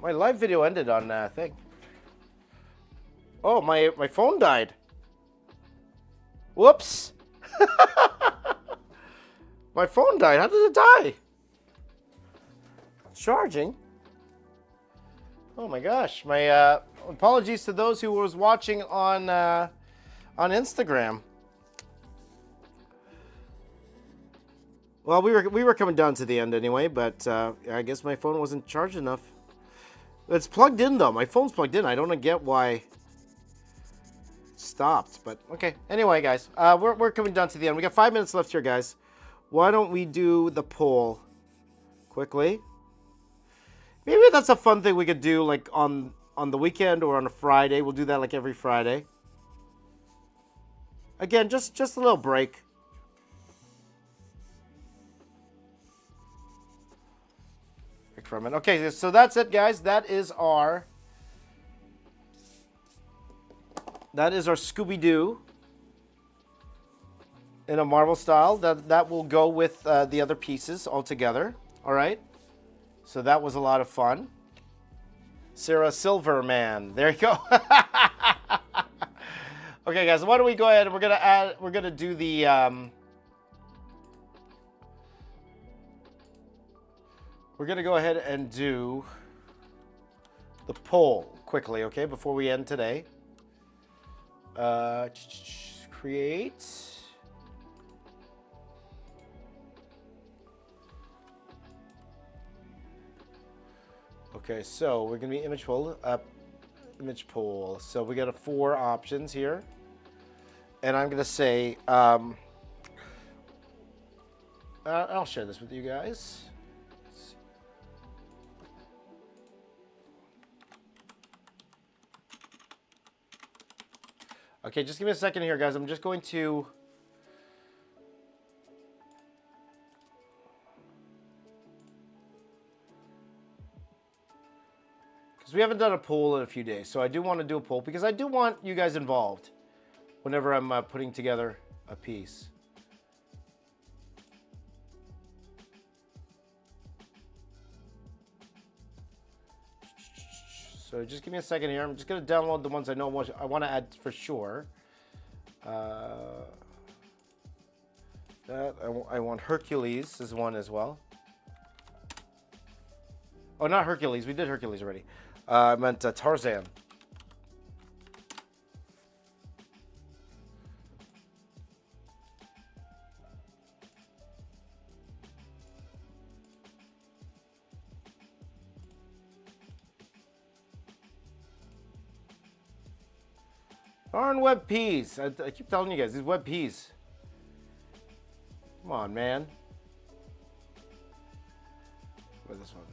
My live video ended on thing. Oh, my phone died. Whoops. My phone died. How did it die? Charging. Oh my gosh. My apologies to those who was watching on Instagram. Well, we were coming down to the end anyway, but I guess my phone wasn't charged enough. It's plugged in though. My phone's plugged in. I don't get why it stopped, but okay. Anyway, guys, we're coming down to the end. We got 5 minutes left here, guys. Why don't we do the poll quickly? Maybe that's a fun thing we could do, like on the weekend or on a Friday. We'll do that like every Friday. Again, just a little break. From it. Okay, so that's it, guys. That is our Scooby-Doo in a Marvel style. That will go with the other pieces all together. All right. So that was a lot of fun. Sarah Silverman. There you go. Okay, guys. Why don't we go ahead and we're gonna do the we're going to go ahead and do the poll quickly, okay, before we end today. Create. Okay, so we're gonna be image poll. Image poll. So we got 4 options here, and I'm gonna say I'll share this with you guys. Okay, just give me a second here, guys. I'm just going to. We haven't done a poll in a few days, so I do want to do a poll because I do want you guys involved whenever I'm putting together a piece. So just give me a second here. I'm just going to download the ones I know I want to add for sure. I want Hercules is one as well. Oh, not Hercules. We did Hercules already. I meant Tarzan. Darn web peas. I keep telling you guys, these web peas. Come on, man. Where's this one?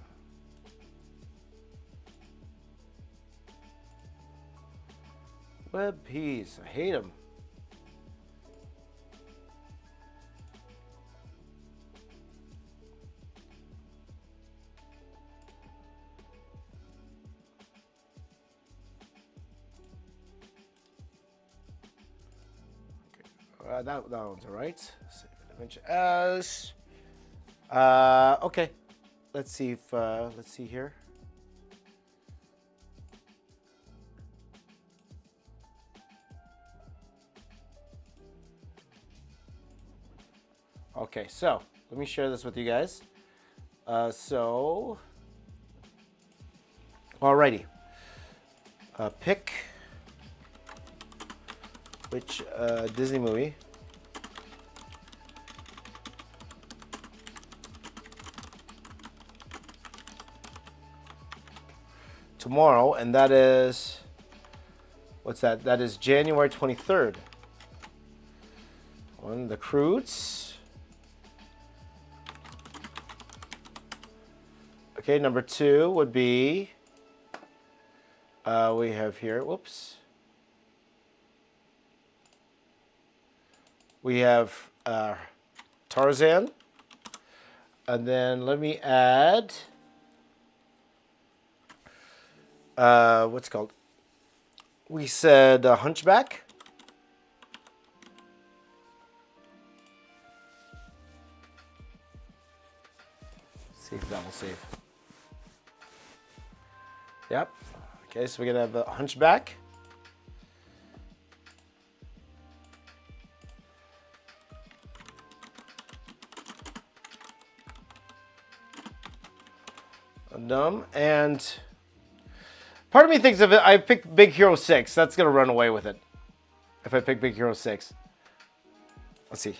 Web peas. I hate them. That one's all right. Save image as. Okay. Let's see if let's see here. Okay, so let me share this with you guys. Alrighty. Pick which Disney movie tomorrow, and that is, what's that? That is January 23rd. On the Croods. Okay, number 2 would be, we have here, whoops. We have Tarzan. And then let me add, what's it called? We said Hunchback. See if that will save. Yep. Okay, so we're gonna have a Hunchback. And part of me thinks if I pick Big Hero 6, that's gonna run away with it. If I pick Big Hero 6. Let's see.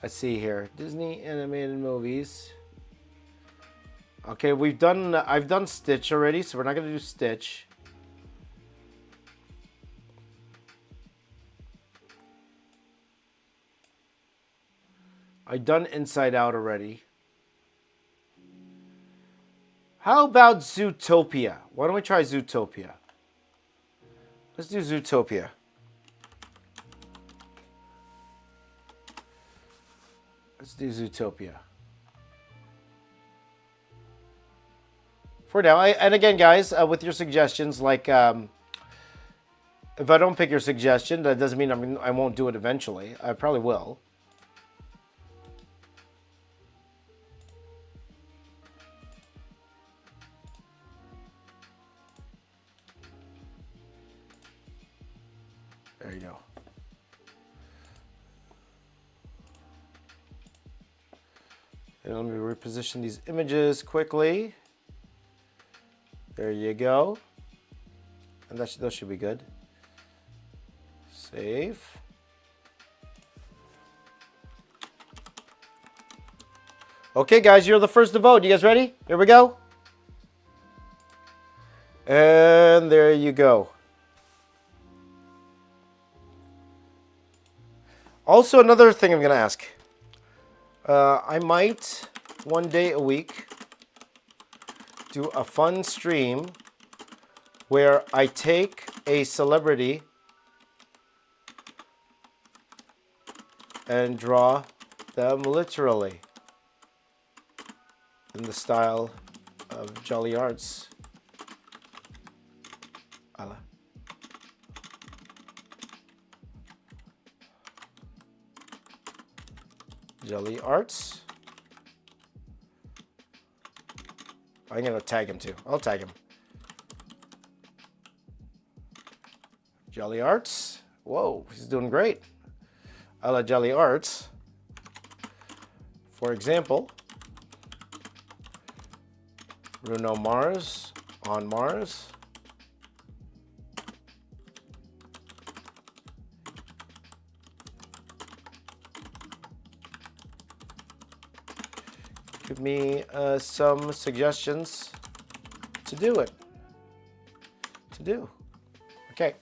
Let's see here. Disney animated movies. Okay, I've done Stitch already, so we're not gonna do Stitch. I've done Inside Out already. How about Zootopia? Why don't we try Zootopia? Let's do Zootopia. Let's do Zootopia. For now, and again, guys, with your suggestions, like, if I don't pick your suggestion, that doesn't mean I won't do it eventually. I probably will. There you go. And let me reposition these images quickly. There you go. And those should be good. Save. Okay, guys, you're the first to vote. You guys ready? Here we go. And there you go. Also, another thing I'm going to ask. I might, one day a week, do a fun stream where I take a celebrity and draw them literally in the style of Jolly Arts. Allah. Jolly Arts. I'm going to tag him too. I'll tag him. Jolly Arts. Whoa, he's doing great. A la Jolly Arts. For example, Bruno Mars on Mars. Give me some suggestions to do it. Okay.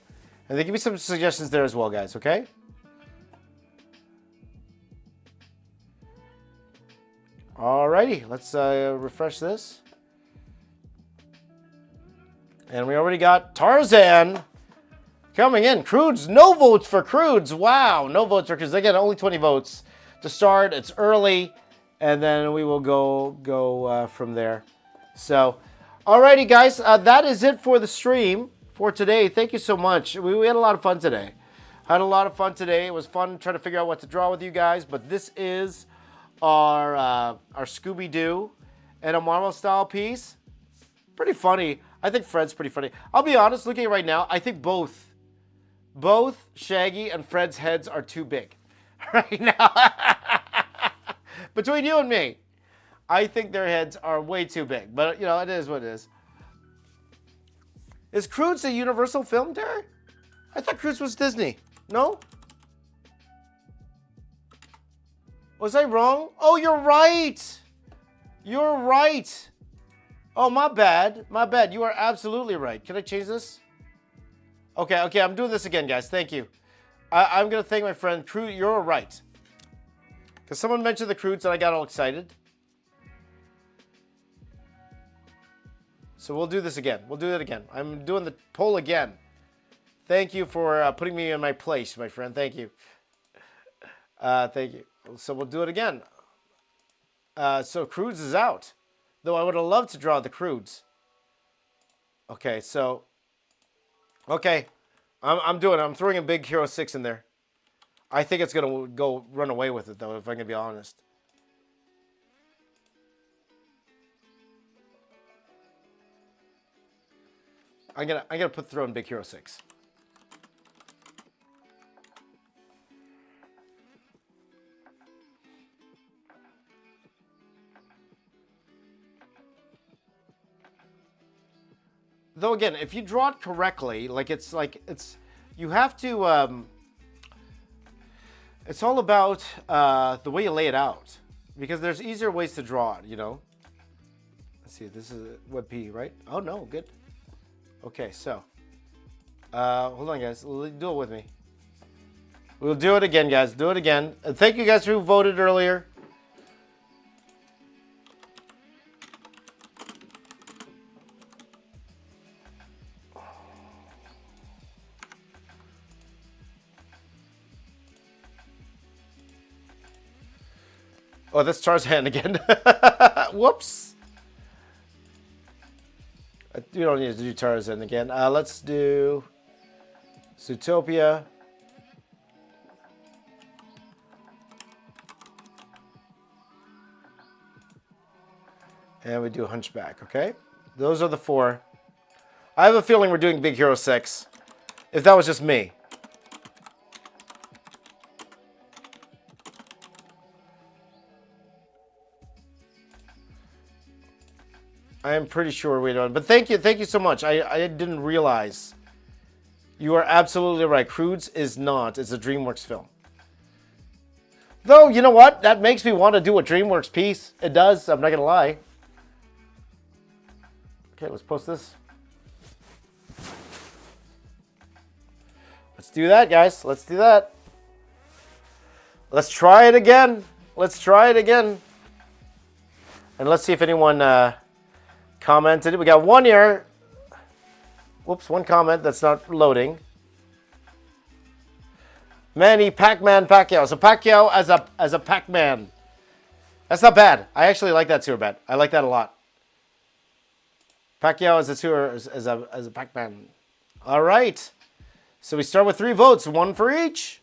And then give me some suggestions there as well, guys, okay? Alrighty, let's refresh this. And we already got Tarzan coming in. Crudes, no votes for Crudes. Wow, no votes for Crudes. Again, only 20 votes to start. It's early. And then we will go from there. So, alrighty, guys, that is it for the stream for today. Thank you so much. We had a lot of fun today. Had a lot of fun today. It was fun trying to figure out what to draw with you guys. But this is our Scooby-Doo and a Marvel style piece. Pretty funny. I think Fred's pretty funny. I'll be honest, looking at it right now, I think both Shaggy and Fred's heads are too big right now. Between you and me, I think their heads are way too big. But, you know, it is what it is. Is Crudes a Universal film, Terry? I thought Crudes was Disney. No? Was I wrong? Oh, you're right. You're right. Oh, my bad. My bad. You are absolutely right. Can I change this? Okay, I'm doing this again, guys. Thank you. I'm going to thank my friend. Crude, you're right. Because someone mentioned the Crudes and I got all excited. So we'll do this again. We'll do it again. I'm doing the poll again. Thank you for putting me in my place, my friend. Thank you. Thank you. So we'll do it again. So Crudes is out. Though I would have loved to draw the Crudes. Okay, so. Okay. I'm doing it. I'm throwing a big Hero 6 in there. I think it's going to go run away with it, though, if I'm going to be honest. I'm gonna throw in Big Hero 6. Though again, if you draw it correctly, you have to. It's all about the way you lay it out, because there's easier ways to draw it, you know. Let's see, this is WebP, right? Oh no, good. Okay, so hold on, guys. Do it with me. We'll do it again, guys. Do it again. And thank you guys who voted earlier. Oh, that's Tarzan again. Whoops. You don't need to do Tarzan again. Let's do Zootopia. And we do Hunchback, okay? Those are the four. I have a feeling we're doing Big Hero 6. If that was just me. I am pretty sure we don't. But thank you so much. I didn't realize. You are absolutely right. Croods is not. It's a DreamWorks film. Though, you know what? That makes me want to do a DreamWorks piece. It does. I'm not going to lie. Okay, let's post this. Let's do that, guys. Let's do that. Let's try it again. Let's try it again. And let's see if anyone commented. We got one here. Whoops, one comment that's not loading. Manny Pac-Man Pacquiao. So Pacquiao as a Pac-Man. That's not bad. I actually like that super bad. I like that a lot. Pacquiao as a tour as a Pac-Man. All right. So we start with 3 votes, 1 for each.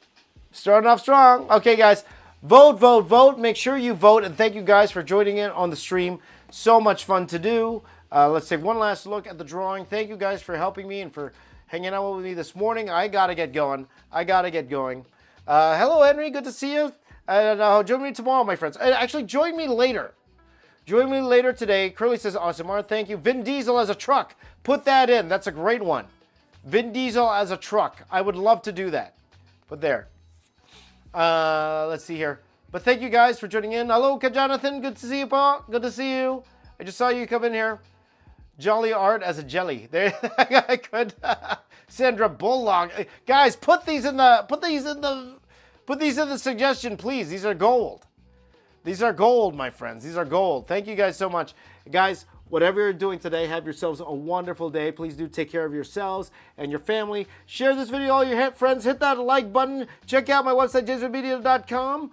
Starting off strong. Okay, guys. Vote, vote, vote. Make sure you vote. And thank you guys for joining in on the stream. So much fun to do. Let's take one last look at the drawing. Thank you guys for helping me and for hanging out with me this morning. I got to get going. Hello, Henry. Good to see you. And join me tomorrow, my friends. Actually, join me later. Join me later today. Curly says, awesome, Mark. Thank you. Vin Diesel as a truck. Put that in. That's a great one. Vin Diesel as a truck. I would love to do that. But there. Let's see here. But thank you guys for joining in. Hello, Jonathan. Good to see you, Paul. Good to see you. I just saw you come in here. Jolly Art as a jelly. There, I could. Sandra Bullock. Guys, put these in the suggestion, please. These are gold. These are gold, my friends. These are gold. Thank you guys so much. Guys, whatever you're doing today, have yourselves a wonderful day. Please do take care of yourselves and your family. Share this video, all your friends. Hit that like button. Check out my website, jamesmedia.com.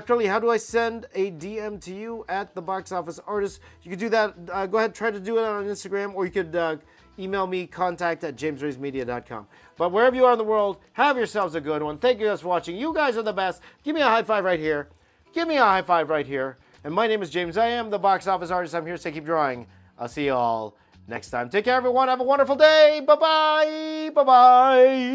Curly, how do I send a DM to you at the Box Office Artist? You could do that. Go ahead, try to do it on Instagram, or you could email me, contact@jamesmedia.com. But wherever you are in the world, have yourselves a good one. Thank you guys for watching. You guys are the best. Give me a high five right here. Give me a high five right here. And my name is James. I am the Box Office Artist. I'm here to say keep drawing. I'll see you all next time. Take care, everyone. Have a wonderful day. Bye-bye. Bye-bye.